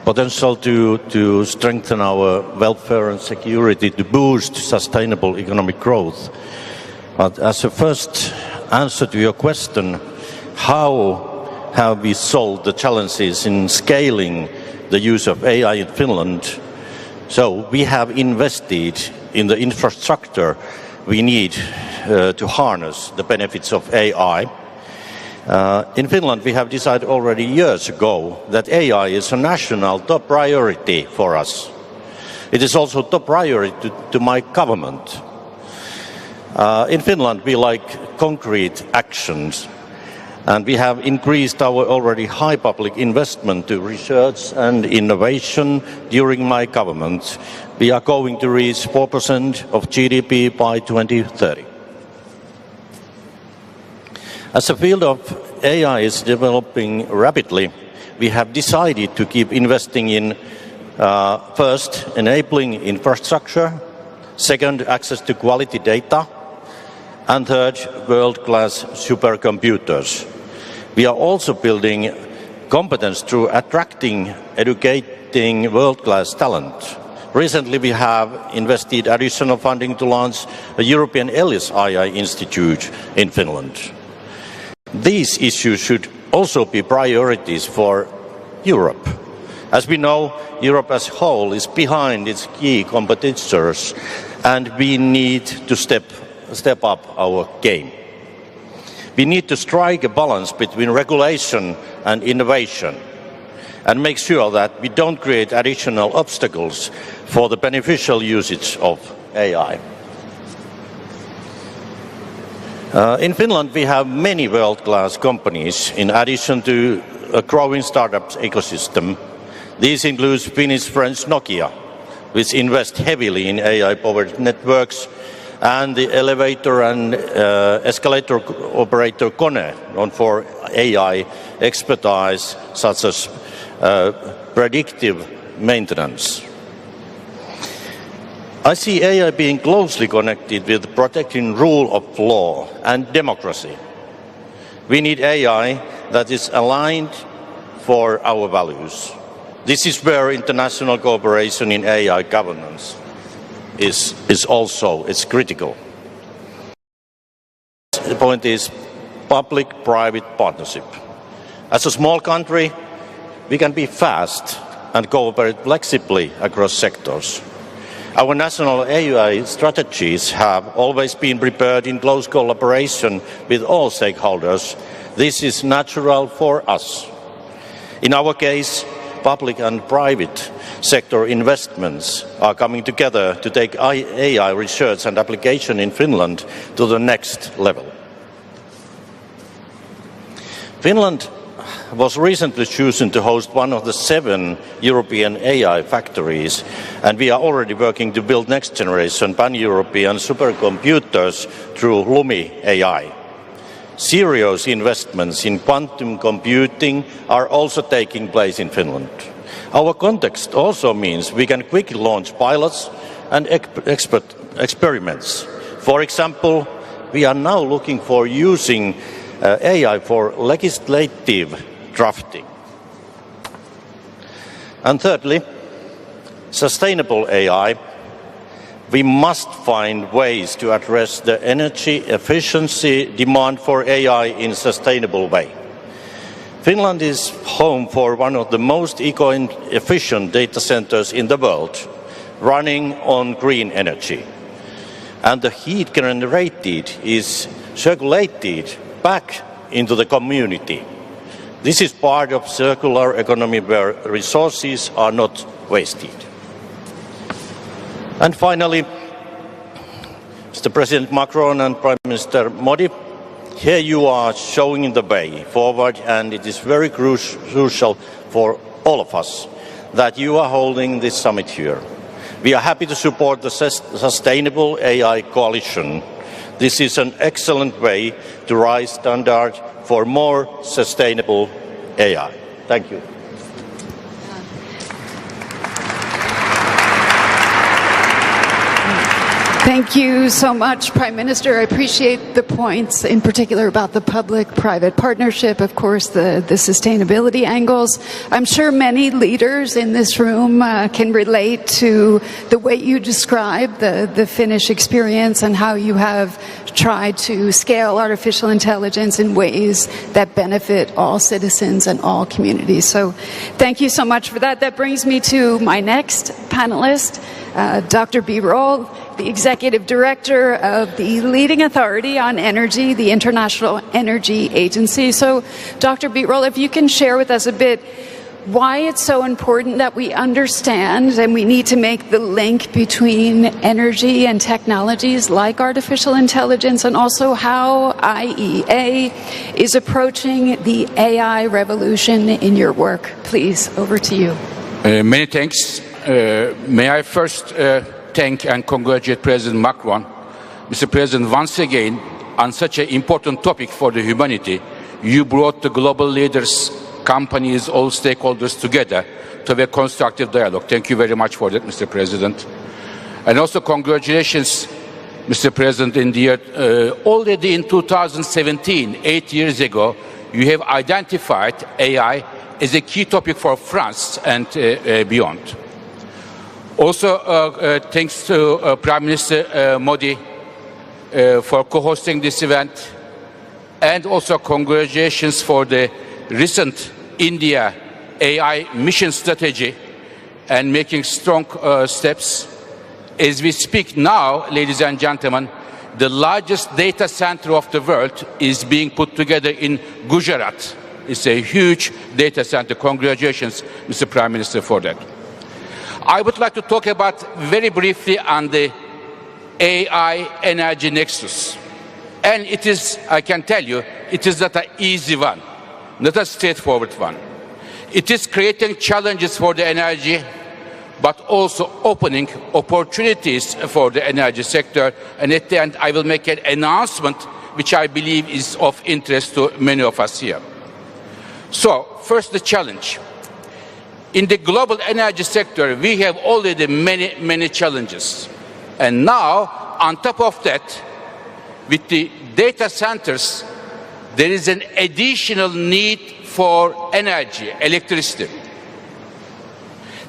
Potential to strengthen our welfare and security, to boost sustainable economic growth. But as a first answer to your question, how have we solved the challenges in scaling the use of AI in Finland? So we have invested in the infrastructure we need to harness the benefits of AI. In Finland, we have decided already years ago that AI is a national top priority for us. It is also top priority to my government. In Finland, we like concrete actions, and we have increased our already high public investment to research and innovation during my government. We are going to reach 4% of GDP by 2030. As the field of AI is developing rapidly, we have decided to keep investing in, first, enabling infrastructure, second, access to quality data, and third, world-class supercomputers. We are also building competence through attracting, educating world-class talent. Recently, we have invested additional funding to launch a European Elias AI Institute in Finland. These issues should also be priorities for Europe. As we know, Europe as a whole is behind its key competitors, and we need to step up our game. We need to strike a balance between regulation and innovation and make sure that we don't create additional obstacles for the beneficial usage of AI. In Finland, we have many world-class companies in addition to a growing startup ecosystem. These include Finnish-French Nokia, which invests heavily in AI-powered networks, and the elevator and escalator operator Kone, known for AI expertise such as predictive maintenance. I see AI being closely connected with protecting rule of law and democracy. We need AI that is aligned for our values. This is where international cooperation in AI governance is critical. The point is public-private partnership. As a small country, we can be fast and cooperate flexibly across sectors. Our national AI strategies have always been prepared in close collaboration with all stakeholders. This is natural for us. In our case, public and private sector investments are coming together to take AI research and application in Finland to the next level. Finland was recently chosen to host one of the 7 European AI factories, and we are already working to build next-generation pan-European supercomputers through Lumi AI. Serious investments in quantum computing are also taking place in Finland. Our context also means we can quickly launch pilots and experiments. For example, we are now looking for using AI for legislative drafting. And thirdly, sustainable AI. We must find ways to address the energy efficiency demand for AI in a sustainable way. Finland is home for one of the most eco-efficient data centers in the world, running on green energy. And the heat generated is circulated back into the community. This is part of circular economy where resources are not wasted. And finally, Mr. President Macron and Prime Minister Modi, here you are showing the way forward, and it is very crucial for all of us that you are holding this summit here. We are happy to support the Sustainable AI Coalition. This is an excellent way to raise standards for more sustainable AI. Thank you. Thank you so much, Prime Minister. I appreciate the points, in particular about the public-private partnership, of course, the sustainability angles. I'm sure many leaders in this room can relate to the way you describe the Finnish experience and how you have tried to scale artificial intelligence in ways that benefit all citizens and all communities. So thank you so much for that. That brings me to my next panelist, Dr. Birol, the Executive Director of the leading authority on energy, the International Energy Agency. So, Dr. Birol, if you can share with us a bit why it's so important that we understand and we need to make the link between energy and technologies like artificial intelligence, and also how IEA is approaching the AI revolution in your work. Please, over to you. Many thanks. May I first thank and congratulate President Macron. Mr. President, once again, on such an important topic for the humanity, you brought the global leaders, companies, all stakeholders together to have a constructive dialogue. Thank you very much for that, Mr. President. And also congratulations, Mr. President, in the year, already in 2017, 8 years ago, you have identified AI as a key topic for France and beyond. Also, thanks to Prime Minister Modi for co-hosting this event, and also congratulations for the recent India AI mission strategy and making strong steps. As we speak now, ladies and gentlemen, the largest data center of the world is being put together in Gujarat. It's a huge data center. Congratulations, Mr. Prime Minister, for that. I would like to talk about very briefly on the AI energy nexus. And it is, I can tell you, it is not an easy one, not a straightforward one. It is creating challenges for the energy, but also opening opportunities for the energy sector. And at the end, I will make an announcement which I believe is of interest to many of us here. So, first the challenge. In the global energy sector, we have already many challenges. And now, on top of that, with the data centers, there is an additional need for energy, electricity.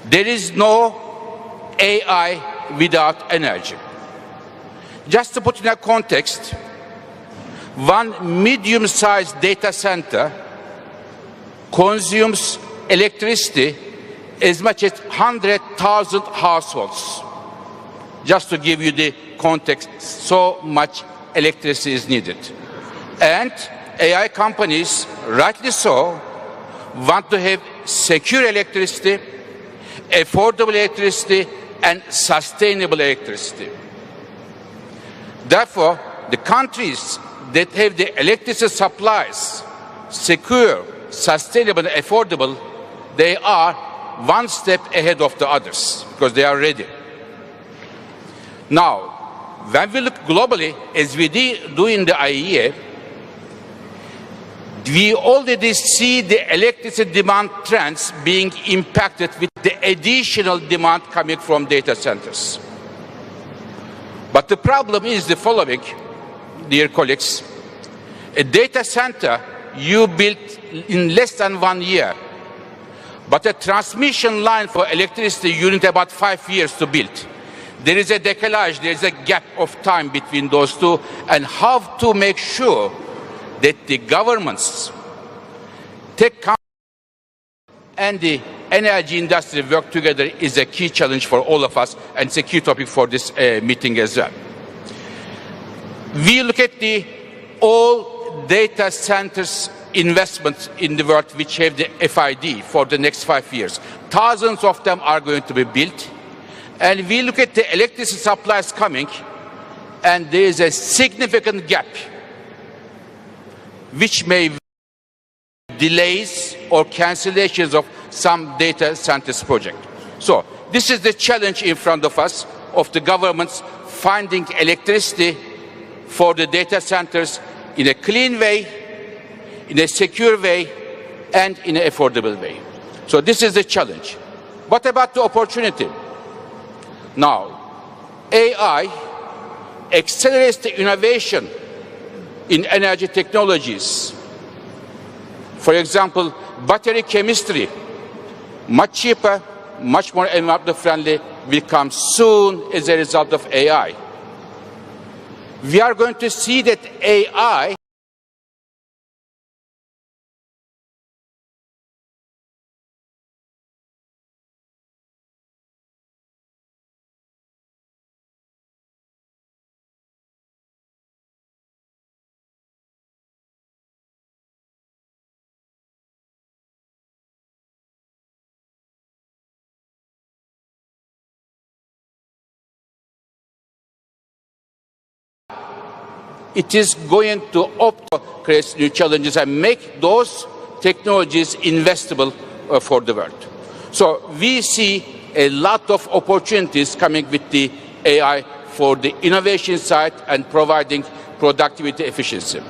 There is no AI without energy. Just to put in a context, one medium-sized data center consumes electricity as much as 100,000 households. Just to give you the context, so much electricity is needed. And AI companies, rightly so, want to have secure electricity, affordable electricity, and sustainable electricity. Therefore, the countries that have the electricity supplies secure, sustainable, and affordable, they are one step ahead of the others because they are ready. Now, when we look globally, as we do in the IEA, we already see the electricity demand trends being impacted with the additional demand coming from data centers. But the problem is the following, dear colleagues. A data center you built in less than 1 year, but a transmission line for electricity you need about 5 years to build. There is a decalage, there is a gap of time between those two, and how to make sure that the governments, tech companies, and the energy industry work together is a key challenge for all of us, and it's a key topic for this meeting as well. We look at the all data centers investments in the world which have the FID for the next 5 years. Thousands of them are going to be built. And we look at the electricity supplies coming, and there is a significant gap which may delays or cancellations of some data centers project. So this is the challenge in front of us, of the governments finding electricity for the data centers in a clean way, in a secure way, and in an affordable way. So this is the challenge. What about the opportunity? Now, AI accelerates the innovation in energy technologies. For example, battery chemistry, much cheaper, much more environmentally friendly, will come soon as a result of AI. We are going to see that AI it is going to create new challenges and make those technologies investable for the world. So we see a lot of opportunities coming with the AI for the innovation side and providing productivity efficiency.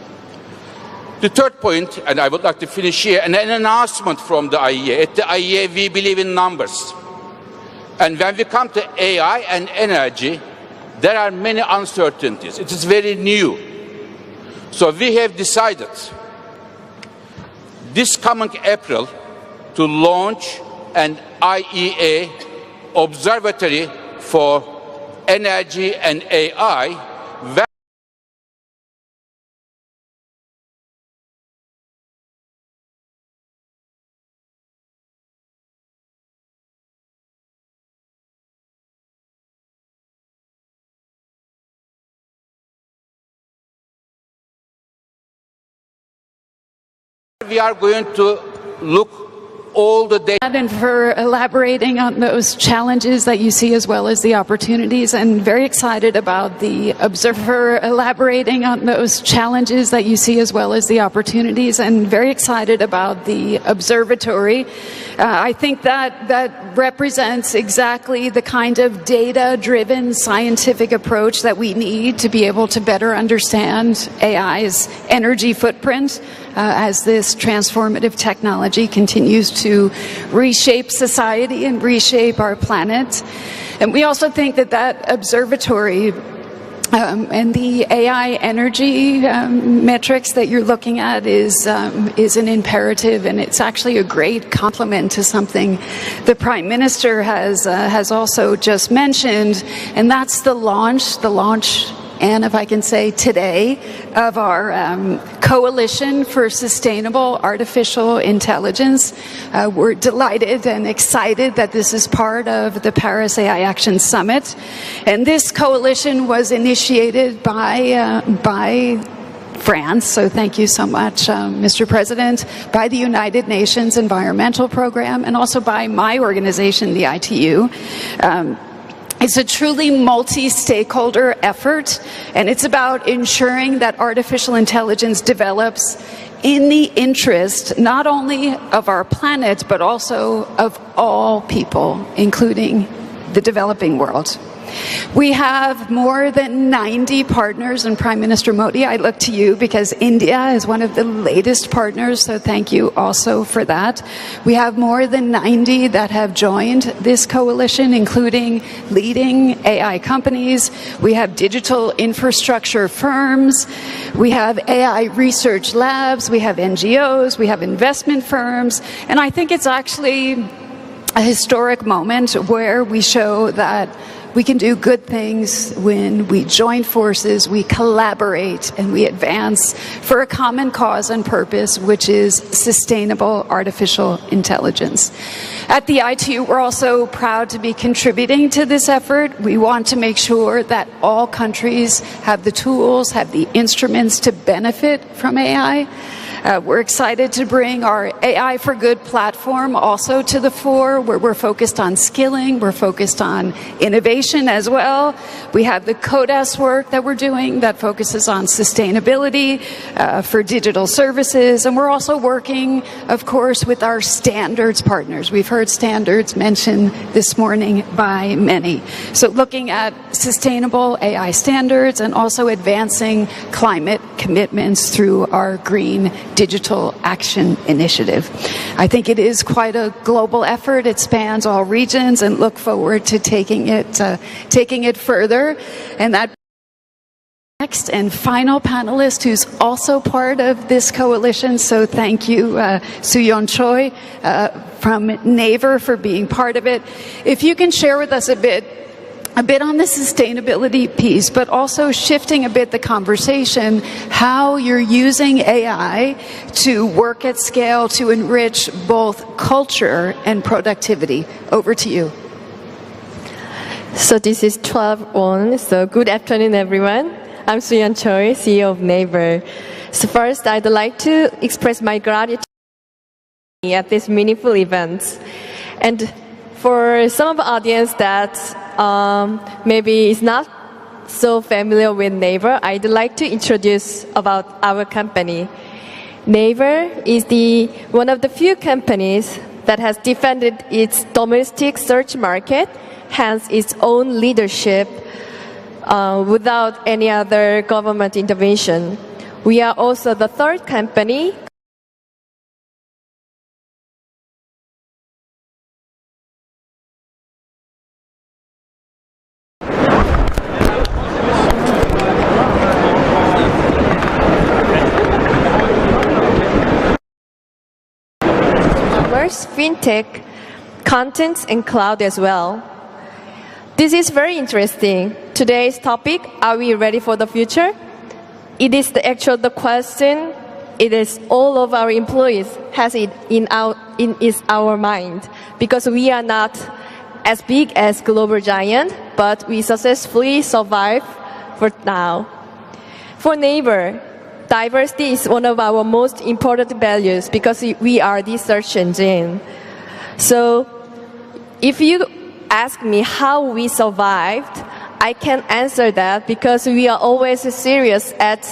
The third point, and I would like to finish here, an announcement from the IEA. At the IEA, we believe in numbers. And when we come to AI and energy, there are many uncertainties. It is very new. So we have decided this coming April to launch an IEA observatory for energy and AI, where we are going to look all the data. And for elaborating on those challenges that you see as well as the opportunities, and very excited about the elaborating on those challenges that you see as well as the opportunities, and very excited about the observatory. I think that represents exactly the kind of data-driven scientific approach that we need to be able to better understand AI's energy footprint as this transformative technology continues to reshape society and reshape our planet. And we also think that observatory and the AI energy metrics that you're looking at is an imperative, and it's actually a great complement to something the Prime Minister has also just mentioned, and that's the launch, and if I can say today, of our Coalition for Sustainable Artificial Intelligence. We're delighted and excited that this is part of the Paris AI Action Summit. And this coalition was initiated by France, so thank you so much, Mr. President, by the United Nations Environmental Program, and also by my organization, the ITU. It's a truly multi-stakeholder effort, and it's about ensuring that artificial intelligence develops in the interest not only of our planet, but also of all people, including the developing world. We have more than 90 partners, and Prime Minister Modi, I look to you because India is one of the latest partners, so thank you also for that. We have more than 90 that have joined this coalition, including leading AI companies. We have digital infrastructure firms. We have AI research labs. We have NGOs. We have investment firms. And I think it's actually a historic moment where we show that we can do good things when we join forces, we collaborate, and we advance for a common cause and purpose, which is sustainable artificial intelligence. At the ITU, we're also proud to be contributing to this effort. We want to make sure that all countries have the tools, have the instruments to benefit from AI. We're excited to bring our AI for Good platform also to the fore, where we're focused on skilling, we're focused on innovation as well. We have the CODAS work that we're doing that focuses on sustainability for digital services, and we're also working, of course, with our standards partners. We've heard standards mentioned this morning by many. So looking at sustainable AI standards and also advancing climate commitments through our green Digital Action Initiative. I think it is quite a global effort. It spans all regions, and look forward to taking it further. And that next and final panelist who's also part of this coalition, so thank you, Soo-yeon Choi from Naver for being part of it. If you can share with us a bit on the sustainability piece, but also shifting a bit the conversation, how you're using AI to work at scale to enrich both culture and productivity. Over to you. So this is 12-1, so good afternoon, everyone. I'm Soo-yeon Choi, CEO of Naver. So first, I'd like to express my gratitude at this meaningful event. And for some of the audience that maybe is not so familiar with Naver, I'd like to introduce about our company. Naver is one of the few companies that has defended its domestic search market, hence its own leadership, without any other government intervention. We are also the third company fintech, contents, and cloud as well. This is very interesting. Today's topic, are we ready for the future? It is the question. It is all of our employees has it in our mind, because we are not as big as global giant, but we successfully survive for now. For Naver, Diversity is one of our most important values because we are the search engine. So if you ask me how we survived, I can answer that because we are always serious at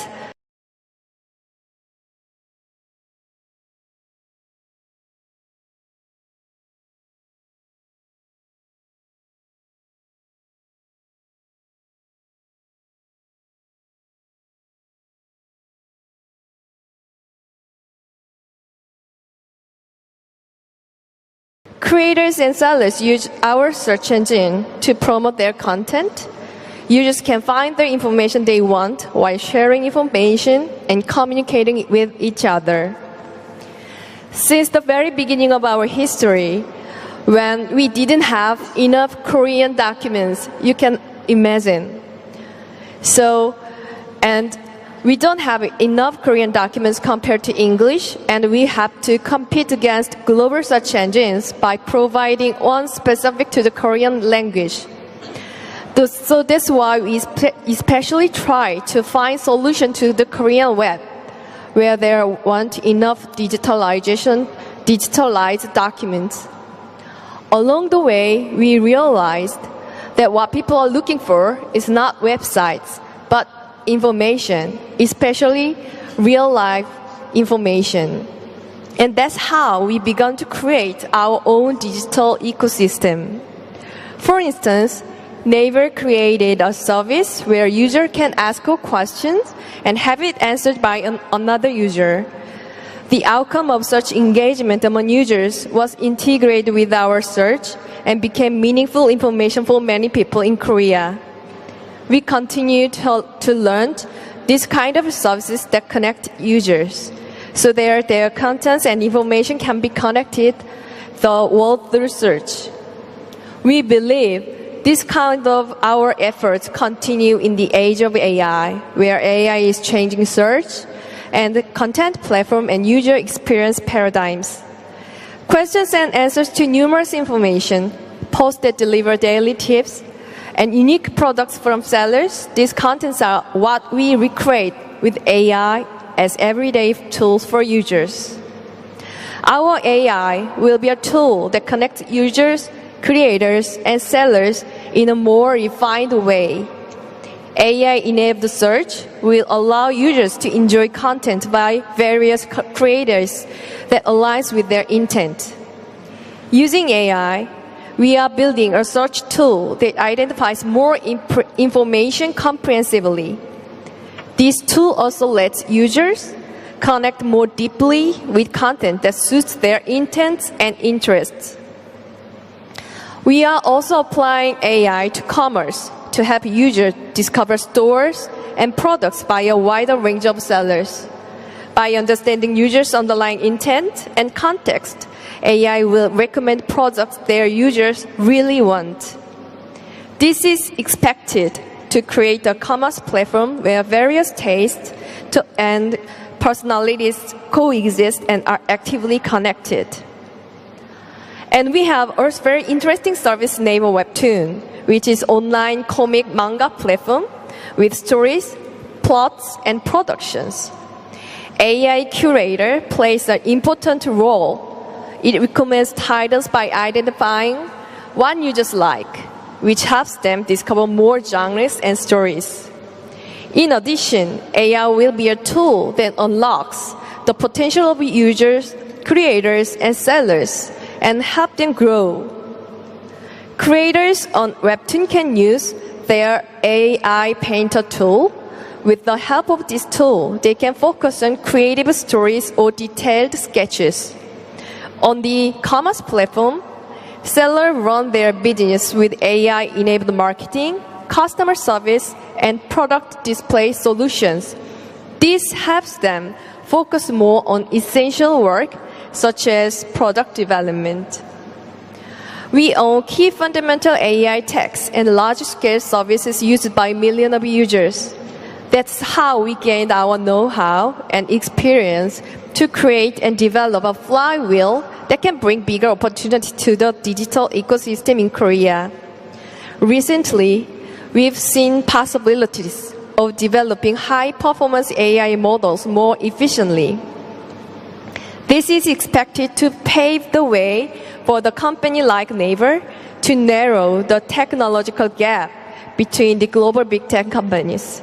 creators and sellers use our search engine to promote their content. Users can find the information they want while sharing information and communicating with each other. Since the very beginning of our history, when we didn't have enough Korean documents, you can imagine. And we don't have enough Korean documents compared to English, and we have to compete against global search engines by providing one specific to the Korean language. So that's why we especially try to find solution to the Korean web, where there weren't enough digitalized documents. Along the way, we realized that what people are looking for is not websites, but information, especially real-life information. And that's how we began to create our own digital ecosystem. For instance, Naver created a service where users can ask questions and have it answered by another user. The outcome of such engagement among users was integrated with our search and became meaningful information for many people in Korea. We continue to learn this kind of services that connect users, so their contents and information can be connected the world through search. We believe this kind of our efforts continue in the age of AI, where AI is changing search and the content platform and user experience paradigms. Questions and answers to numerous information, posts that deliver daily tips, and unique products from sellers, these contents are what we recreate with AI as everyday tools for users. Our AI will be a tool that connects users, creators, and sellers in a more refined way. AI-enabled search will allow users to enjoy content by various creators that aligns with their intent. Using AI, we are building a search tool that identifies more information comprehensively. This tool also lets users connect more deeply with content that suits their intents and interests. We are also applying AI to commerce to help users discover stores and products by a wider range of sellers. By understanding users' underlying intent and context, AI will recommend products their users really want. This is expected to create a commerce platform where various tastes and personalities coexist and are actively connected. And we have a very interesting service named Webtoon, which is online comic manga platform with stories, plots, and productions. AI curator plays an important role. It recommends titles by identifying what users like, which helps them discover more genres and stories. In addition, AI will be a tool that unlocks the potential of users, creators, and sellers and help them grow. Creators on Webtoon can use their AI Painter tool. With the help of this tool, they can focus on creative stories or detailed sketches. On the commerce platform, sellers run their business with AI-enabled marketing, customer service, and product display solutions. This helps them focus more on essential work, such as product development. We own key fundamental AI techs and large-scale services used by millions of users. That's how we gained our know-how and experience to create and develop a flywheel that can bring bigger opportunity to the digital ecosystem in Korea. Recently, we've seen possibilities of developing high-performance AI models more efficiently. This is expected to pave the way for the company like Naver to narrow the technological gap between the global big tech companies.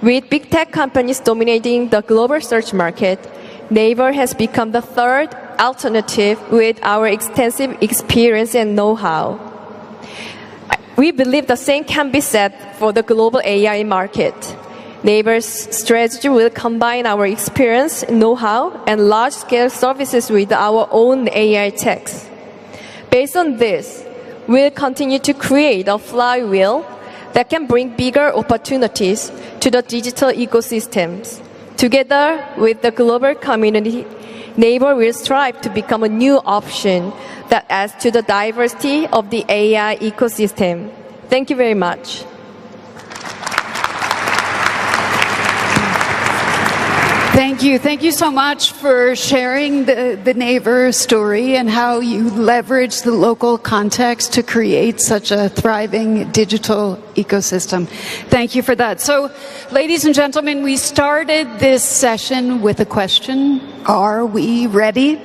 With big tech companies dominating the global search market, Naver has become the third alternative with our extensive experience and know-how. We believe the same can be said for the global AI market. Naver's strategy will combine our experience, know-how, and large-scale services with our own AI techs. Based on this, we'll continue to create a flywheel that can bring bigger opportunities to the digital ecosystems. Together with the global community, Naver will strive to become a new option that adds to the diversity of the AI ecosystem. Thank you very much. Thank you. Thank you so much for sharing the Naver story and how you leverage the local context to create such a thriving digital ecosystem. Thank you for that. So, ladies and gentlemen, we started this session with a question. Are we ready?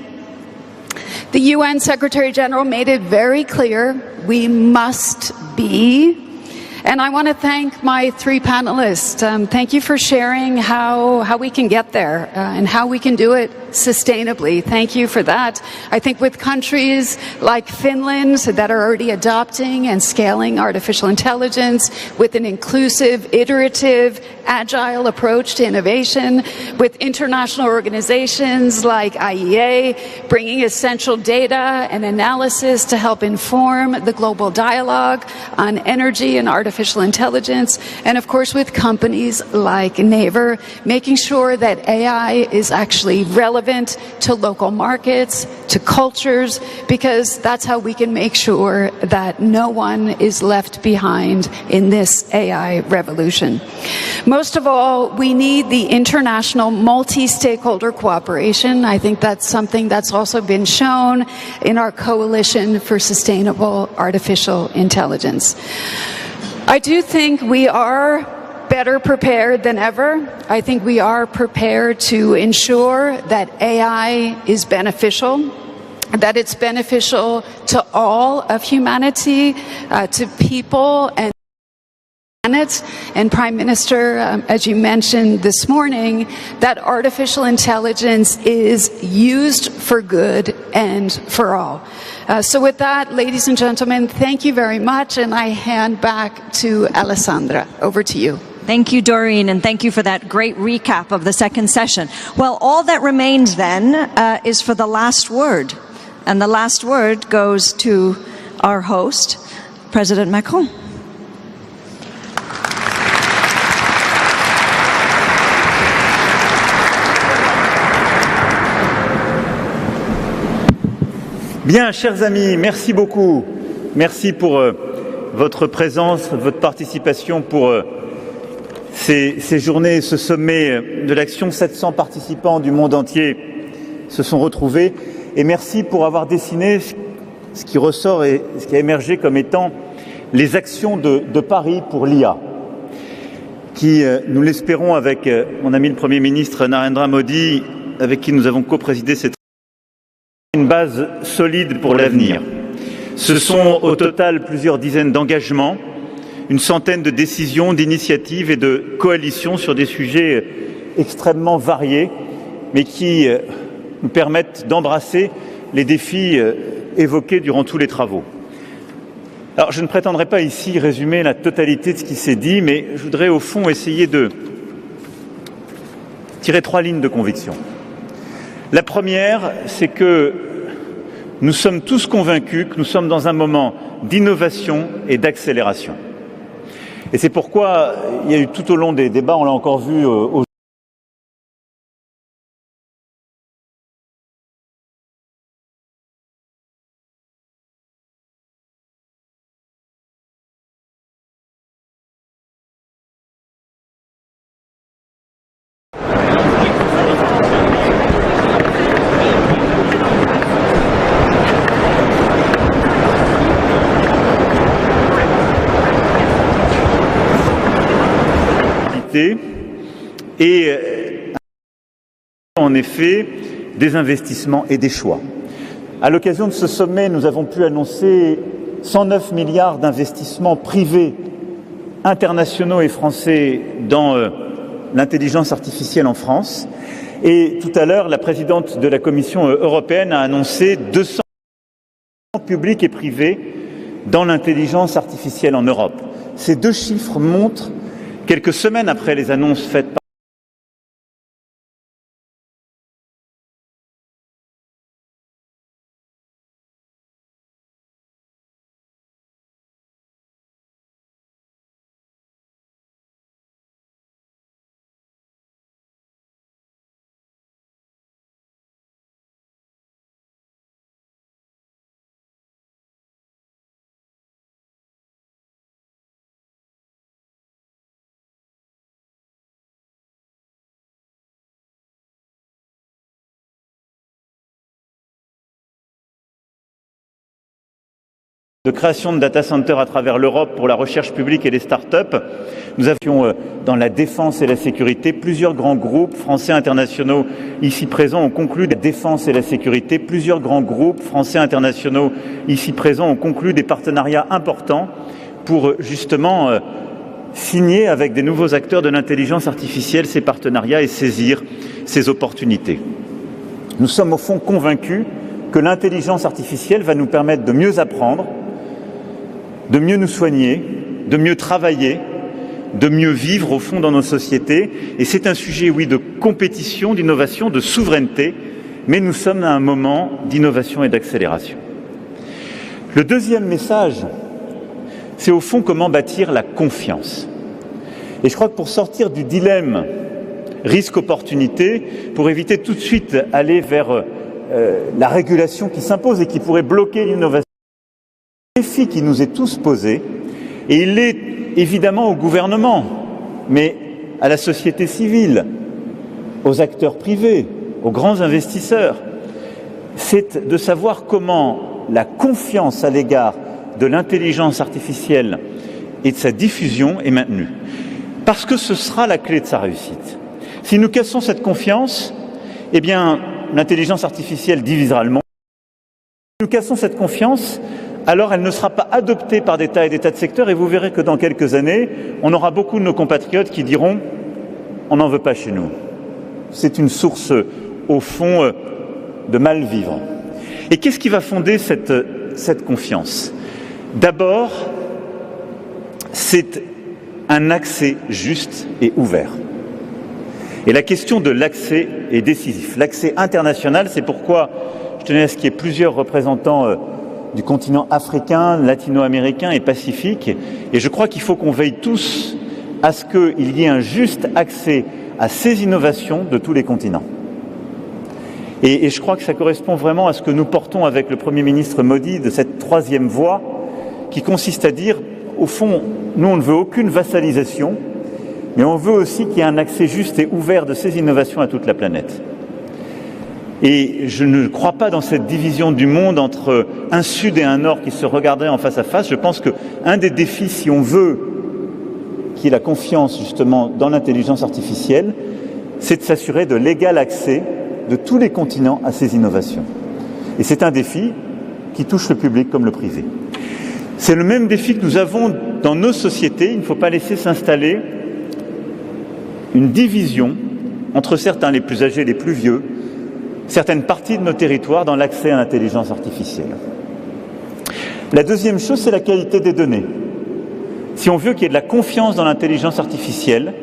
The UN Secretary General made it very clear we must be. And I want to thank my three panelists. Thank you for sharing how we can get there and how we can do it sustainably. Thank you for that. I think with countries like Finland that are already adopting and scaling artificial intelligence with an inclusive, iterative, agile approach to innovation, with international organizations like IEA bringing essential data and analysis to help inform the global dialogue on energy and artificial intelligence, and of course with companies like Naver, making sure that AI is actually relevant to local markets, to cultures, because that's how we can make sure that no one is left behind in this AI revolution. Most of all, we need the international multi-stakeholder cooperation. I think that's something that's also been shown in our Coalition for Sustainable Artificial Intelligence. I do think we are better prepared than ever. I think we are prepared to ensure that AI is beneficial, that it's beneficial to all of humanity, to people and planet. And Prime Minister, as you mentioned this morning, that artificial intelligence is used for good and for all. So with that, ladies and gentlemen, thank you very much, and I hand back to Alessandra. Over to you. Thank you, Doreen, and thank you for that great recap of the second session. Well, all that remains then is for the last word. And the last word goes to our host, President Macron. Bien, chers amis, merci beaucoup. Merci pour votre présence, votre participation pour ces journées, ce sommet de l'action. 700 participants du monde entier se sont retrouvés. Et merci pour avoir dessiné ce qui ressort et ce qui a émergé comme étant les actions de Paris pour l'IA, qui, nous l'espérons avec mon ami le Premier ministre Narendra Modi, avec qui nous avons co-présidé cette une base solide pour l'avenir. Ce sont au total plusieurs dizaines d'engagements, une centaine de décisions, d'initiatives et de coalitions sur des sujets extrêmement variés, mais qui nous permettent d'embrasser les défis évoqués durant tous les travaux. Alors, je ne prétendrai pas ici résumer la totalité de ce qui s'est dit, mais je voudrais au fond essayer de tirer 3 lignes de conviction. La première, c'est que nous sommes tous convaincus que nous sommes dans un moment d'innovation et d'accélération. Et c'est pourquoi il y a eu tout au long des débats, on l'a encore vu aujourd'hui, souveraineté et en effet des investissements et des choix. À l'occasion de ce sommet, nous avons pu annoncer 109 milliards d'investissements privés, internationaux et français dans l'intelligence artificielle en France. Et tout à l'heure, la présidente de la Commission européenne a annoncé 200 publics et privés dans l'intelligence artificielle en Europe. Ces deux chiffres montrent, quelques semaines après les annonces faites par de création de data centers à travers l'Europe pour la recherche publique et les start-up. Nous avions dans la défense et la sécurité plusieurs grands groupes français internationaux ici présents ont conclu la défense et la sécurité. Plusieurs grands groupes français internationaux ici présents ont conclu des partenariats importants pour justement signer avec des nouveaux acteurs de l'intelligence artificielle ces partenariats et saisir ces opportunités. Nous sommes au fond convaincus que l'intelligence artificielle va nous permettre de mieux apprendre, de mieux nous soigner, de mieux travailler, de mieux vivre au fond dans nos sociétés. Et c'est un sujet, oui, de compétition, d'innovation, de souveraineté, mais nous sommes à un moment d'innovation et d'accélération. Le deuxième message, c'est au fond comment bâtir la confiance. Et je crois que pour sortir du dilemme risque-opportunité, pour éviter tout de suite aller vers la régulation qui s'impose et qui pourrait bloquer l'innovation, le défi qui nous est tous posé, et il est évidemment au gouvernement, mais à la société civile, aux acteurs privés, aux grands investisseurs, c'est de savoir comment la confiance à l'égard de l'intelligence artificielle et de sa diffusion est maintenue. Parce que ce sera la clé de sa réussite. Si nous cassons cette confiance, eh bien, l'intelligence artificielle divisera le monde. Si nous cassons cette confiance, alors elle ne sera pas adoptée par des tas et des tas de secteurs, et vous verrez que dans quelques années, on aura beaucoup de nos compatriotes qui diront « on n'en veut pas chez nous ». C'est une source, au fond, de mal-vivre. Et qu'est-ce qui va fonder cette confiance ? D'abord, c'est un accès juste et ouvert. Et la question de l'accès est décisive. L'accès international, c'est pourquoi je tenais à ce qu'il y ait plusieurs représentants du continent africain, latino-américain et pacifique. Et je crois qu'il faut qu'on veille tous à ce qu'il y ait un juste accès à ces innovations de tous les continents. Et je crois que ça correspond vraiment à ce que nous portons avec le Premier ministre Modi de cette troisième voie qui consiste à dire, au fond, nous on ne veut aucune vassalisation, mais on veut aussi qu'il y ait un accès juste et ouvert de ces innovations à toute la planète. Et je ne crois pas dans cette division du monde entre un Sud et un Nord qui se regarderaient en face à face. Je pense qu'un des défis, si on veut qu'il y ait la confiance justement dans l'intelligence artificielle, c'est de s'assurer de l'égal accès de tous les continents à ces innovations. Et c'est un défi qui touche le public comme le privé. C'est le même défi que nous avons dans nos sociétés. Il ne faut pas laisser s'installer une division entre certains, les plus âgés, les plus vieux, certaines parties de nos territoires dans l'accès à l'intelligence artificielle. La deuxième chose, c'est la qualité des données. Si on veut qu'il y ait de la confiance dans l'intelligence artificielle,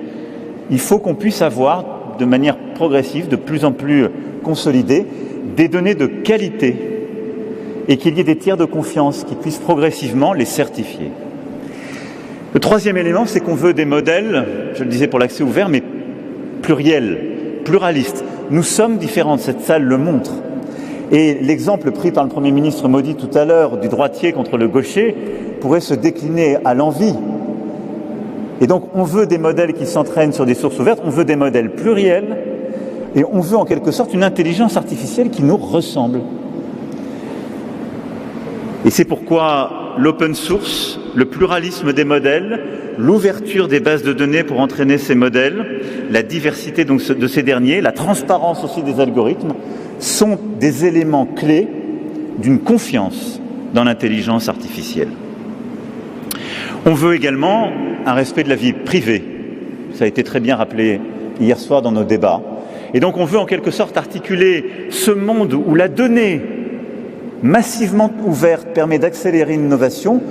il faut qu'on puisse avoir, de manière progressive, de plus en plus consolidée, des données de qualité et qu'il y ait des tiers de confiance qui puissent progressivement les certifier. Le troisième élément, c'est qu'on veut des modèles, je le disais pour l'accès ouvert, mais pluriels, pluralistes. Nous sommes différents, cette salle le montre. Et l'exemple pris par le Premier ministre Modi tout à l'heure du droitier contre le gaucher pourrait se décliner à l'envi. Et donc on veut des modèles qui s'entraînent sur des sources ouvertes, on veut des modèles pluriels, et on veut en quelque sorte une intelligence artificielle qui nous ressemble. Et c'est pourquoi l'open source le pluralisme des modèles, l'ouverture des bases de données pour entraîner ces modèles, la diversité donc de ces derniers, la transparence aussi des algorithmes, sont des éléments clés d'une confiance dans l'intelligence artificielle. On veut également un respect de la vie privée. Ça a été très bien rappelé hier soir dans nos débats. Et donc on veut en quelque sorte articuler ce monde où la donnée massivement ouverte permet d'accélérer l'innovation,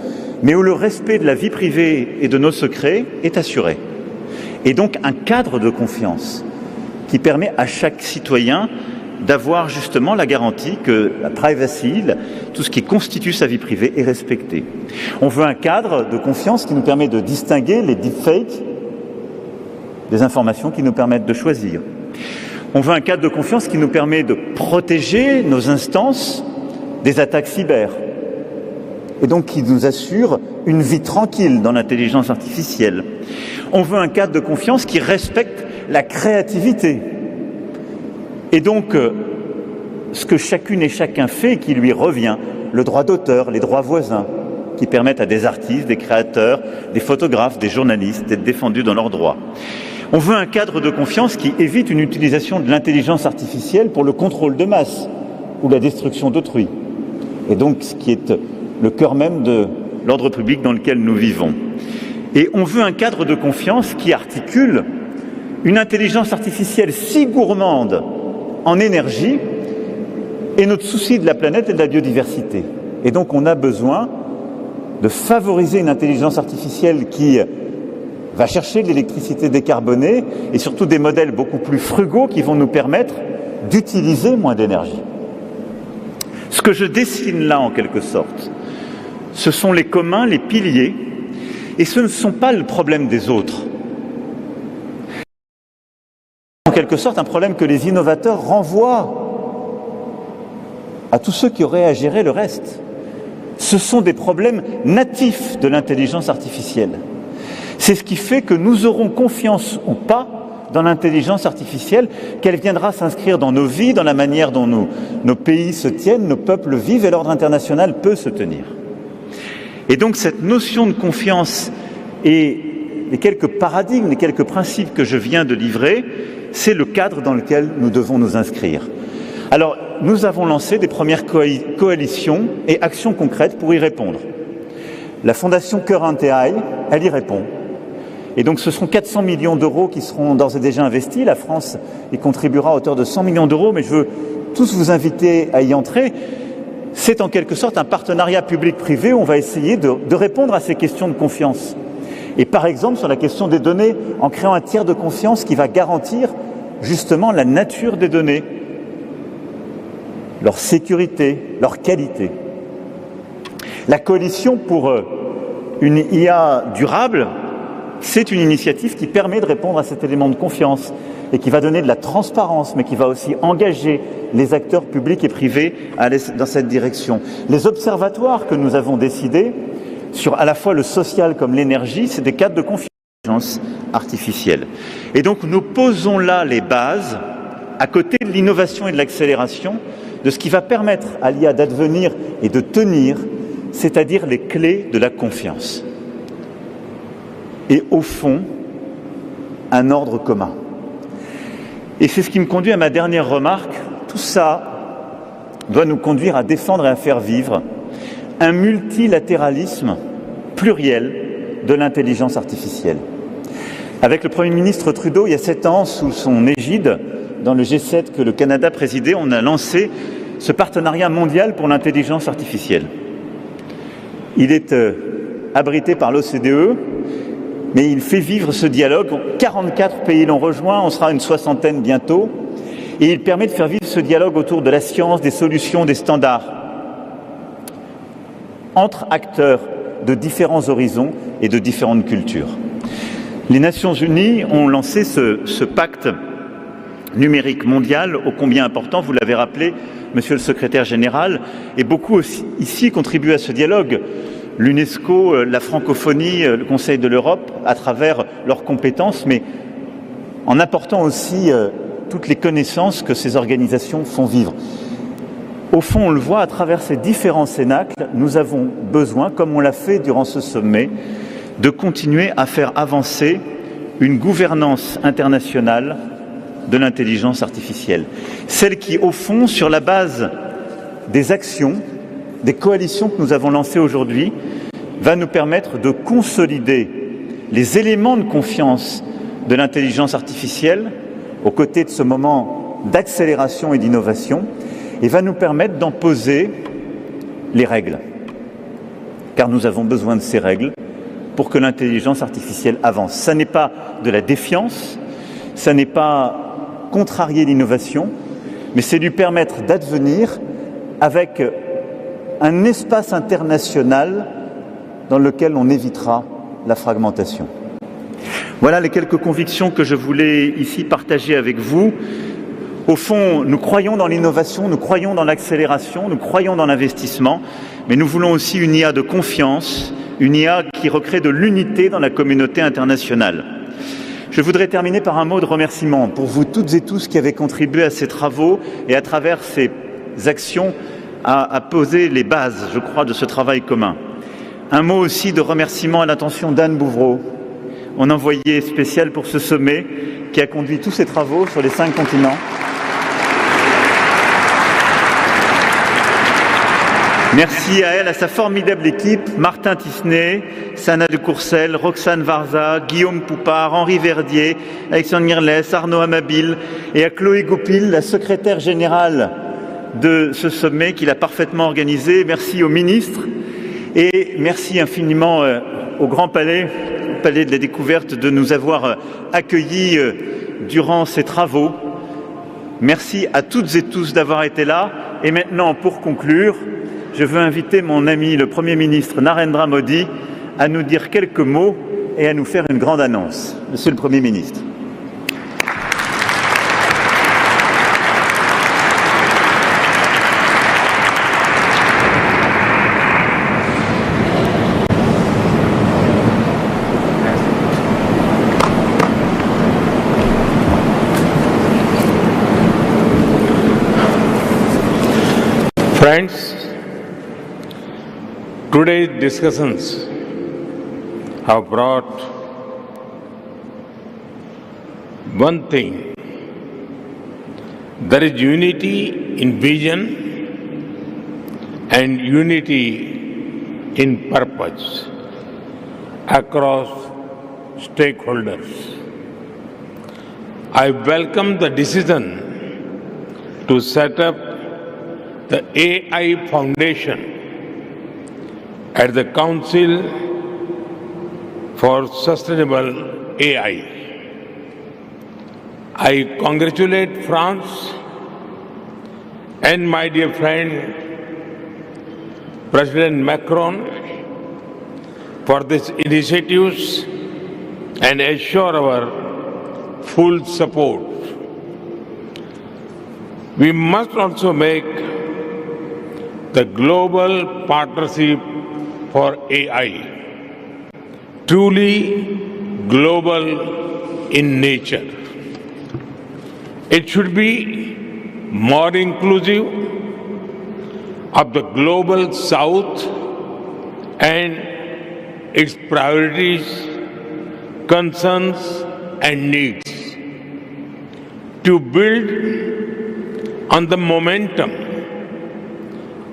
mais où le respect de la vie privée et de nos secrets est assuré. Et donc un cadre de confiance qui permet à chaque citoyen d'avoir justement la garantie que la privacy, tout ce qui constitue sa vie privée, est respecté. On veut un cadre de confiance qui nous permet de distinguer les deepfakes des informations qui nous permettent de choisir. On veut un cadre de confiance qui nous permet de protéger nos instances des attaques cyber, et donc qui nous assure une vie tranquille dans l'intelligence artificielle. On veut un cadre de confiance qui respecte la créativité, et donc ce que chacune et chacun fait qui lui revient, le droit d'auteur, les droits voisins, qui permettent à des artistes, des créateurs, des photographes, des journalistes d'être défendus dans leurs droits. On veut un cadre de confiance qui évite une utilisation de l'intelligence artificielle pour le contrôle de masse ou la destruction d'autrui, et donc ce qui est le cœur même de l'ordre public dans lequel nous vivons. Et on veut un cadre de confiance qui articule une intelligence artificielle si gourmande en énergie et notre souci de la planète et de la biodiversité. Et donc on a besoin de favoriser une intelligence artificielle qui va chercher de l'électricité décarbonée et surtout des modèles beaucoup plus frugaux qui vont nous permettre d'utiliser moins d'énergie. Ce que je dessine là, en quelque sorte, ce sont les communs, les piliers, et ce ne sont pas le problème des autres. En quelque sorte, un problème que les innovateurs renvoient à tous ceux qui auraient à gérer le reste. Ce sont des problèmes natifs de l'intelligence artificielle. C'est ce qui fait que nous aurons confiance ou pas dans l'intelligence artificielle, qu'elle viendra s'inscrire dans nos vies, dans la manière dont nos pays se tiennent, nos peuples vivent et l'ordre international peut se tenir. Et donc cette notion de confiance et les quelques paradigmes, les quelques principes que je viens de livrer, c'est le cadre dans lequel nous devons nous inscrire. Alors, nous avons lancé des premières coalitions et actions concrètes pour y répondre. La Fondation Current AI, elle y répond. Et donc ce seront 400 millions d'euros qui seront d'ores et déjà investis. La France y contribuera à hauteur de 100 millions d'euros, mais je veux tous vous inviter à y entrer. C'est en quelque sorte un partenariat public-privé où on va essayer de répondre à ces questions de confiance. Et par exemple sur la question des données, en créant un tiers de confiance qui va garantir justement la nature des données, leur sécurité, leur qualité. La coalition pour une IA durable, c'est une initiative qui permet de répondre à cet élément de confiance et qui va donner de la transparence, mais qui va aussi engager les acteurs publics et privés à aller dans cette direction. Les observatoires que nous avons décidés, sur à la fois le social comme l'énergie, c'est des cadres de confiance artificielle. Et donc nous posons là les bases, à côté de l'innovation et de l'accélération, de ce qui va permettre à l'IA d'advenir et de tenir, c'est-à-dire les clés de la confiance. Et au fond, un ordre commun. Et c'est ce qui me conduit à ma dernière remarque. Tout ça doit nous conduire à défendre et à faire vivre un multilatéralisme pluriel de l'intelligence artificielle. Avec le Premier ministre Trudeau, il y a 7 ans, sous son égide, dans le G7 que le Canada présidait, on a lancé ce partenariat mondial pour l'intelligence artificielle. Il est abrité par l'OCDE, mais il fait vivre ce dialogue. 44 pays l'ont rejoint, on sera une 60aine bientôt, et il permet de faire vivre ce dialogue autour de la science, des solutions, des standards, entre acteurs de différents horizons et de différentes cultures. Les Nations Unies ont lancé ce pacte numérique mondial, ô combien important, vous l'avez rappelé, Monsieur le Secrétaire Général, et beaucoup aussi, ici contribuent à ce dialogue. L'UNESCO, la francophonie, le Conseil de l'Europe, à travers leurs compétences, mais en apportant aussi toutes les connaissances que ces organisations font vivre. Au fond, on le voit à travers ces différents cénacles, nous avons besoin, comme on l'a fait durant ce sommet, de continuer à faire avancer une gouvernance internationale de l'intelligence artificielle. Celle qui, au fond, sur la base des actions, des coalitions que nous avons lancées aujourd'hui, va nous permettre de consolider les éléments de confiance de l'intelligence artificielle aux côtés de ce moment d'accélération et d'innovation et va nous permettre d'en poser les règles. Car nous avons besoin de ces règles pour que l'intelligence artificielle avance. Ça n'est pas de la défiance, ça n'est pas contrarier l'innovation, mais c'est lui permettre d'advenir avec un espace international dans lequel on évitera la fragmentation. Voilà les quelques convictions que je voulais ici partager avec vous. Au fond, nous croyons dans l'innovation, nous croyons dans l'accélération, nous croyons dans l'investissement, mais nous voulons aussi une IA de confiance, une IA qui recrée de l'unité dans la communauté internationale. Je voudrais terminer par un mot de remerciement pour vous toutes et tous qui avez contribué à ces travaux et à travers ces actions à poser les bases, je crois, de ce travail commun. Un mot aussi de remerciement à l'attention d'Anne Bouvreau, mon envoyé spécial pour ce sommet, qui a conduit tous ces travaux sur les 5 continents. Merci à elle, à sa formidable équipe, Martin Tisney, Sana de Courcelles, Roxane Varza, Guillaume Poupard, Henri Verdier, Alexandre Mirlès, Arnaud Amabil et à Chloé Goupil, la secrétaire générale de ce sommet qu'il a parfaitement organisé. Merci aux ministres et merci infiniment au Grand Palais, au Palais de la Découverte, de nous avoir accueillis durant ces travaux. Merci à toutes et tous d'avoir été là. Et maintenant, pour conclure, je veux inviter mon ami le Premier ministre Narendra Modi à nous dire quelques mots et à nous faire une grande annonce. Monsieur le Premier ministre. Friends, today's discussions have brought one thing. There is unity in vision and unity in purpose across stakeholders. I welcome the decision to set up the AI Foundation at the Council for Sustainable AI. I congratulate France and my dear friend President Macron for these initiatives and assure our full support. We must also make the global partnership for AI truly global in nature. It should be more inclusive of the global South and its priorities, concerns and needs. To build on the momentum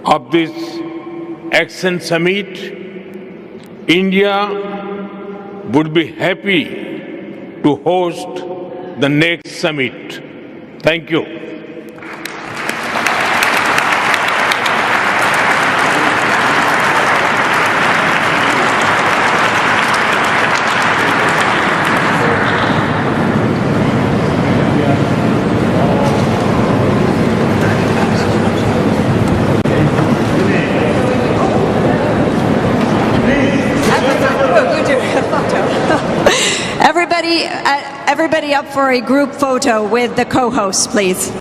of this Action Summit, India would be happy to host the next summit. Thank you. Everybody up for a group photo with the co-hosts, please.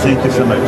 Thank you so much.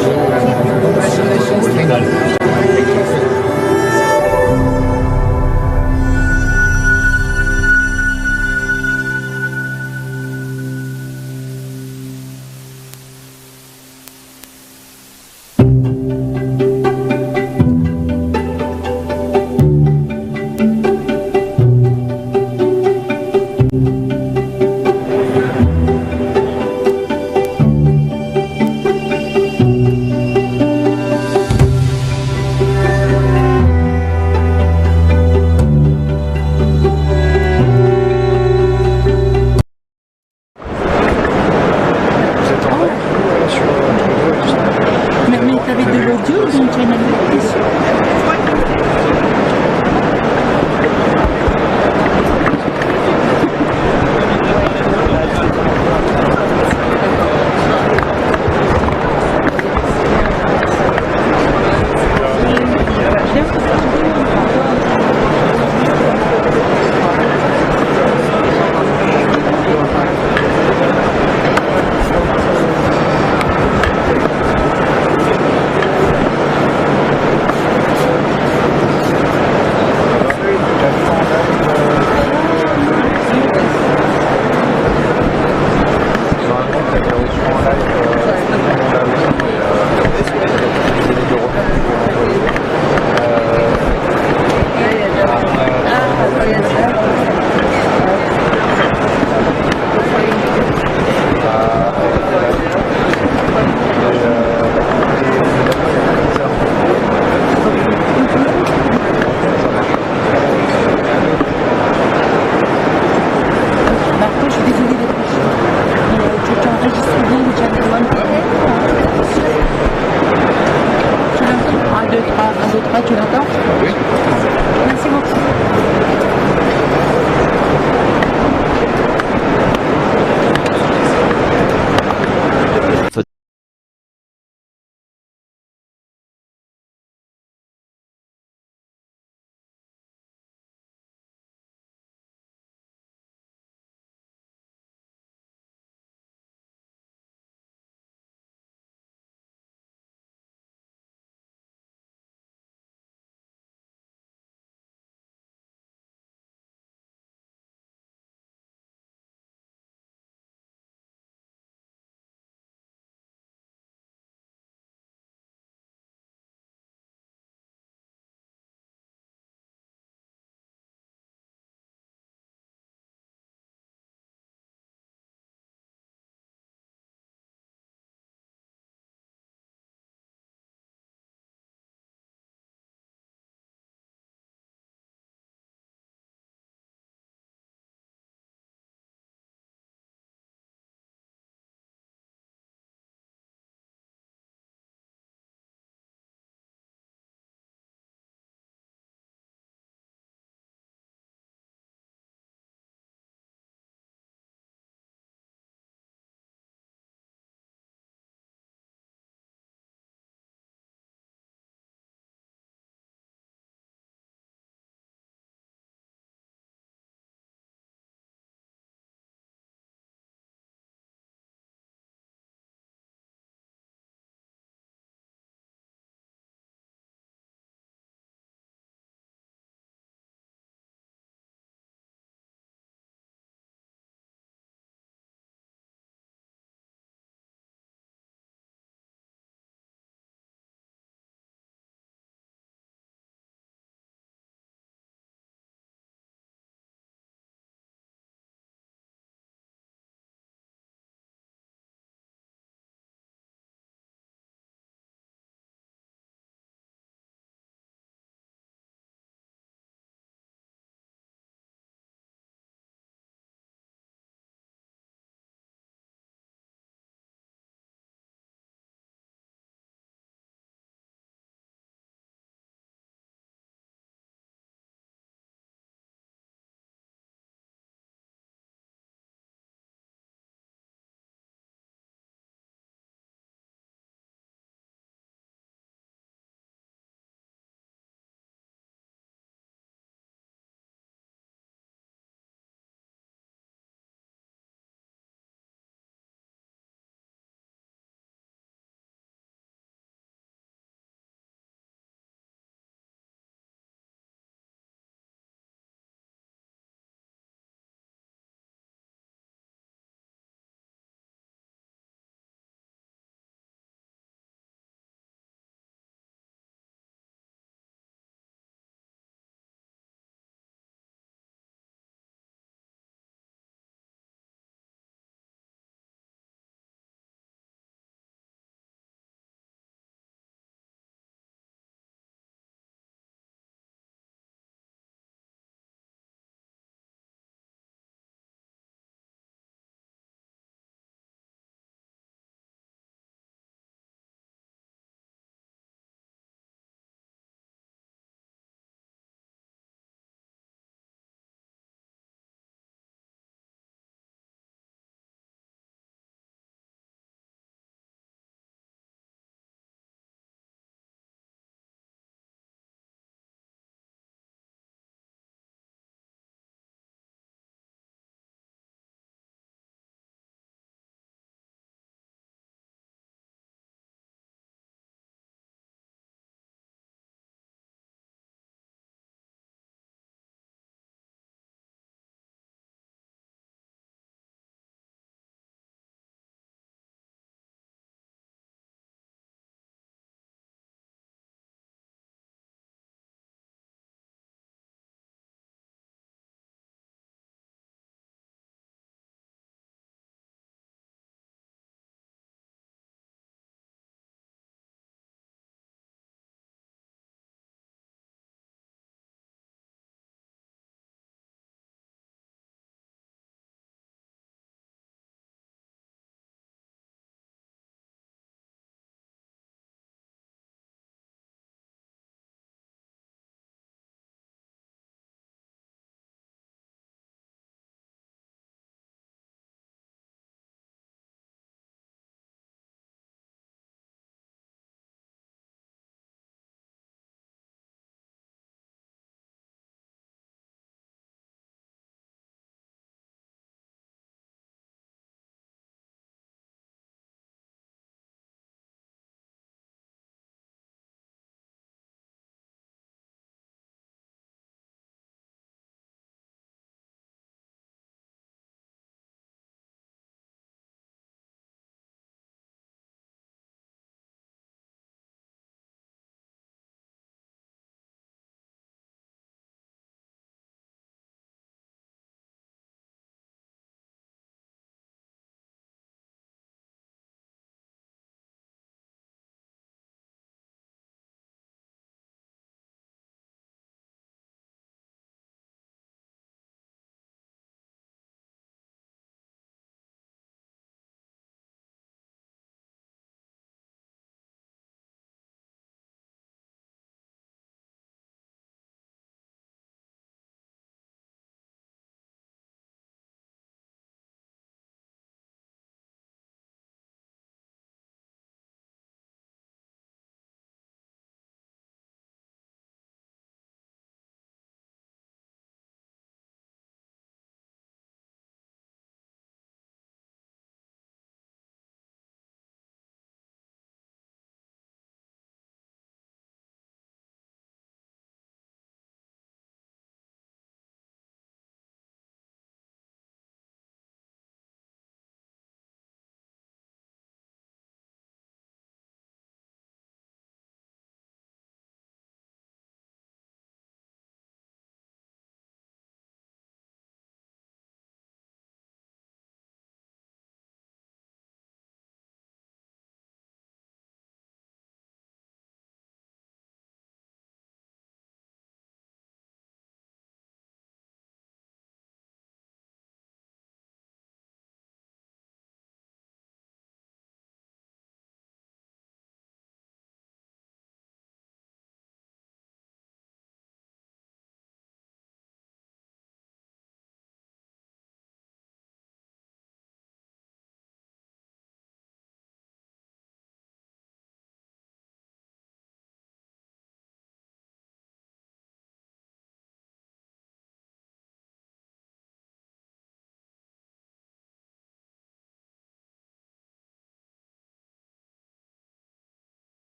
Mais t'avais de l'audio, donc tu as une